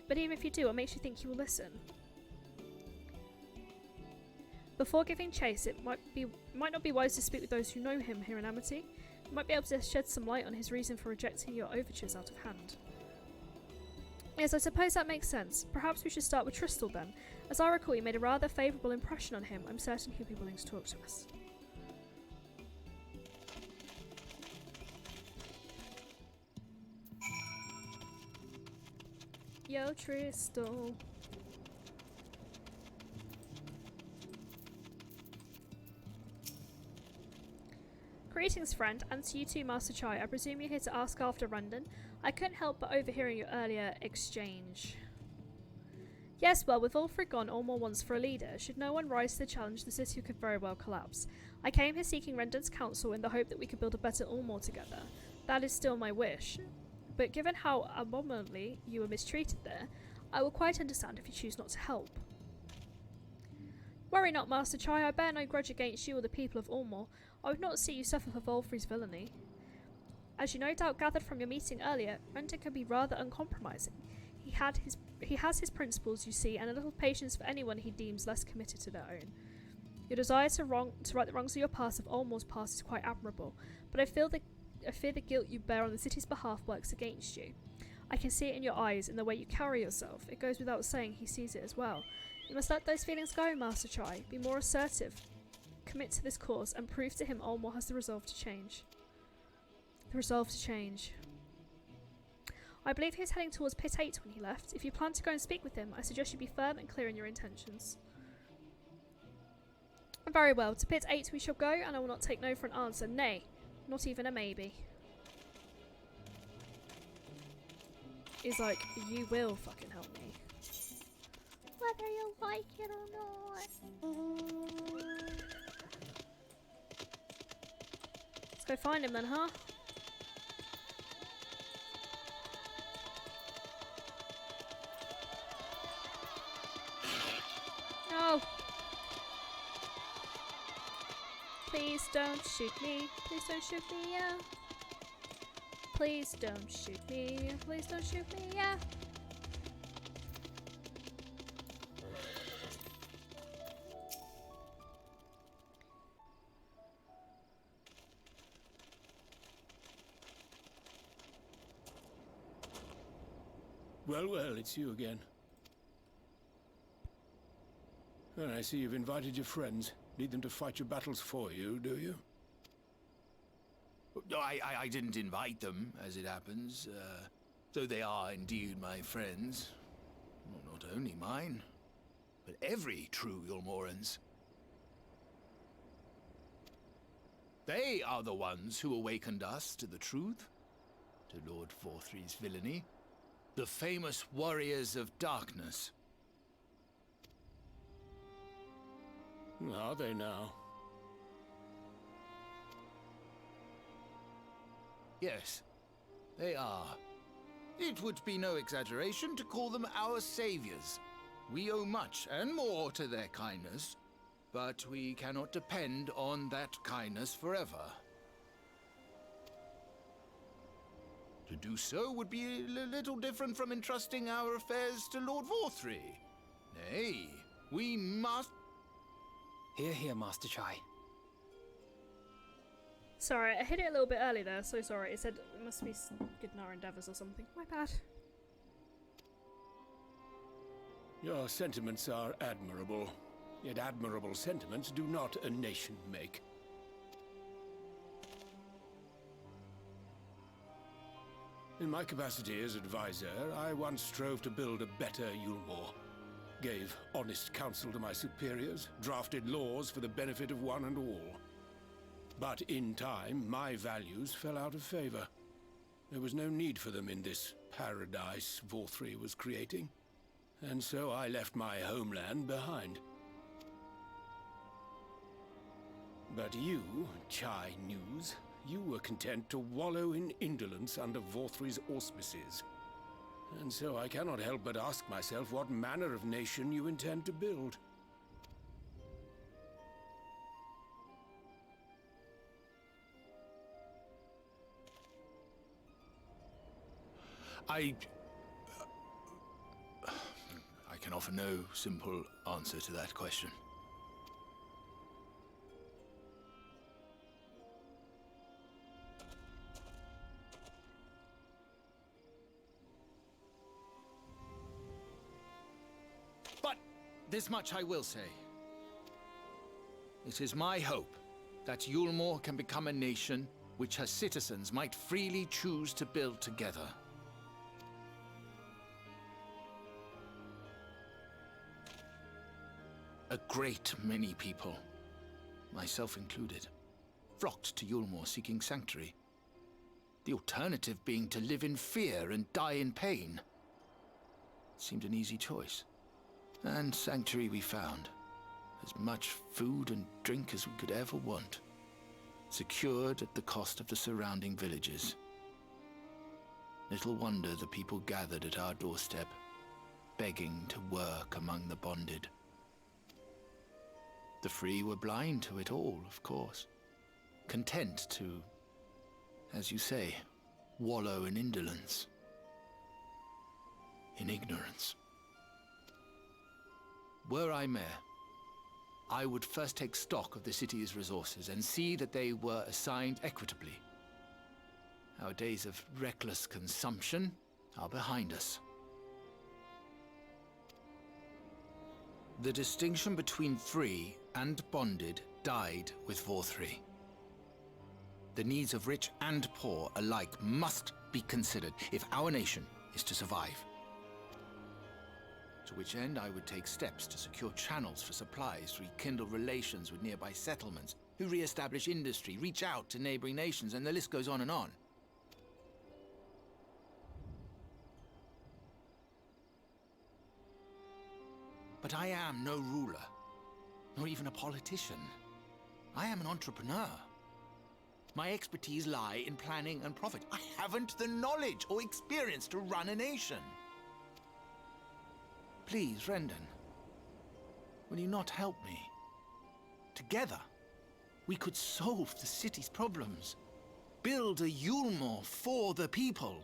But even if you do, what makes you think he will listen? Before giving chase, it might not be wise to speak with those who know him here in Amity. You might be able to shed some light on his reason for rejecting your overtures out of hand. Yes, I suppose that makes sense. Perhaps we should start with Tristal then. As I recall, you made a rather favourable impression on him. I'm certain he'll be willing to talk to us. Yo, Tristal. Greetings, friend, and to you too, Master Chai. I presume you're here to ask after Randon. I couldn't help but overhearing your earlier exchange. Yes, well, with Ulfric gone, Ulmor wants for a leader. Should no one rise to the challenge, the city could very well collapse. I came here seeking Rendon's counsel in the hope that we could build a better Ulmor together. That is still my wish. But given how abominably you were mistreated there, I will quite understand if you choose not to help. Worry not, Master Chai. I bear no grudge against you or the people of Ulmor. I would not see you suffer for Volfrey's villainy. As you no doubt gathered from your meeting earlier, Rendon can be rather uncompromising. He has his principles, you see, and a little patience for anyone he deems less committed to their own. Your desire to right the wrongs of your past, of Ulmor's past, is quite admirable, but I fear the guilt you bear on the city's behalf works against you. I can see it in your eyes, in the way you carry yourself. It goes without saying he sees it as well. You must let those feelings go, Master Chai. Be more assertive. Commit to this cause, and prove to him Ulmor has the resolve to change. The resolve to change. I believe he was heading towards Pit 8 when he left. If you plan to go and speak with him, I suggest you be firm and clear in your intentions. Very well, to Pit 8 we shall go, and I will not take no for an answer. Nay, not even a maybe. He's like, you will fucking help me. Whether you like it or not. Let's go find him then, huh? No! Please don't shoot me. Please don't shoot me, yeah. Please don't shoot me. Please don't shoot me, yeah. Well, well, it's you again. Well, I see you've invited your friends. Need them to fight your battles for you, do you? No, I didn't invite them, as it happens. Though they are indeed my friends. Well, not only mine, but every true Yulmoran's. They are the ones who awakened us to the truth, to Lord Forthry's villainy. The famous warriors of darkness. Are they now? Yes, they are. It would be no exaggeration to call them our saviors. We owe much and more to their kindness, but we cannot depend on that kindness forever. To do so would be a little different from entrusting our affairs to Lord Forthry. Nay, we must... Hear, hear, Master Chai. Sorry, I hit it a little bit early there, so sorry. It said it must be good in our endeavours or something. My bad. Your sentiments are admirable. Yet admirable sentiments do not a nation make. In my capacity as advisor, I once strove to build a better Yulmor. Gave honest counsel to my superiors, drafted laws for the benefit of one and all. But in time, my values fell out of favor. There was no need for them in this paradise Forthry was creating. And so I left my homeland behind. But you, Chai News, you were content to wallow in indolence under Forthry's auspices. And so I cannot help but ask myself what manner of nation you intend to build. I can offer no simple answer to that question. But this much I will say. It is my hope that Yulmor can become a nation which her citizens might freely choose to build together. A great many people, myself included, flocked to Yulmor seeking sanctuary. The alternative being to live in fear and die in pain. It seemed an easy choice. And sanctuary we found. As much food and drink as we could ever want. Secured at the cost of the surrounding villages. Little wonder the people gathered at our doorstep, begging to work among the bonded. The free were blind to it all, of course. Content to, as you say, wallow in indolence. In ignorance. Were I mayor, I would first take stock of the city's resources and see that they were assigned equitably. Our days of reckless consumption are behind us. The distinction between free and bonded died with Vor3. The needs of rich and poor alike must be considered if our nation is to survive. To which end I would take steps to secure channels for supplies, rekindle relations with nearby settlements, who re-establish industry, reach out to neighboring nations, and the list goes on and on. But I am no ruler, nor even a politician. I am an entrepreneur. My expertise lie in planning and profit. I haven't the knowledge or experience to run a nation. Please, Rendon, will you not help me? Together, we could solve the city's problems. Build a Yulmore for the people.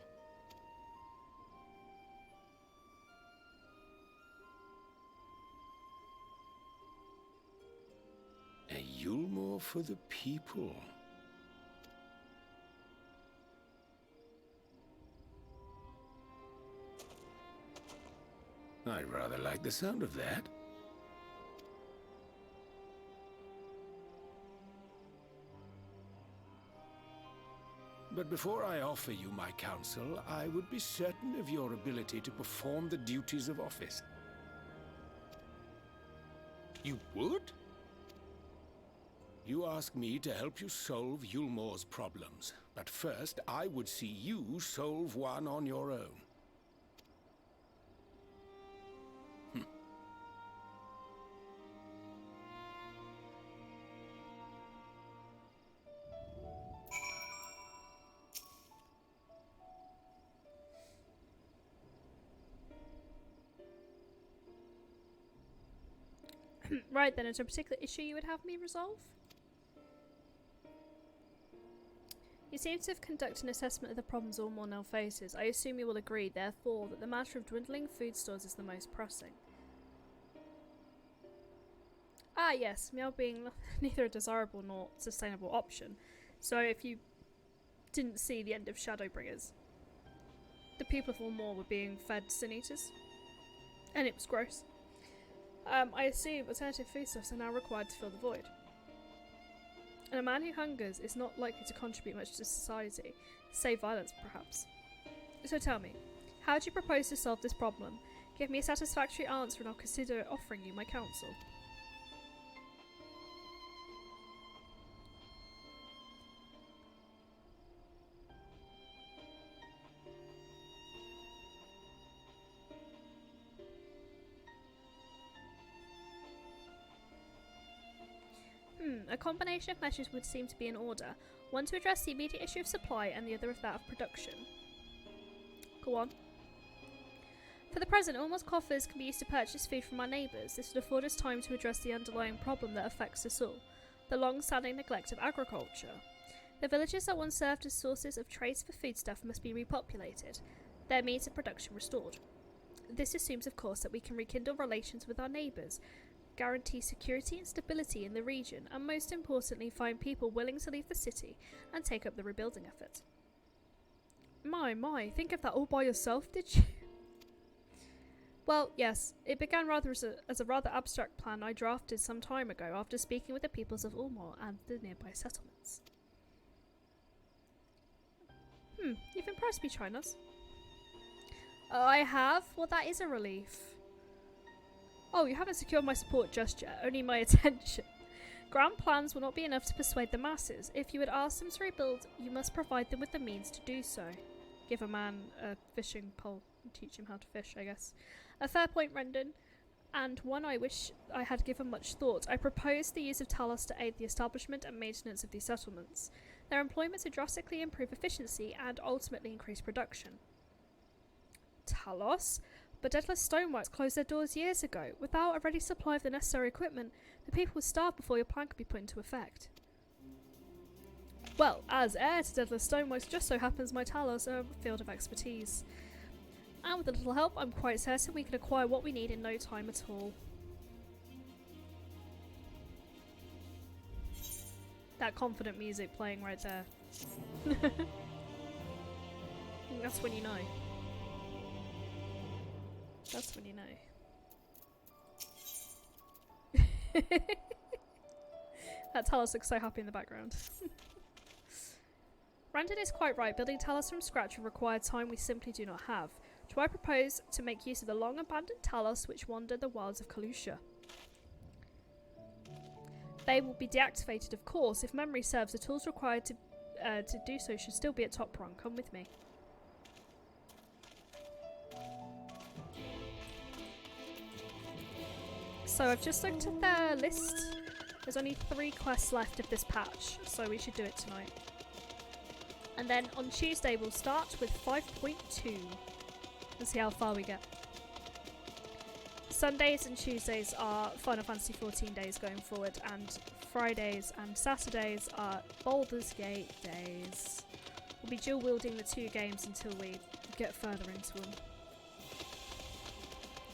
A Yulmore for the people. I rather like the sound of that. But before I offer you my counsel, I would be certain of your ability to perform the duties of office. You would? You ask me to help you solve Yulmore's problems, but first I would see you solve one on your own. Right then, is there a particular issue you would have me resolve? You seem to have conducted an assessment of the problems Ulmore now faces. I assume you will agree, therefore, that the matter of dwindling food stores is the most pressing. Ah yes, meal being neither a desirable nor sustainable option. So if you didn't see the end of Shadowbringers, the people of Ulmore were being fed sin eaters. And it was gross. I assume alternative foodstuffs are now required to fill the void. And a man who hungers is not likely to contribute much to society, save violence perhaps. So tell me, how do you propose to solve this problem? Give me a satisfactory answer and I'll consider offering you my counsel. A combination of measures would seem to be in order. One to address the immediate issue of supply and the other of that of production. Go on. For the present, almost coffers can be used to purchase food from our neighbours. This would afford us time to address the underlying problem that affects us all, the long-standing neglect of agriculture. The villages that once served as sources of trace for foodstuff must be repopulated, their means of production restored. This assumes, of course, that we can rekindle relations with our neighbours, guarantee security and stability in the region, and most importantly find people willing to leave the city and take up the rebuilding effort. My, think of that all by yourself, did you? Well, yes, it began rather as a rather abstract plan I drafted some time ago after speaking with the peoples of Ulmore and the nearby settlements. You've impressed me, Chinos. I have? Well, that is a relief. Oh, you haven't secured my support just yet, only my attention. Grand plans will not be enough to persuade the masses. If you would ask them to rebuild, you must provide them with the means to do so. Give a man a fishing pole and teach him how to fish, I guess. A fair point, Rendon. and one I wish I had given much thought. I propose the use of Talos to aid the establishment and maintenance of these settlements. Their employment to drastically improve efficiency and ultimately increase production. Talos? But Deadless Stoneworks closed their doors years ago. Without a ready supply of the necessary equipment, the people would starve before your plan could be put into effect. Well, as heir to Deadless Stoneworks, just so happens my Talos are a field of expertise. And with a little help, I'm quite certain we can acquire what we need in no time at all. That confident music playing right there. That's when you know. That's when you know. That Talos looks so happy in the background. Brandon is quite right. Building Talos from scratch will require time we simply do not have. So I propose to make use of the long-abandoned Talos which wander the wilds of Kalusha. They will be deactivated, of course. If memory serves, the tools required to do so should still be at top rung. Come with me. So I've just looked at their list. There's only 3 quests left of this patch, so we should do it tonight. And then on Tuesday we'll start with 5.2 and see how far we get. Sundays and Tuesdays are Final Fantasy 14 days going forward, and Fridays and Saturdays are Baldur's Gate days. We'll be dual wielding the 2 games until we get further into them.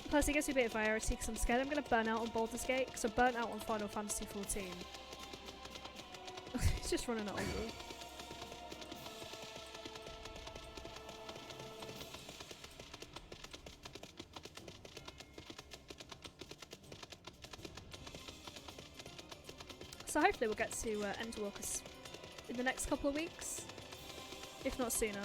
Plus it gives me a bit of variety because I'm scared I'm going to burn out on Baldur's Gate because I burnt out on Final Fantasy 14. It's just running out of wool. So hopefully we'll get to Endwalker in the next couple of weeks, if not sooner.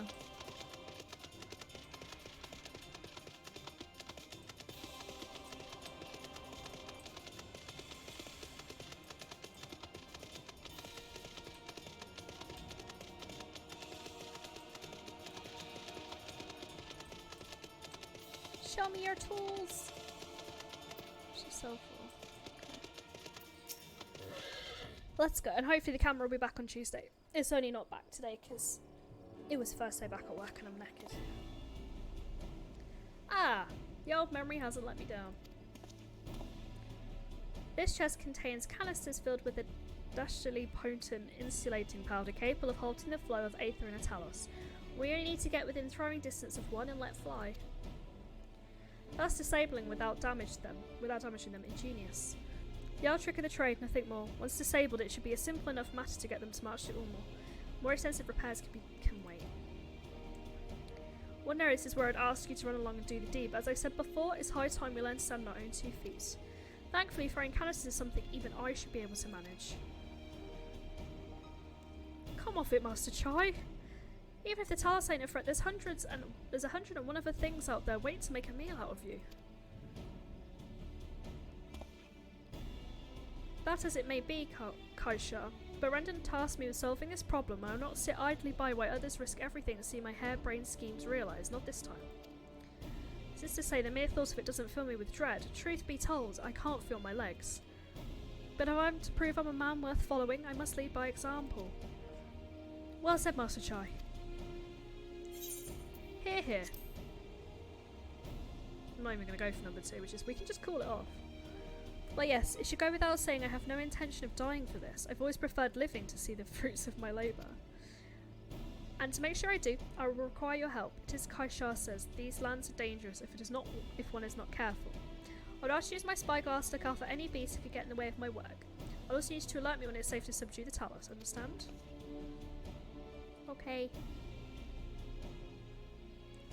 Show me your tools! She's so full. Let's go, and hopefully the camera will be back on Tuesday. It's only not back today because it was first day back at work and I'm naked. Ah! The old memory hasn't let me down. This chest contains canisters filled with a dastardly potent insulating powder capable of halting the flow of aether in a Talos. We only need to get within throwing distance of one and let fly. Thus disabling without damaging them. Ingenious. The old trick of the trade, nothing more. Once disabled, it should be a simple enough matter to get them to march to Ulmor. More extensive repairs can wait. Ordinarily, this is where I'd ask you to run along and do the deed, but as I said before, it's high time we learn to stand on our own 2 feet. Thankfully, throwing canisters is something even I should be able to manage. Come off it, Master Chai. Even if the Talos ain't a threat, there's 101 other things out there waiting to make a meal out of you. That as it may be, Kaisha, but Rendon tasked me with solving this problem, and I will not sit idly by while others risk everything to see my harebrained schemes realised, not this time. This is to say, the mere thought of it doesn't fill me with dread. Truth be told, I can't feel my legs. But if I'm to prove I'm a man worth following, I must lead by example. Well said, Master Chai. Hear, hear. I'm not even going to go for number 2, which is we can just call it off. Well, yes, it should go without saying I have no intention of dying for this. I've always preferred living to see the fruits of my labour. And to make sure I do, I will require your help. It is Kaishar says, these lands are dangerous if one is not careful. I would ask you to use my spyglass to look out for any beast that could get in the way of my work. I'll also need you to alert me when it's safe to subdue the Talos, understand? Okay.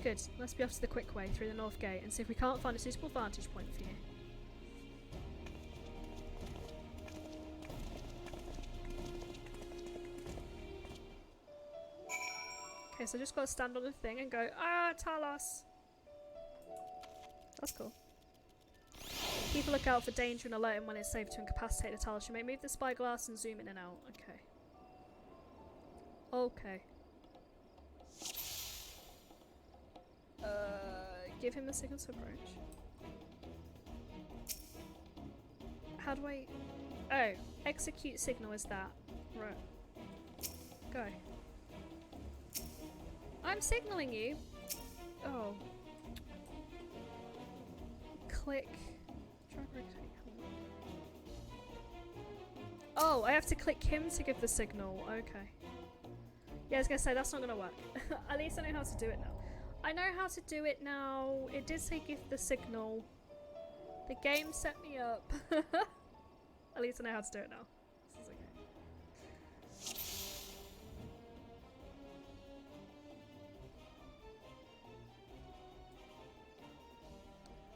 Good, let's be off to the quick way through the north gate and see if we can't find a suitable vantage point for you. Okay, so I just got to stand on the thing and go, ah, Talos! That's cool. Keep a lookout for danger and alert him when it's safe to incapacitate the Talos. You may move the spyglass and zoom in and out. Okay. Okay. Give him the signals for approach. How do I... Oh, execute signal is that. Right. Go. I'm signaling you. Oh. Click. Try and rotate. Oh, I have to click him to give the signal. Okay. Yeah, I was gonna say, that's not gonna work. At least I know how to do it now. I know how to do it now. It did say give the signal. The game set me up. At least I know how to do it now. This is okay.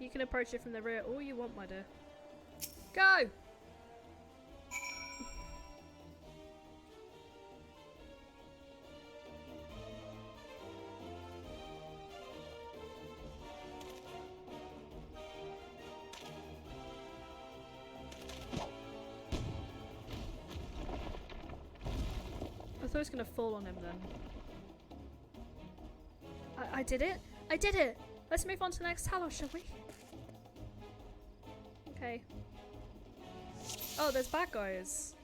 You can approach it from the rear all you want, my dear. Go! I thought it was gonna fall on him then. I did it! I did it! Let's move on to the next Talos, shall we? Okay. Oh, there's bad guys.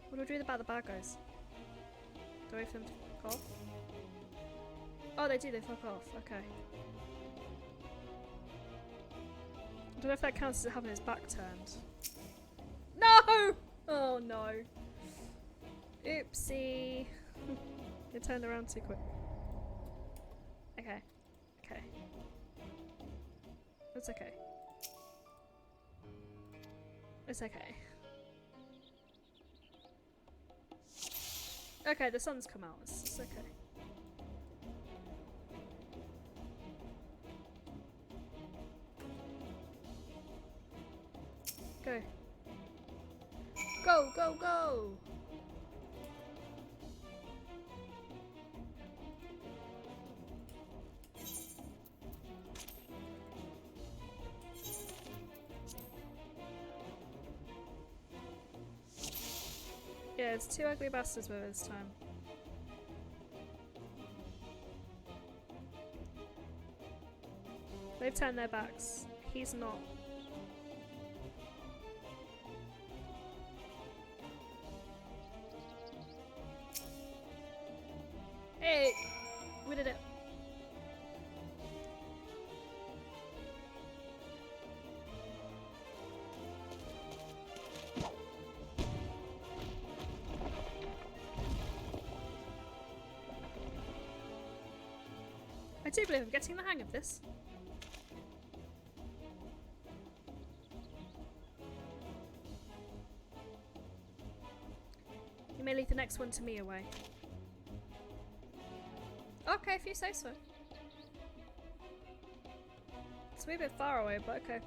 What do I do about the bad guys? Do I wait for them to fuck off? Oh, they do, they fuck off. Okay. I don't know if that counts as having his back turned. No! Oh no. Oopsie. It turned around too quick. Okay. Okay. It's okay. It's okay. Okay, the sun's come out. It's okay. Go. Go, go, go! Yeah, it's two ugly bastards with it this time. They've turned their backs. He's not. Hey! We did it. I do believe I'm getting the hang of this. You may leave the next one to me away. Okay, if you say so. It's a wee bit far away, but okay.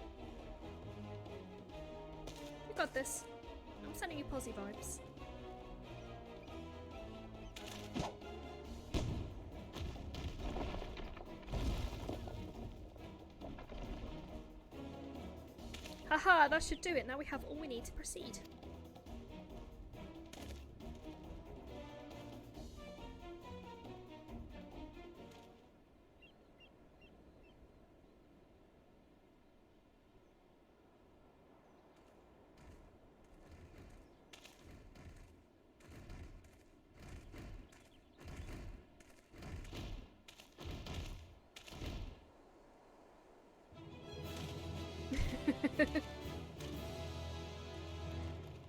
You got this. I'm sending you posy vibes. Haha, that should do it. Now we have all we need to proceed.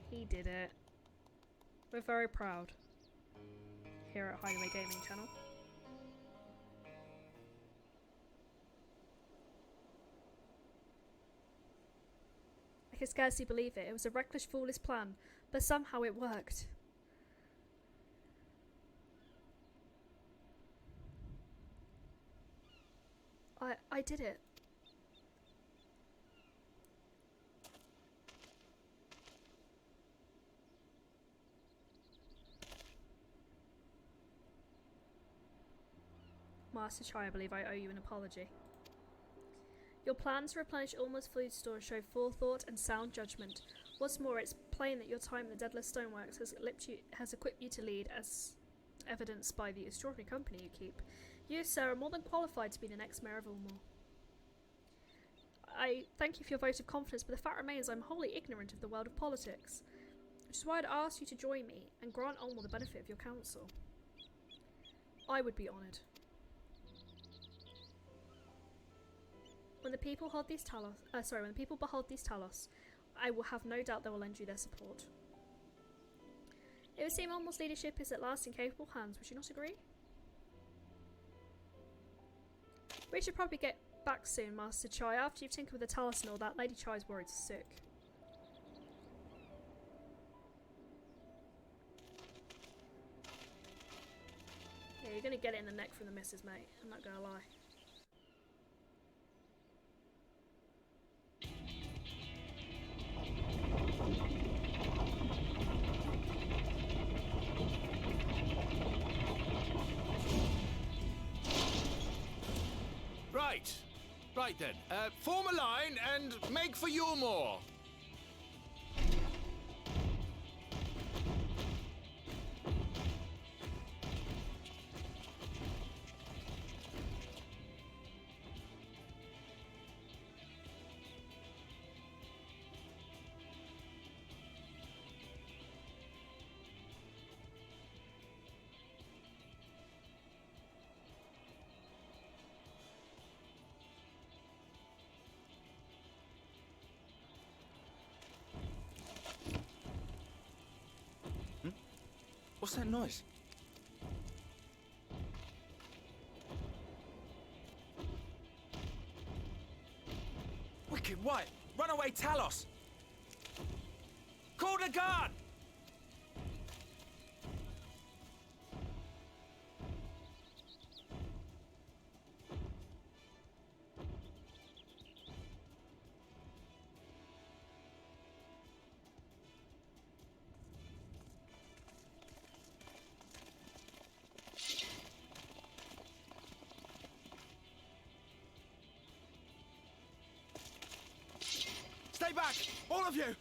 He did it. We're very proud here at Hideaway Gaming Channel. I can scarcely believe it. It was a reckless, foolish plan, but somehow it worked. I did it. Master Chai, I believe I owe you an apology. Your plan to replenish Alma's food stores show forethought and sound judgment. What's more, it's plain that your time in the Deadless Stoneworks has equipped you to lead, as evidenced by the extraordinary company you keep. You, sir, are more than qualified to be the next mayor of Ulmore. I thank you for your vote of confidence, but the fact remains I'm wholly ignorant of the world of politics, which is why I'd ask you to join me and grant Ulmer the benefit of your counsel. I would be honoured. When the people behold these Talos, I will have no doubt they will lend you their support. It would seem Ulmer's leadership is at last in capable hands, would you not agree? We should probably get back soon, Master Chai. After you've tinkered with the Talos and all that, Lady Chai's worried sick. Yeah, you're gonna get it in the neck from the missus, mate. I'm not gonna lie. Right then, form a line and make for Yulmore. What's that noise? Wicked White! Runaway Talos! Call the guard! Stay back! All of you!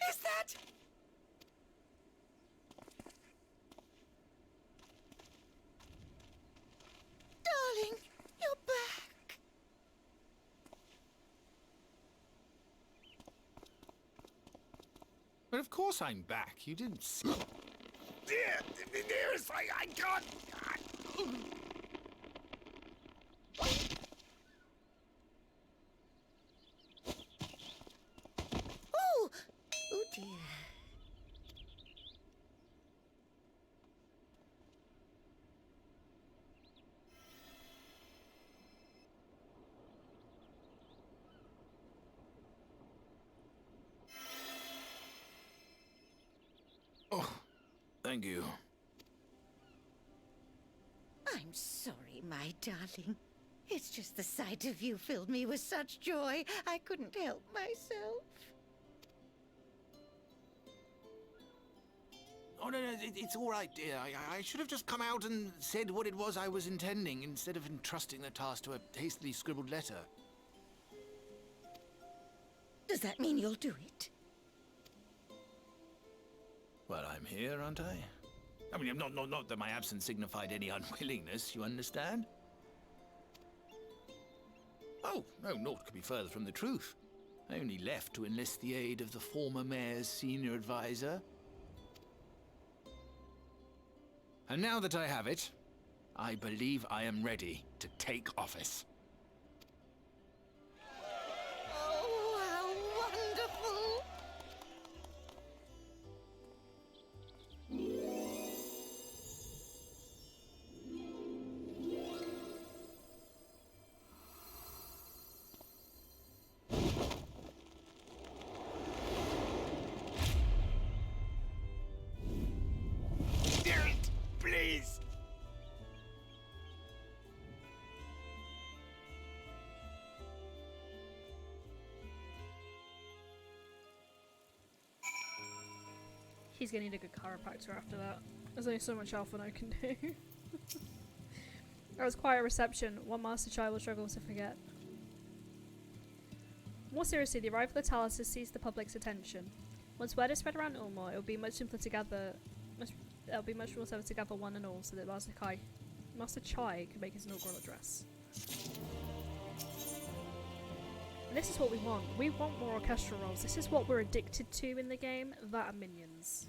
Is that... Darling, you're back. But of course I'm back. You didn't see. Dearest, I can't... Oh! Oh dear. Oh, thank you. I'm sorry, my darling. It's just the sight of you filled me with such joy, I couldn't help myself. Oh, no, it's all right, dear. I should have just come out and said what it was I was intending, instead of entrusting the task to a hastily scribbled letter. Does that mean you'll do it? Well, I'm here, aren't I? I mean, not that my absence signified any unwillingness, you understand? Oh, no, naught could be further from the truth. I only left to enlist the aid of the former mayor's senior advisor. And now that I have it, I believe I am ready to take office. Oh, how wonderful! Please! He's gonna need a good chiropractor after that. There's only so much Alphino can do. That was quite a reception, one Master Child will struggle to forget. More seriously, the arrival of the Talos has seized the public's attention. Once word is spread around Ulmor, it'll be much simpler to gather. It'll be much more simpler to gather one and all, so that Master Chai can make his inaugural address. And this is what we want. We want more orchestral roles. This is what we're addicted to in the game. That are minions.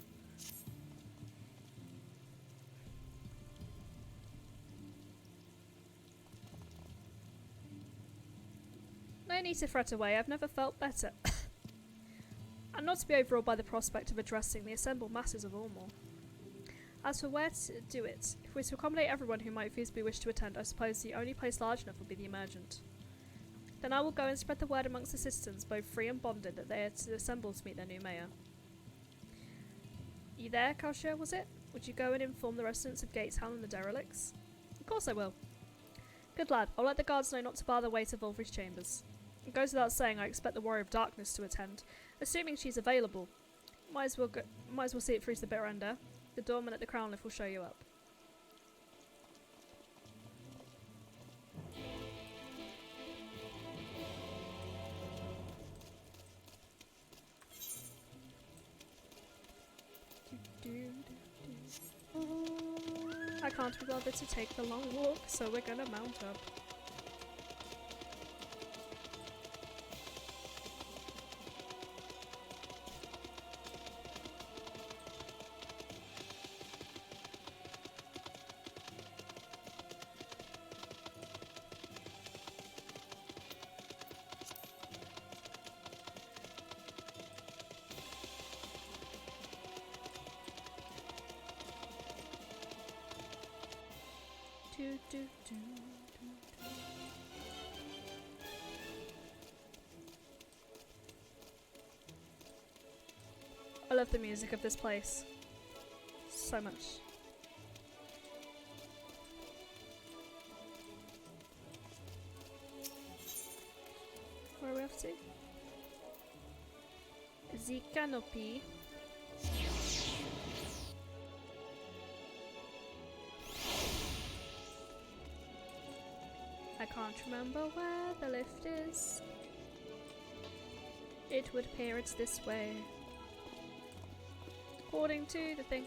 No need to fret away. I've never felt better. And not to be overawed by the prospect of addressing the assembled masses of Ulmor. As for where to do it, if we're to accommodate everyone who might feasibly wish to attend, I suppose the only place large enough would be the Emergent. Then I will go and spread the word amongst the citizens, both free and bonded, that they are to assemble to meet their new mayor. You there, Kausha, was it? Would you go and inform the residents of Gatetown and the derelicts? Of course I will. Good lad, I'll let the guards know not to bar the way to Volvry's chambers. It goes without saying I expect the Warrior of Darkness to attend, assuming she's available. Might as well see it through to the bitter end, eh? The doorman at the Crown Lift will show you up. I can't be bothered to take the long walk, so we're gonna mount up. I love the music of this place so much. Where are we off to? The canopy. I can't remember where the lift is. It would appear it's this way. According to the thing.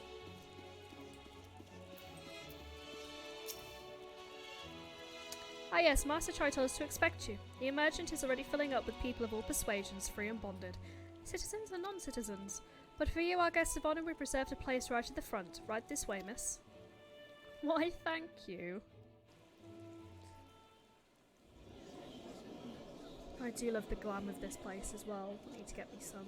Ah yes, Master Chai told us to expect you. The Emergent is already filling up with people of all persuasions, free and bonded. Citizens and non-citizens. But for you, our guests of honour, we've reserved a place right at the front. Right this way, miss. Why, thank you. I do love the glam of this place as well. I need to get me some.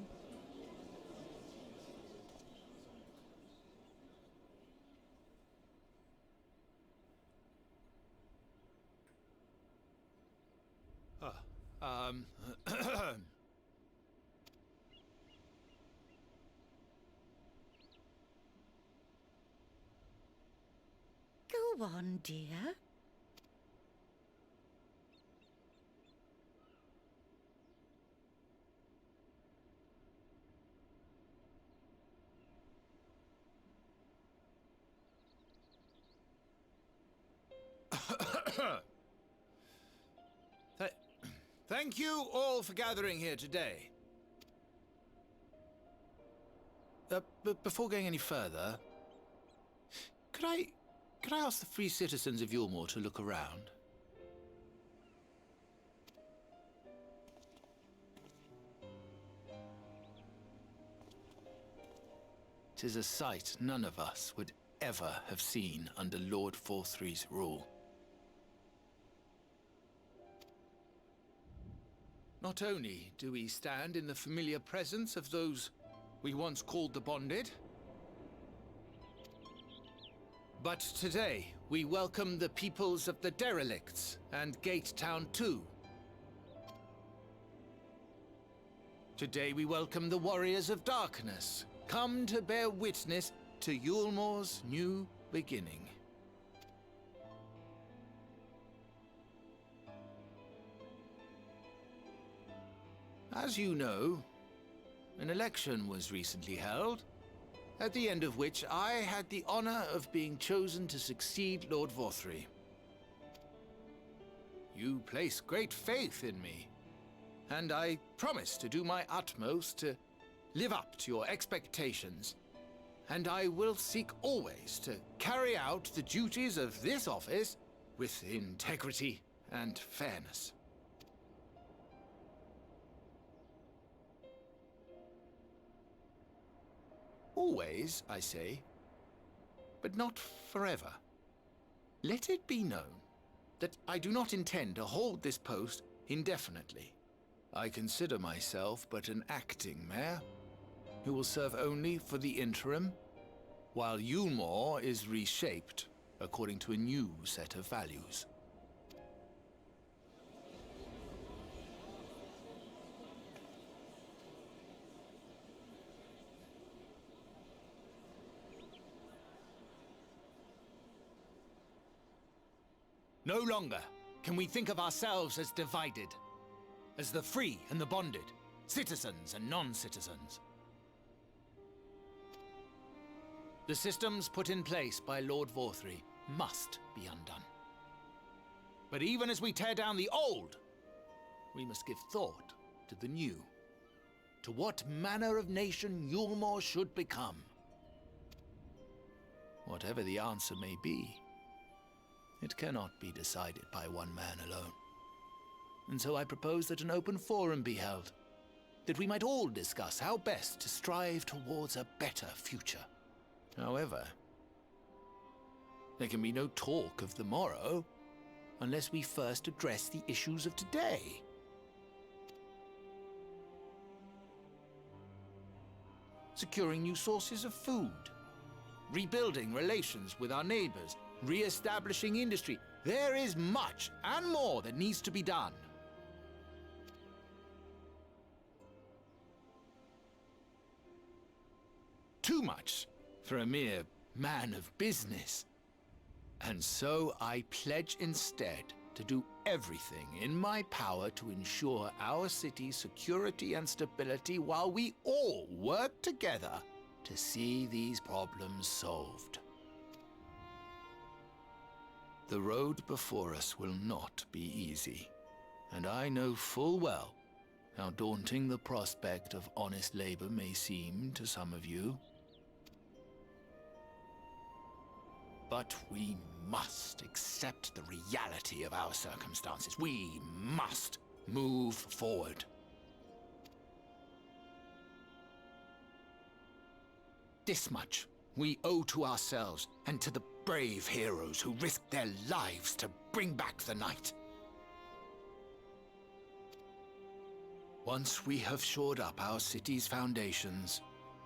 Go on, dear. Thank you all for gathering here today. But before going any further, could I ask the free citizens of Ulmor to look around? "'Tis a sight none of us would ever have seen under Lord Forthry's rule. Not only do we stand in the familiar presence of those we once called the Bonded, but today we welcome the peoples of the Derelicts and Gatetown too. Today we welcome the Warriors of Darkness, come to bear witness to Ulmor's new beginning. As you know, an election was recently held, at the end of which I had the honor of being chosen to succeed Lord Forthry. You place great faith in me, and I promise to do my utmost to live up to your expectations, and I will seek always to carry out the duties of this office with integrity and fairness. Always, I say, but not forever. Let it be known that I do not intend to hold this post indefinitely. I consider myself but an acting mayor who will serve only for the interim, while Yulmore is reshaped according to a new set of values. No longer can we think of ourselves as divided, as the free and the bonded, citizens and non-citizens. The systems put in place by Lord Vorthry must be undone. But even as we tear down the old, we must give thought to the new, to what manner of nation Yulmore should become. Whatever the answer may be, it cannot be decided by one man alone. And so I propose that an open forum be held, that we might all discuss how best to strive towards a better future. However, there can be no talk of the morrow unless we first address the issues of today. Securing new sources of food, rebuilding relations with our neighbors, re-establishing industry. There is much and more that needs to be done. Too much for a mere man of business. And so I pledge instead to do everything in my power to ensure our city's security and stability while we all work together to see these problems solved. The road before us will not be easy, and I know full well how daunting the prospect of honest labor may seem to some of you. But we must accept the reality of our circumstances. We must move forward. This much we owe to ourselves and to the brave heroes who risked their lives to bring back the night. Once we have shored up our city's foundations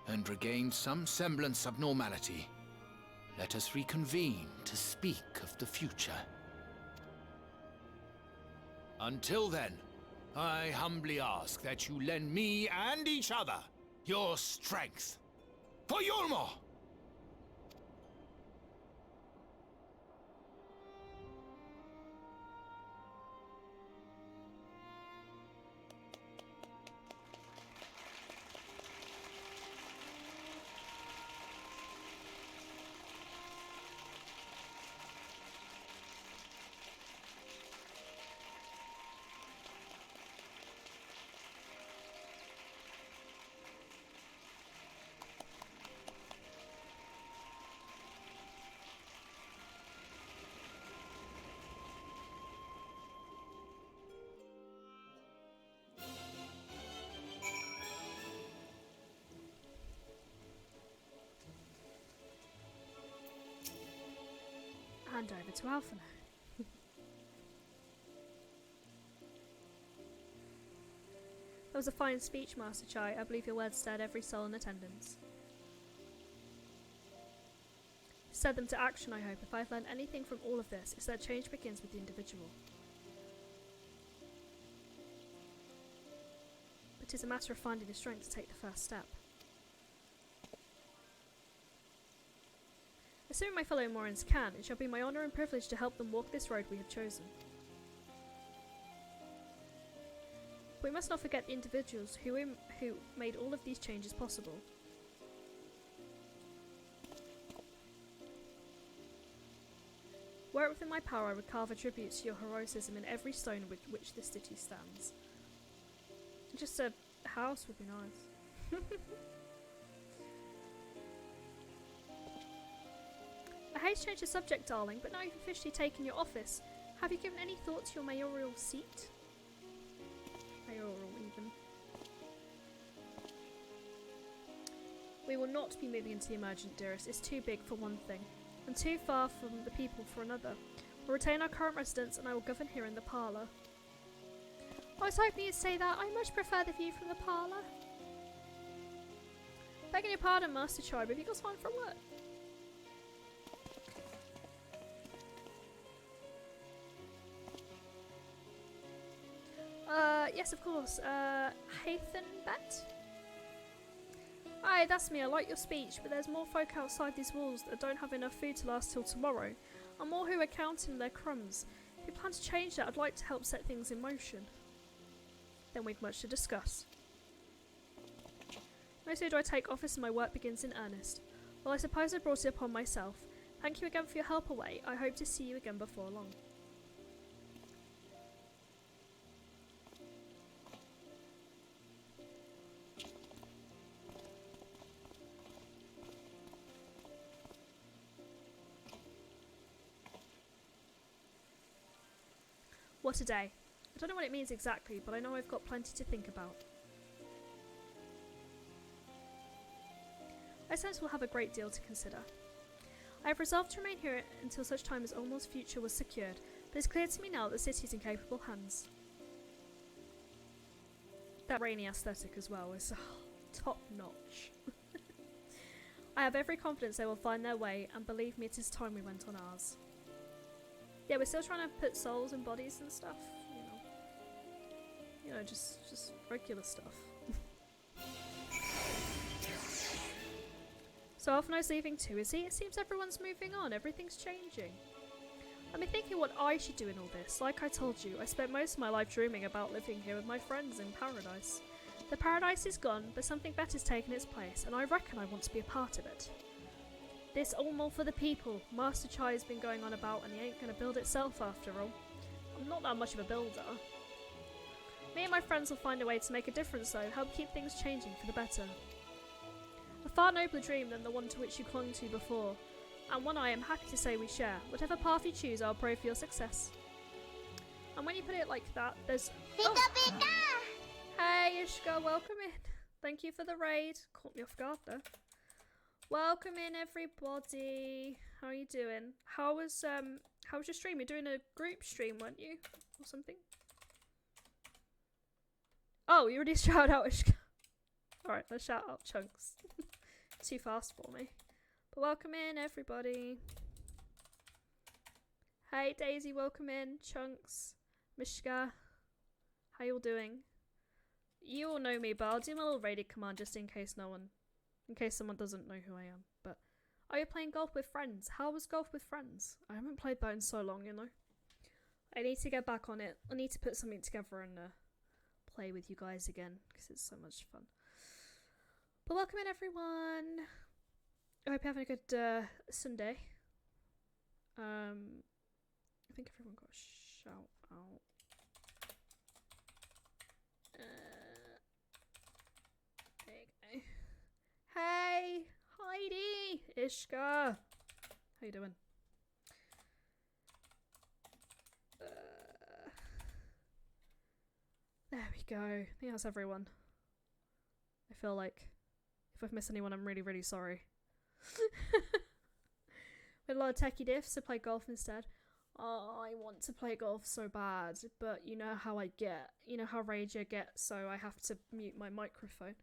and regained some semblance of normality, let us reconvene to speak of the future. Until then, I humbly ask that you lend me and each other your strength. For Yulmore! Hand over to Alpha now. That was a fine speech, Master Chai. I believe your words stirred every soul in attendance. Set them to action, I hope. If I've learned anything from all of this, it's that change begins with the individual. But it's a matter of finding the strength to take the first step. Assuming my fellow Morans can, it shall be my honour and privilege to help them walk this road we have chosen. But we must not forget the individuals who made all of these changes possible. Were it within my power, I would carve a tribute to your heroism in every stone with which this city stands. Just a house would be nice. I hate to change the subject, darling, but now you've officially taken your office. Have you given any thought to your mayoral seat? Mayoral, even. We will not be moving into the emergent, dearest. It's too big for one thing, and too far from the people for another. We'll retain our current residence, and I will govern here in the parlour. I was hoping you'd say that. I much prefer the view from the parlour. Begging your pardon, Master Chai, but have you got time for work? Yes, of course. Hathan Bet? Aye, that's me. I like your speech, but there's more folk outside these walls that don't have enough food to last till tomorrow, and more who are counting their crumbs. If you plan to change that, I'd like to help set things in motion. Then we've much to discuss. No sooner do I take office and my work begins in earnest. Well, I suppose I brought it upon myself. Thank you again for your help away. I hope to see you again before long. What a day. I don't know what it means exactly, but I know I've got plenty to think about. I sense we'll have a great deal to consider. I have resolved to remain here until such time as Ulmor's future was secured, but it's clear to me now that the city is in capable hands. That rainy aesthetic as well is top notch. I have every confidence they will find their way, and believe me, it is time we went on ours. Yeah, we're still trying to put souls in bodies and stuff, you know, just regular stuff. So Alphino's leaving too, is he? It seems everyone's moving on, everything's changing. I've been thinking what I should do in all this. Like I told you, I spent most of my life dreaming about living here with my friends in paradise. The paradise is gone, but something better's taken its place, and I reckon I want to be a part of it. This Ulmor for the people. Master Chai has been going on about, and he ain't gonna build itself after all. I'm not that much of a builder. Me and my friends will find a way to make a difference though, help keep things changing for the better. A far nobler dream than the one to which you clung to before, and one I am happy to say we share. Whatever path you choose, I'll pray for your success. And when you put it like that, there's... Oh. Hey Ishka, welcome in. Thank you for the raid. Caught me off guard though. Welcome in everybody. How are you doing? How was your stream? You're doing a group stream, weren't you? Or something? Oh, you already shouted out Ishka. Alright, let's shout out Chunks. Too fast for me. But welcome in everybody. Hey Daisy, welcome in. Chunks. Mishka. How you all doing? You all know me, but I'll do my little raided command just in case someone doesn't know who I am. But are you playing golf with friends? How was golf with friends? I haven't played that in so long, you know. I need to get back on it. I need to put something together and play with you guys again because it's so much fun. But welcome in everyone. I hope you're having a good Sunday. I think everyone got a shout out. There you go. Hey, Heidi, Ishka. How you doing? There we go. I think that's everyone. I feel like if I've missed anyone, I'm really, really sorry. With a lot of techie diffs, so play golf instead. Oh, I want to play golf so bad, but you know how I get. You know how rage I get, so I have to mute my microphone.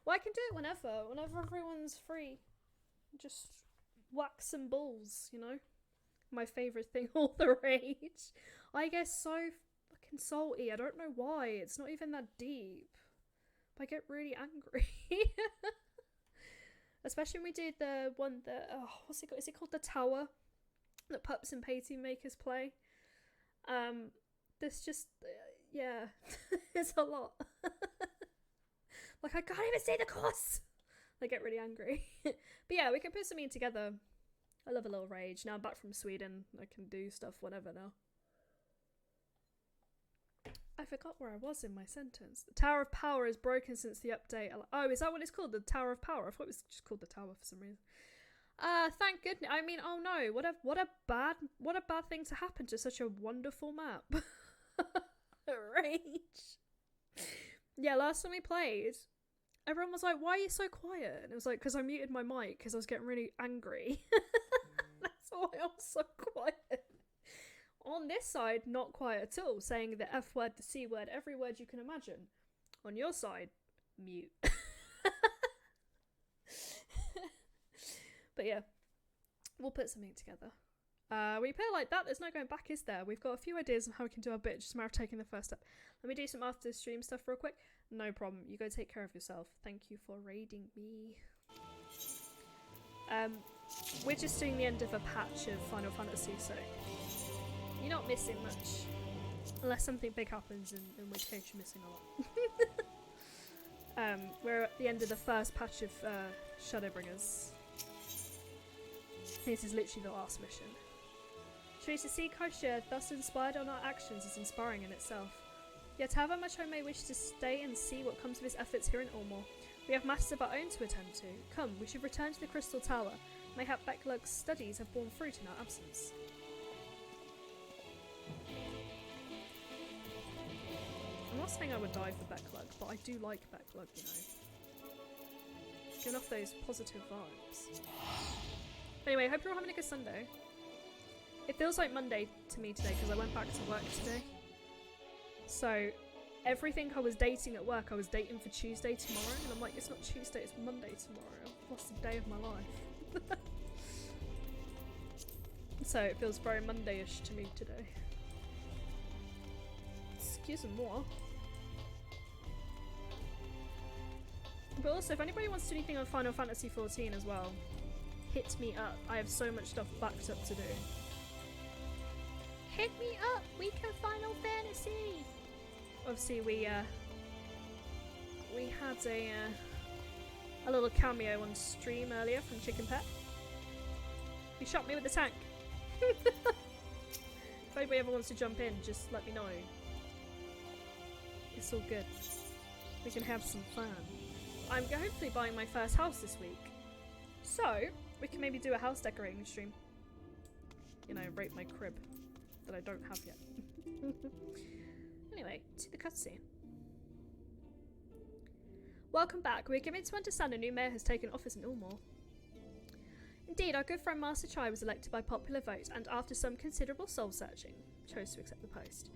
Well, I can do it whenever everyone's free. Just whack some balls, you know? My favourite thing, all the rage. I get so fucking salty, I don't know why, it's not even that deep. But I get really angry. Especially when we did the one that, what's it called? Is it called The Tower? That Pups and Painting Makers play. There's just, yeah, it's a lot. Like, I can't even say the course! I get really angry. But yeah, we can put something together. I love a little rage. Now I'm back from Sweden. I can do stuff whenever now. I forgot where I was in my sentence. The Tower of Power is broken since the update. Oh, is that what it's called? The Tower of Power? I thought it was just called the Tower for some reason. Thank goodness. I mean, oh no, what a bad thing to happen to such a wonderful map. Rage. Yeah, last time we played, everyone was like, why are you so quiet? And it was like, because I muted my mic because I was getting really angry. That's why I was so quiet. On this side, not quiet at all, saying the F word, the C word, every word you can imagine. On your side, mute. But yeah, we'll put something together. When you put it like that, there's no going back, is there? We've got a few ideas on how we can do our bit, just a matter of taking the first step. Let me do some after stream stuff real quick. No problem. You go take care of yourself. Thank you for raiding me. We're just doing the end of a patch of Final Fantasy, so you're not missing much. Unless something big happens, in which case you're missing a lot. We're at the end of the first patch of Shadowbringers. This is literally the last mission. To see Kaisha thus inspired on our actions is inspiring in itself. Yet however much I may wish to stay and see what comes of his efforts here in Ulmor, we have matters of our own to attend to. Come, we should return to the Crystal Tower. Mayhap Becklug's studies have borne fruit in our absence. I'm not saying I would die for Becklug, but I do like Becklug, you know. Giving off those positive vibes. Anyway, hope you're all having a good Sunday. It feels like Monday to me today because I went back to work today. So everything I was dating at work, I was dating for Tuesday tomorrow, and I'm like, it's not Tuesday, it's Monday tomorrow. I've lost a day of my life. So it feels very Monday-ish to me today. Excuse-moi. But also, if anybody wants to do anything on Final Fantasy 14 as well, hit me up. I have so much stuff backed up to do. Hit me up, we can Final Fantasy! Obviously we had a little cameo on stream earlier from Chicken Pet. He shot me with the tank. If anybody ever wants to jump in, just let me know. It's all good. We can have some fun. I'm hopefully buying my first house this week. So, we can maybe do a house decorating stream. You know, rate my crib. That I don't have yet. Anyway, to the cutscene. Welcome back. We're given to understand a new mayor has taken office in Ulmor. Indeed, our good friend Master Chai was elected by popular vote and after some considerable soul-searching, chose to accept the post.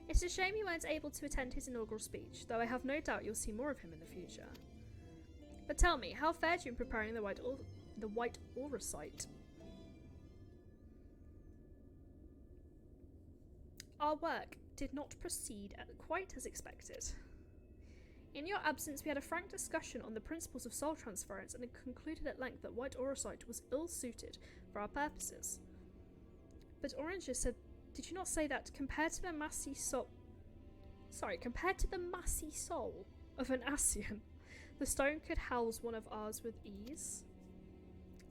It's a shame you weren't able to attend his inaugural speech, though I have no doubt you'll see more of him in the future. But tell me, how fared you in preparing the White Aura site? Our work did not proceed quite as expected. In your absence, we had a frank discussion on the principles of soul transference and it concluded at length that White Aurosite was ill-suited for our purposes. But Orange said, did you not say that compared to the massy soul of an Asian, the stone could house one of ours with ease?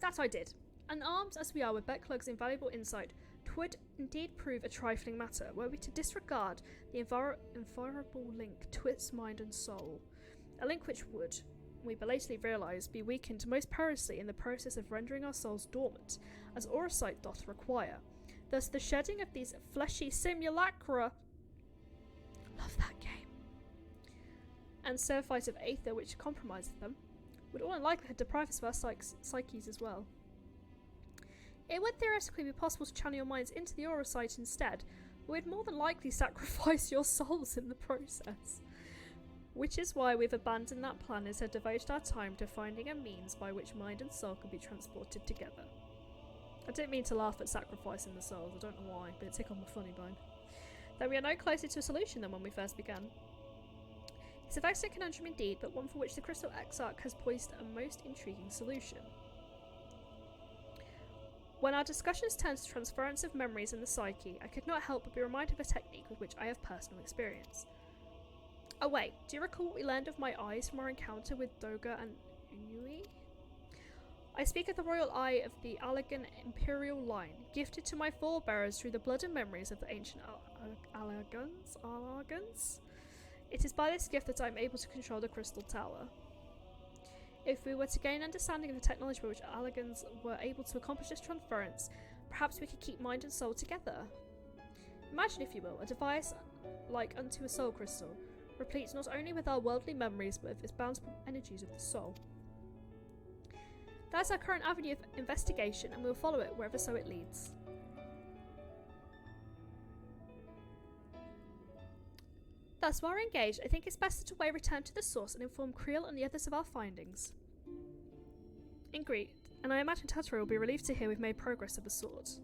That I did, and armed as we are with Becklug's invaluable insight, 'twould indeed prove a trifling matter were we to disregard the invariable link to its mind and soul, a link which would, we belatedly realise, be weakened most perilously in the process of rendering our souls dormant, as Aurosite doth require. Thus the shedding of these fleshy simulacra, love that game, and surfeit of aether which compromiseth them, would all in likelihood deprive us of our psyches as well. It would theoretically be possible to channel your minds into the Aurosite instead, but we'd more than likely sacrifice your souls in the process. Which is why we've abandoned that plan and instead devoted our time to finding a means by which mind and soul can be transported together. I didn't mean to laugh at sacrificing the souls, I don't know why, but it tickled my funny bone. Though we are no closer to a solution than when we first began. It's a vexing conundrum indeed, but one for which the Crystal Exarch has poised a most intriguing solution. When our discussions turned to transference of memories in the psyche, I could not help but be reminded of a technique with which I have personal experience. Oh wait, do you recall what we learned of my eyes from our encounter with Doga and Unui? I speak of the royal eye of the Allegan imperial line, gifted to my forebears through the blood and memories of the ancient Allegans. It is by this gift that I am able to control the Crystal Tower. If we were to gain understanding of the technology by which Allegans were able to accomplish this transference, perhaps we could keep mind and soul together. Imagine, if you will, a device like unto a soul crystal, replete not only with our worldly memories but with its bountiful energies of the soul. That's our current avenue of investigation, and we'll follow it wherever so it leads. Thus, while we're engaged, I think it's best that we return to the source and inform Creel and the others of our findings. Agreed, and I imagine Tatara will be relieved to hear we've made progress of a sort.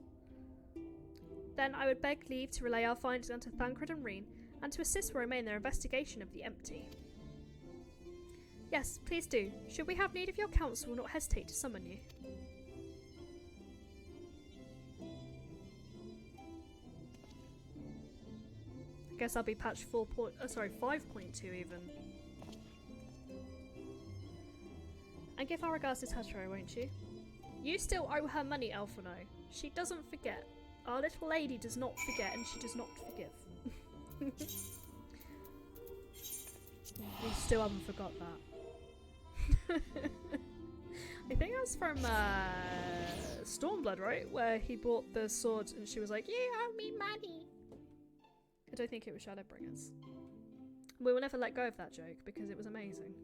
Then I would beg leave to relay our findings unto Thancred and Reen, and to assist where I may in their investigation of the empty. Yes, please do. Should we have need of your counsel, will not hesitate to summon you. I guess I'll be patch 5.2 even. And give our regards to Tataro, won't you? You still owe her money, Elfano. She doesn't forget. Our little lady does not forget, and she does not forgive. We still haven't forgot that. I think that's from Stormblood, right? Where he bought the sword and she was like, "You owe me money." I don't think it was Shadowbringers. We will never let go of that joke because it was amazing.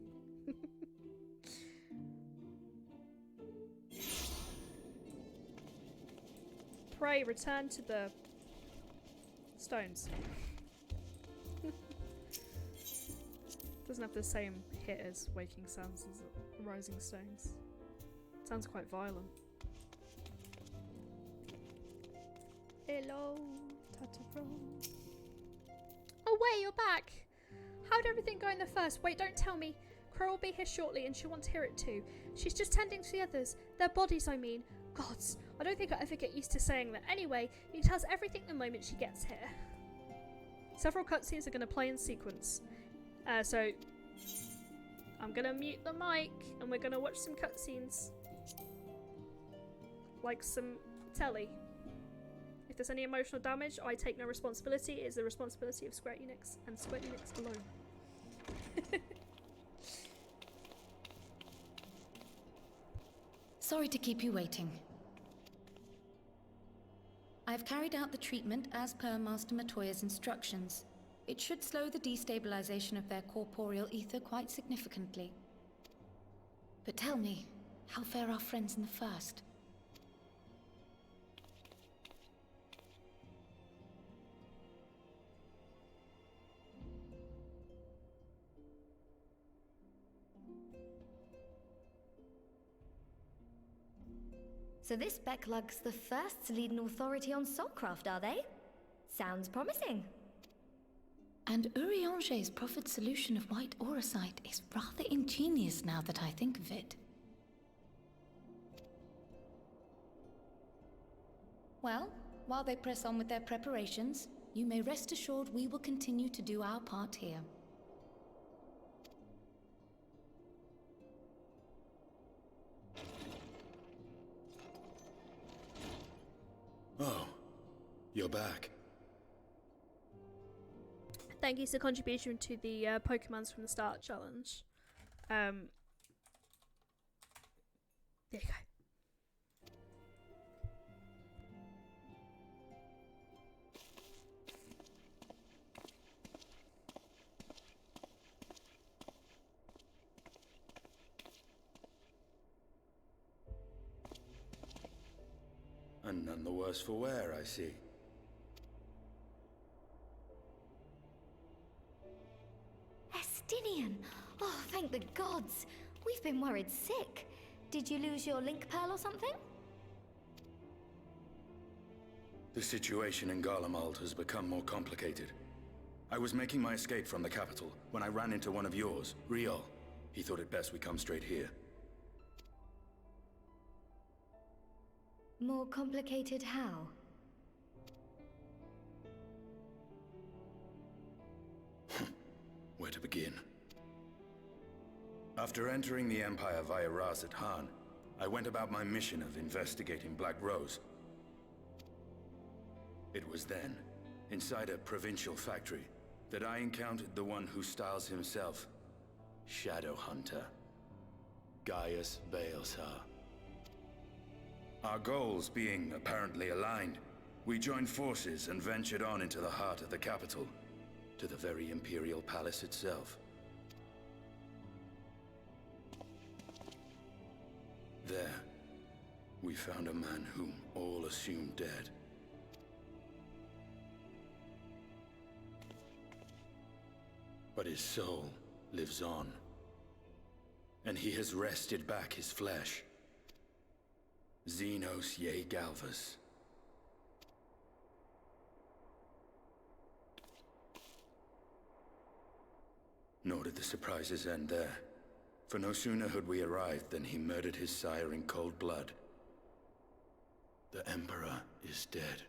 Pray, return to the stones. Doesn't have the same hit as Waking Sounds as Rising Stones. Sounds quite violent. Hello, Tataro. Oh wait, you're back! How'd everything go in the first? Wait, don't tell me. Crow will be here shortly and she'll want to hear it too. She's just tending to the others. Their bodies, I mean. Gods, I don't think I'll ever get used to saying that. Anyway, you can tell us everything the moment she gets here. Several cutscenes are going to play in sequence. So I'm going to mute the mic and we're going to watch some cutscenes. Like some telly. If there's any emotional damage, I take no responsibility. It is the responsibility of Square Enix and Square Enix alone. Sorry to keep you waiting. I've carried out the treatment as per Master Matoya's instructions. It should slow the destabilization of their corporeal ether quite significantly. But tell me, how fare our friends in the first? So this Becklug's the first to lead an authority on soulcraft, are they? Sounds promising. And Urianger's proffered solution of white auracite is rather ingenious now that I think of it. Well, while they press on with their preparations, you may rest assured we will continue to do our part here. Oh, you're back. Thank you for the contribution to the Pokemons from the Start challenge. There you go. And none the worse for wear, I see. Estinian! Oh, thank the gods! We've been worried sick. Did you lose your link pearl or something? The situation in Garlemald has become more complicated. I was making my escape from the capital when I ran into one of yours, Riol. He thought it best we come straight here. More complicated how? Where to begin? After entering the Empire via Razat Han, I went about my mission of investigating Black Rose. It was then, inside a provincial factory, that I encountered the one who styles himself Shadow Hunter, Gaius Baleshar. Our goals being apparently aligned, we joined forces and ventured on into the heart of the capital, to the very Imperial Palace itself. There, we found a man whom all assumed dead. But his soul lives on, and he has wrested back his flesh. Xenos Ye Galvas. Nor did the surprises end there, for no sooner had we arrived than he murdered his sire in cold blood. The Emperor is dead.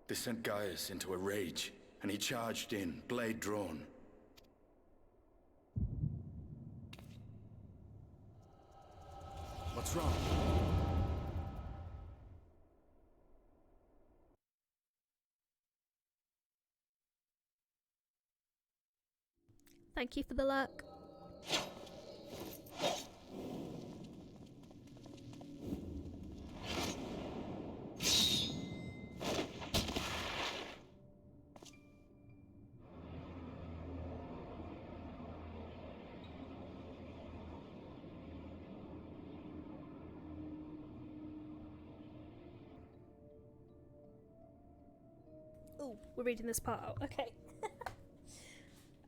This sent Gaius into a rage, and he charged in, blade drawn. What's wrong? Thank you for the luck. Oh, we're reading this part out. Okay.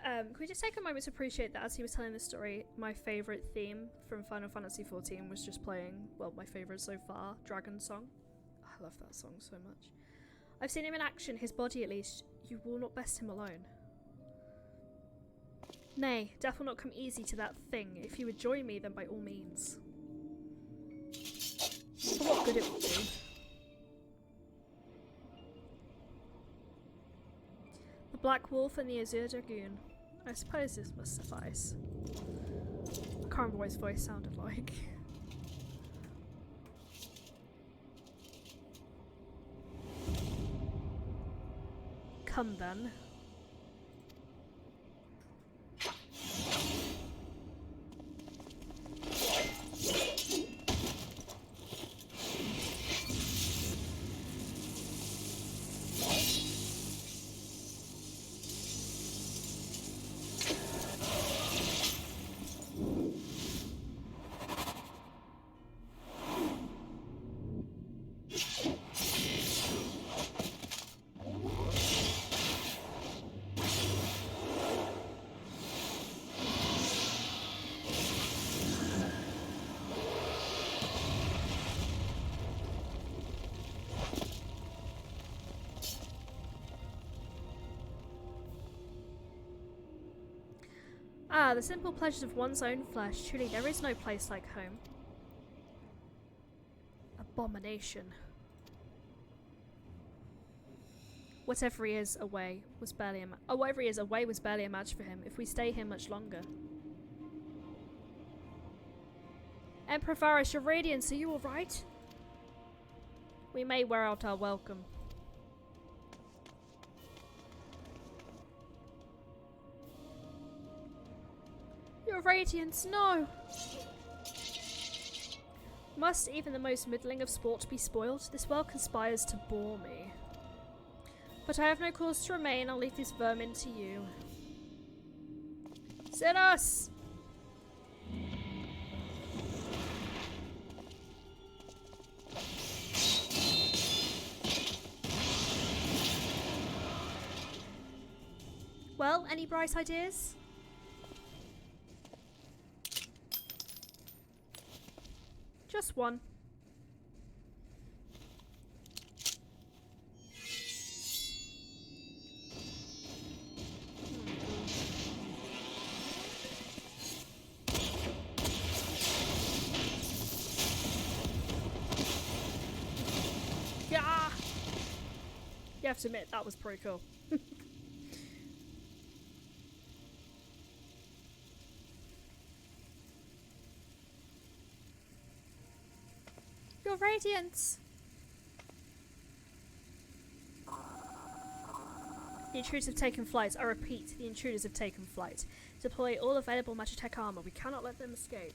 Can we just take a moment to appreciate that as he was telling the story, my favourite theme from Final Fantasy XIV was just playing, well, my favourite so far, Dragon Song. I love that song so much. I've seen him in action, his body at least. You will not best him alone. Nay, death will not come easy to that thing. If you would join me, then by all means. For what good it will do. The Black Wolf and the Azure Dragoon. I suppose this must suffice. I can't remember what his voice sounded like. Come then. Ah, the simple pleasures of one's own flesh. Truly, there is no place like home. Abomination. Whatever he is away was barely a whatever he is away was barely a match for him if we stay here much longer. Emperor Varus, your radiance, are you alright? We may wear out our welcome. Your radiance, no! Must even the most middling of sport be spoiled? This world conspires to bore me. But I have no cause to remain, I'll leave this vermin to you. Sinners! Well, any bright ideas? Just one. Yeah! You have to admit, that was pretty cool. the radiance. The intruders have taken flight. I repeat, the intruders have taken flight. Deploy all available Magitech armor. We cannot let them escape.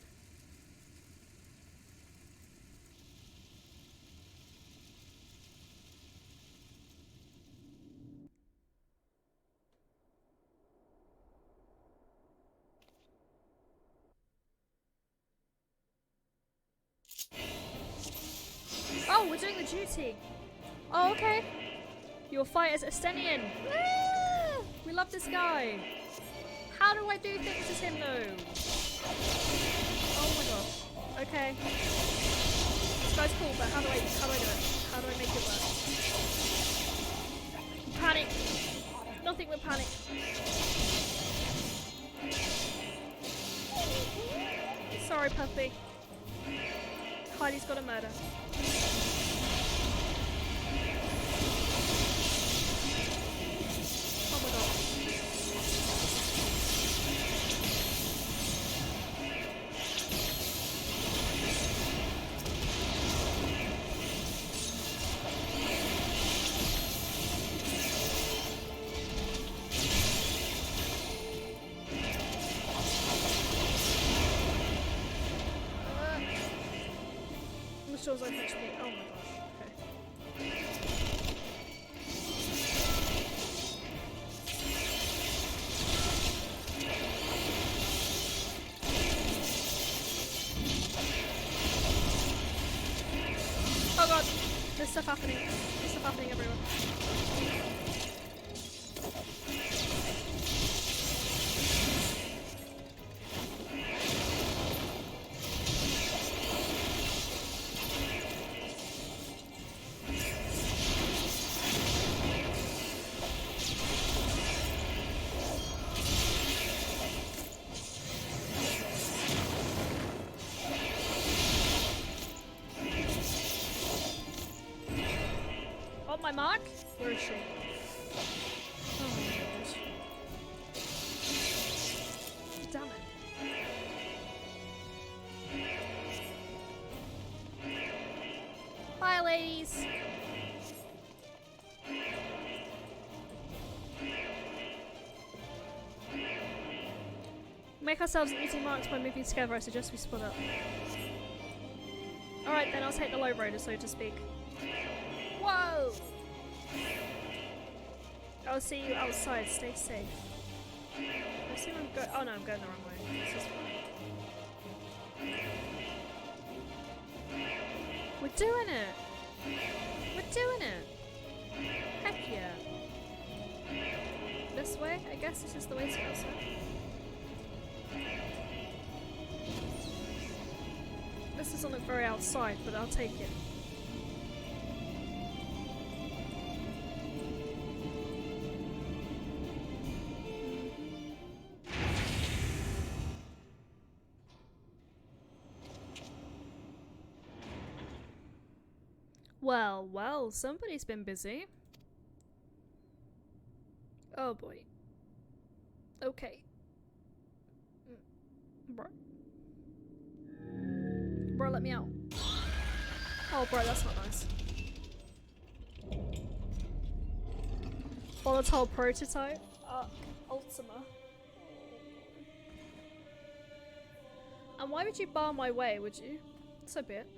Oh, we're doing the duty. Oh, okay. Your fight as Estenian. Woo! We love this guy. How do I do things as him though? Oh my gosh. Okay. This guy's cool, but how do I do it? How do I make it work? Panic. Nothing but panic. Sorry, puppy. Heidi's got a murder. Oh my god. Shows like HP. Oh my gosh. Okay. Oh god. There's stuff happening. There's stuff happening everywhere. Mark? Where is she? Oh my gosh. Damn it. Bye, ladies. Make ourselves easy marks by moving together. I suggest we split up. Alright, then I'll take the low roader, so to speak. Whoa! I'll see you outside. Stay safe. I assume I'm going. Oh no, I'm going the wrong way. This is fine. We're doing it. We're doing it. Heck yeah. This way? I guess this is the way to go outside. This doesn't look very outside, but I'll take it. Well, well, somebody's been busy. Oh boy. Okay. Bro. Bro, let me out. Oh, bro, that's not nice. Volatile prototype? Ultima. And why would you bar my way, would you? So be it.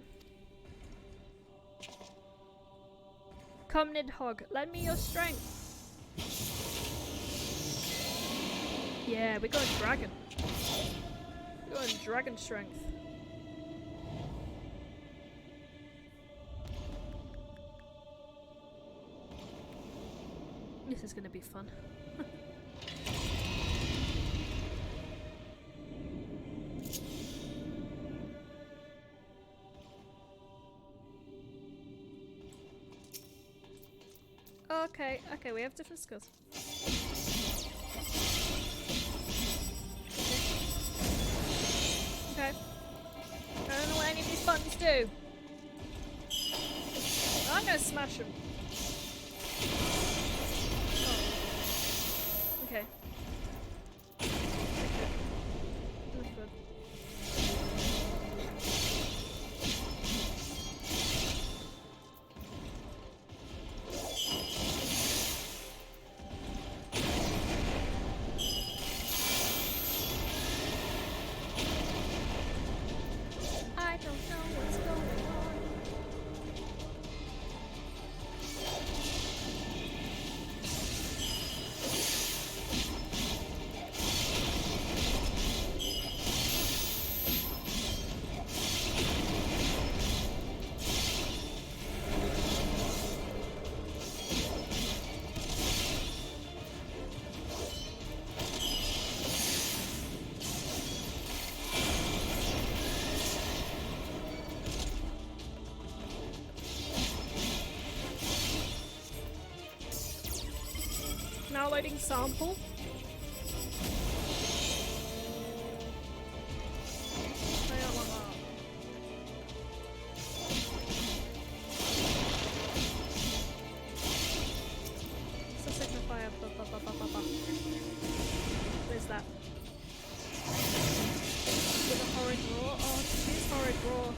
Come, Nidhogg, lend me your strength. Yeah, we got a dragon. We got a dragon strength. This is gonna be fun. Okay, okay, we have different skills. Okay. I don't know what any of these buttons do. I'm gonna smash them. Oh. Okay. That's good. downloading sample. I don't want that. So signifier. Where's that? With a horrid roar. Oh, this horrid roar.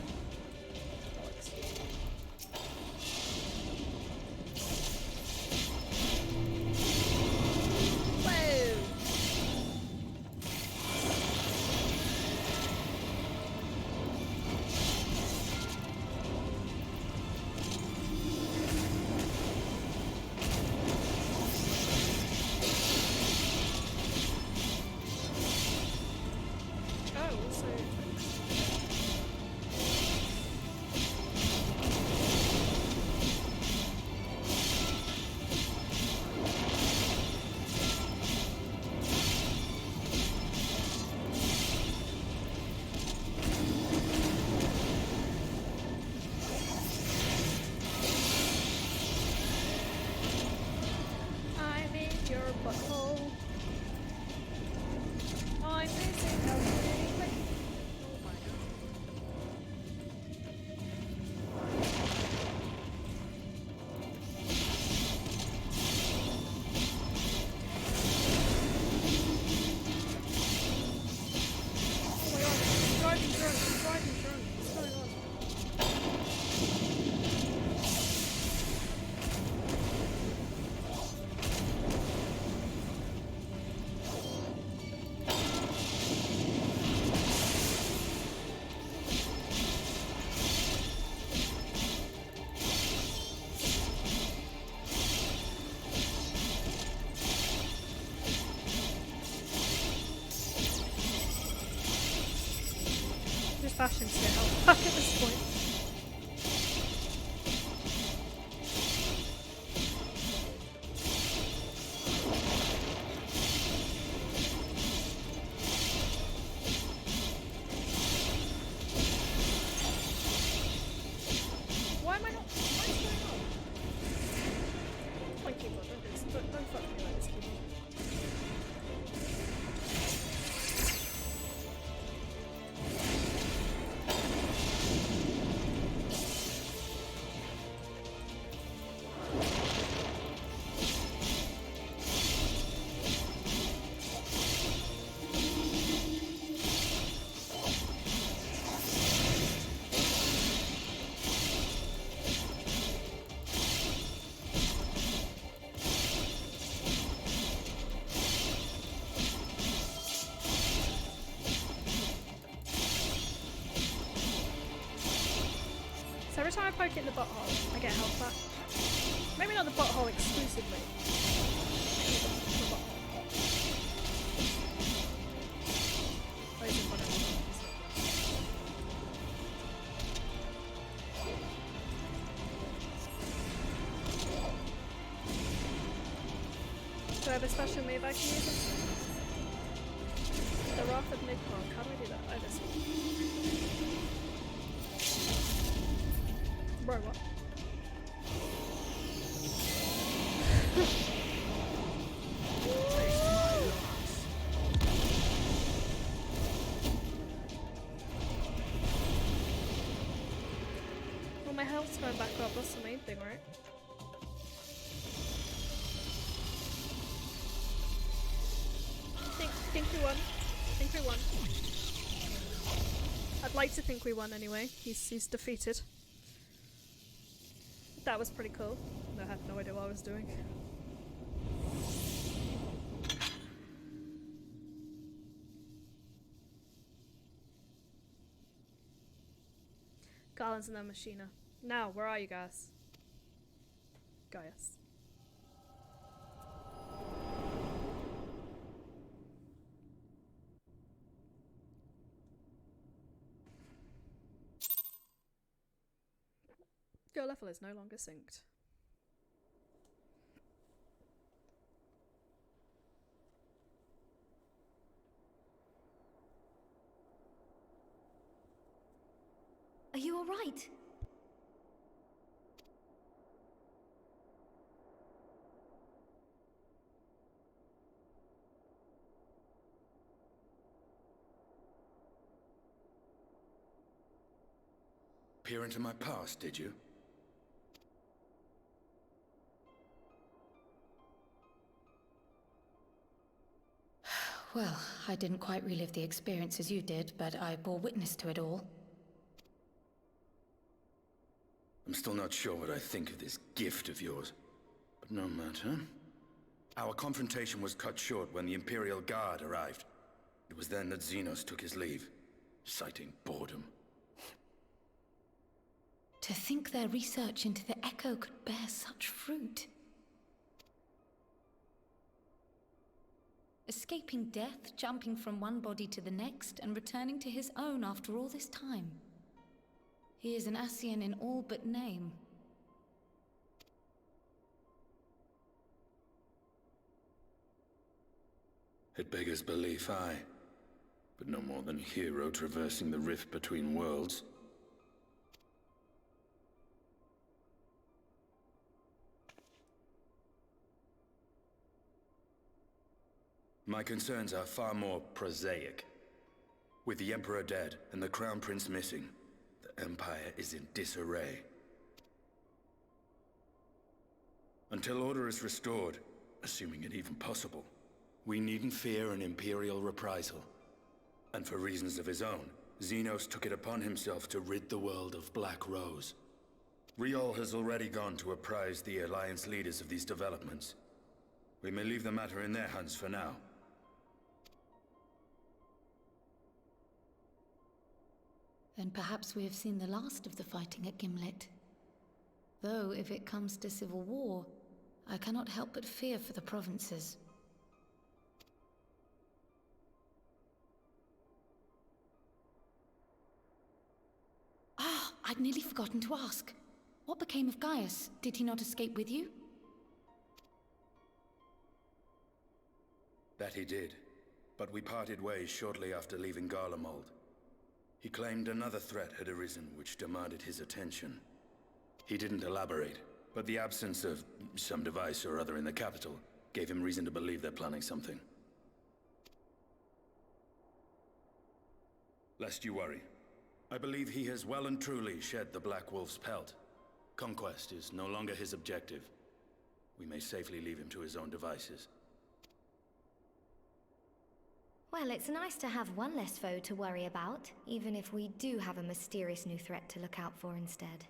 Fashion's gonna help back at this point. Why am I not? What is going on? My keyboard, don't fuck me like this keyboard. So every time I poke it in the butthole, I get health back. Maybe not the butthole exclusively. The butthole. Do I have a special move I can use? The Wrath of Midgard. How do I do that? Oh, this one. Bro, what? Well, my health's going back up. That's the main thing, right? Think we won. Think we won. I'd like to think we won anyway. He's defeated. That was pretty cool. I had no idea what I was doing. Garlands and the Machina. Now, where are you guys? Gaius. Your level is no longer synced. Are you all right? peer into my past, did you? Well, I didn't quite relive the experience as you did, but I bore witness to it all. I'm still not sure what I think of this gift of yours. But no matter. Our confrontation was cut short when the Imperial Guard arrived. It was then that Xenos took his leave, citing boredom. To think their research into the Echo could bear such fruit. Escaping death, jumping from one body to the next, and returning to his own after all this time. He is an Ascian in all but name. It beggars belief, aye. But no more than a hero traversing the rift between worlds. My concerns are far more prosaic. With the Emperor dead and the Crown Prince missing, the Empire is in disarray. Until order is restored, assuming it even possible, we needn't fear an Imperial reprisal. And for reasons of his own, Xenos took it upon himself to rid the world of Black Rose. Riol has already gone to apprise the Alliance leaders of these developments. We may leave the matter in their hands for now. Then perhaps we have seen the last of the fighting at Gimlet. Though, if it comes to civil war, I cannot help but fear for the provinces. Ah, I'd nearly forgotten to ask. What became of Gaius? Did he not escape with you? That he did, but we parted ways shortly after leaving Garlemald. He claimed another threat had arisen which demanded his attention. He didn't elaborate, but the absence of some device or other in the capital gave him reason to believe they're planning something. Lest you worry, I believe he has well and truly shed the Black Wolf's pelt. Conquest is no longer his objective. We may safely leave him to his own devices. Well, it's nice to have one less foe to worry about, even if we do have a mysterious new threat to look out for instead.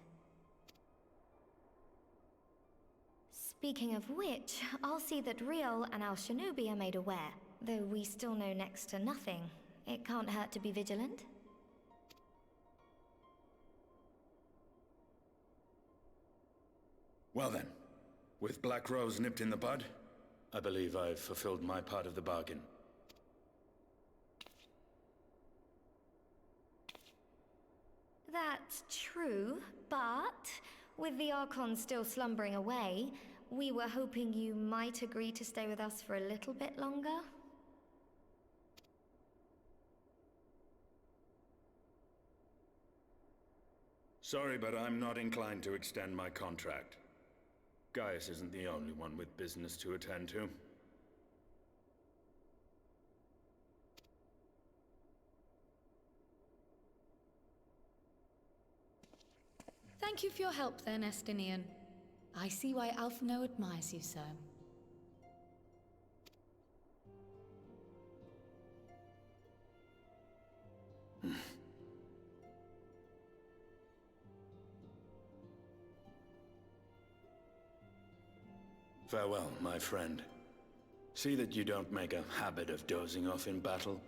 Speaking of which, I'll see that Riol and Al Shinobi are made aware. Though we still know next to nothing, it can't hurt to be vigilant. Well then, with Black Rose nipped in the bud, I believe I've fulfilled my part of the bargain. That's true, but with the Archon still slumbering away, we were hoping you might agree to stay with us for a little bit longer. Sorry, but I'm not inclined to extend my contract. Gaius isn't the only one with business to attend to. Thank you for your help then, Estinian. I see why Alphino admires you so. Farewell, my friend. See that you don't make a habit of dozing off in battle.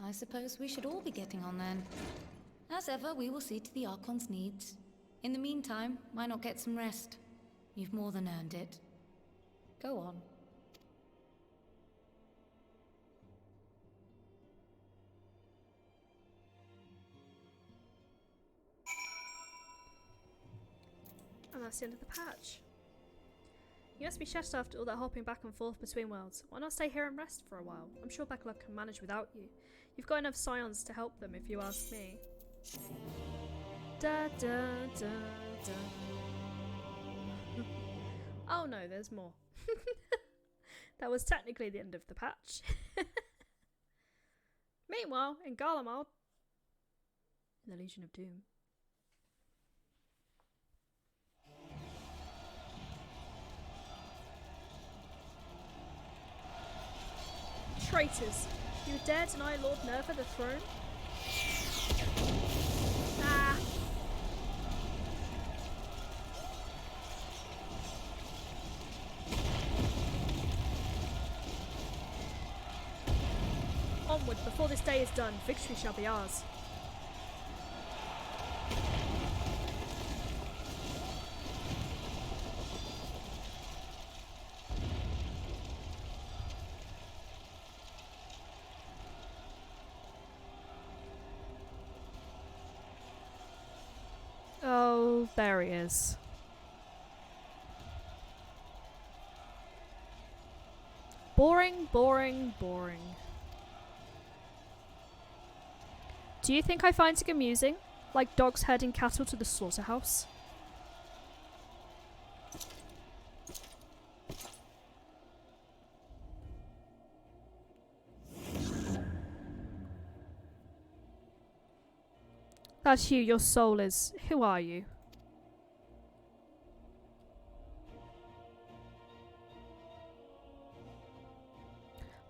I suppose we should all be getting on then. As ever, we will see to the Archon's needs. In the meantime, why not get some rest? You've more than earned it. Go on. And that's the end of the patch. You must be stressed after all that hopping back and forth between worlds. Why not stay here and rest for a while? I'm sure Backlog can manage without you. You've got enough scions to help them, if you ask me. Da da da da. Oh no, there's more. That was technically the end of the patch. Meanwhile, in Garlemald, in the Legion of Doom. Traitors! You dare deny Lord Nerva the throne? Ah! Onward, before this day is done, victory shall be ours. Oh, there he is. Boring, boring, boring. Do you think I find it amusing? Like dogs herding cattle to the slaughterhouse? That's you, your soul is. Who are you?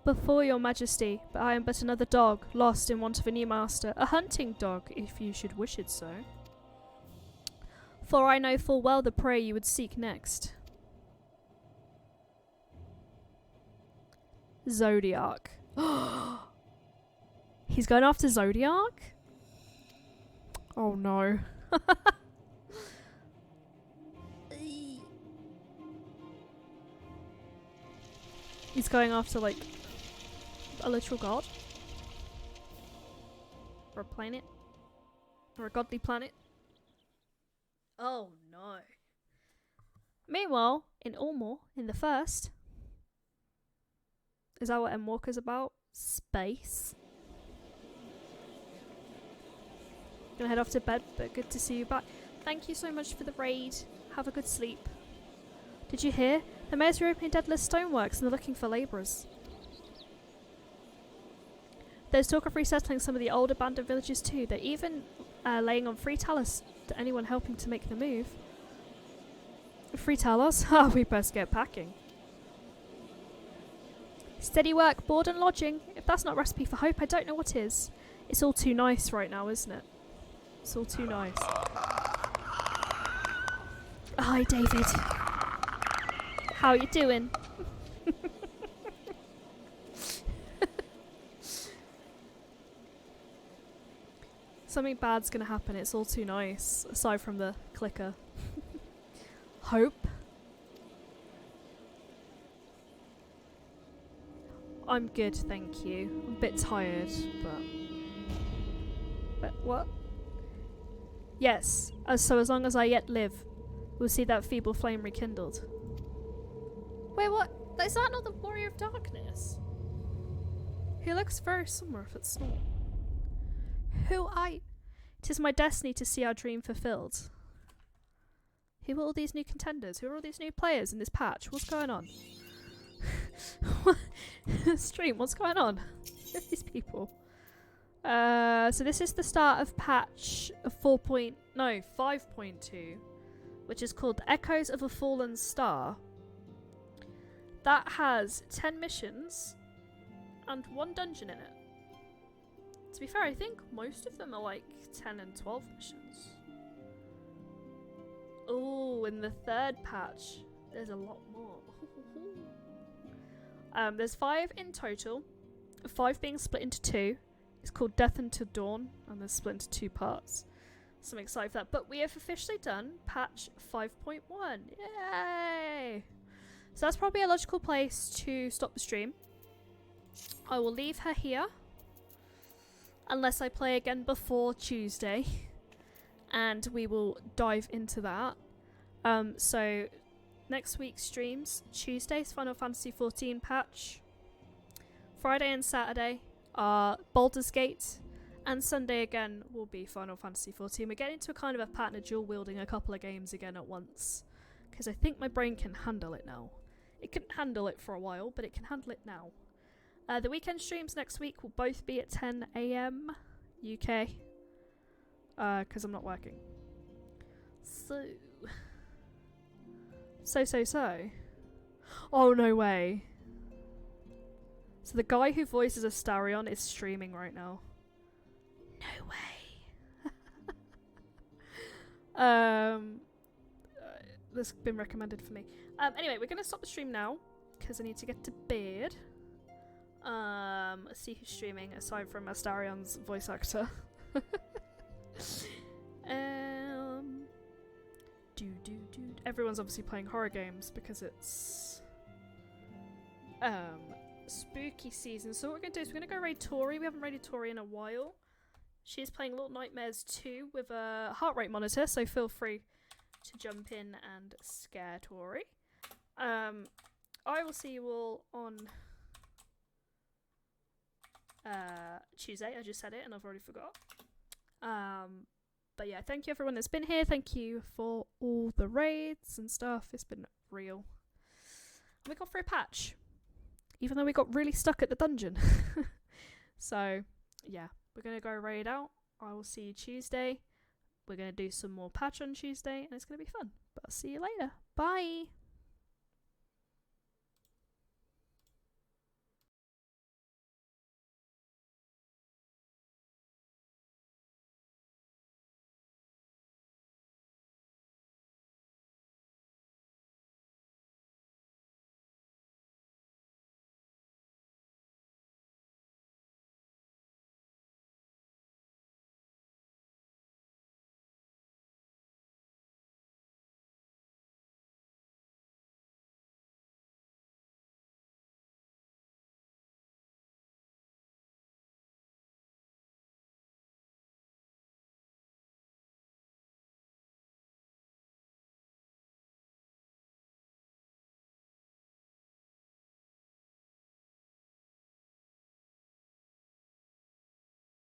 Before your majesty, but I am but another dog, lost in want of a new master, a hunting dog, if you should wish it so. For I know full well the prey you would seek next. Zodiac. He's going after Zodiac? Oh no. He's going after, like, a literal god? Or a planet? Or a godly planet? Oh no. Meanwhile, in Ulmor, in the first... Is that what Endwalker's about? Space? Gonna head off to bed, but good to see you back. Thank you so much for the raid. Have a good sleep. Did you hear? The mayor's reopening Deadless Stoneworks and they're looking for labourers. There's talk of resettling some of the old abandoned villages too. They're even laying on free talos to anyone helping to make the move. Free talos? Ah, we best get packing. Steady work, board and lodging. If that's not recipe for hope, I don't know what is. It's all too nice right now, isn't it? It's all too nice. Hi, David. How you doing? Something bad's gonna happen. It's all too nice. Aside from the clicker. Hope. I'm good, thank you. I'm a bit tired, but what? Yes, so as long as I yet live, we'll see that feeble flame rekindled. Wait, what? Is that not the Warrior of Darkness? He looks very similar if it's not. Tis my destiny to see our dream fulfilled. Who are all these new contenders? Who are all these new players in this patch? What's going on? Stream, what's going on? Who are these people? So this is the start of patch 5.2, which is called Echoes of a Fallen Star. That has 10 missions and 1 dungeon in it. To be fair, I think most of them are like 10 and 12 missions. Oh, in the third patch, there's a lot more. There's 5 in total, 5 being split into 2. It's called Death Until Dawn, and they're split into 2 parts. So I'm excited for that. But we have officially done patch 5.1. Yay! So that's probably a logical place to stop the stream. I will leave her here. Unless I play again before Tuesday. And we will dive into that. So next week's streams. Tuesday's Final Fantasy 14 patch. Friday and Saturday Baldur's Gate, and Sunday again will be Final Fantasy 14. We're getting into a kind of a pattern of dual wielding a couple of games again at once, because I think my brain can handle it now. It couldn't handle it for a while, but it can handle it now. The weekend streams next week will both be at 10 AM UK, because I'm not working. So. Oh, no way. So the guy who voices Astarion is streaming right now. No way. This has been recommended for me. Anyway, we're going to stop the stream now, because I need to get to bed. Let's see who's streaming, aside from Astarion's voice actor. Everyone's obviously playing horror games because it's spooky season. So what we're gonna do is we're gonna go raid Tori. We haven't raided Tori in a while. She's playing Little Nightmares 2 with a heart rate monitor, so feel free to jump in and scare Tori. I will see you all on Tuesday. I just said it and I've already forgot. But yeah, thank you everyone that's been here. Thank you for all the raids and stuff. It's been real. And we got through a patch, even though we got really stuck at the dungeon. So yeah, we're going to go raid out. I will see you Tuesday. We're going to do some more patch on Tuesday and it's going to be fun. But I'll see you later. Bye!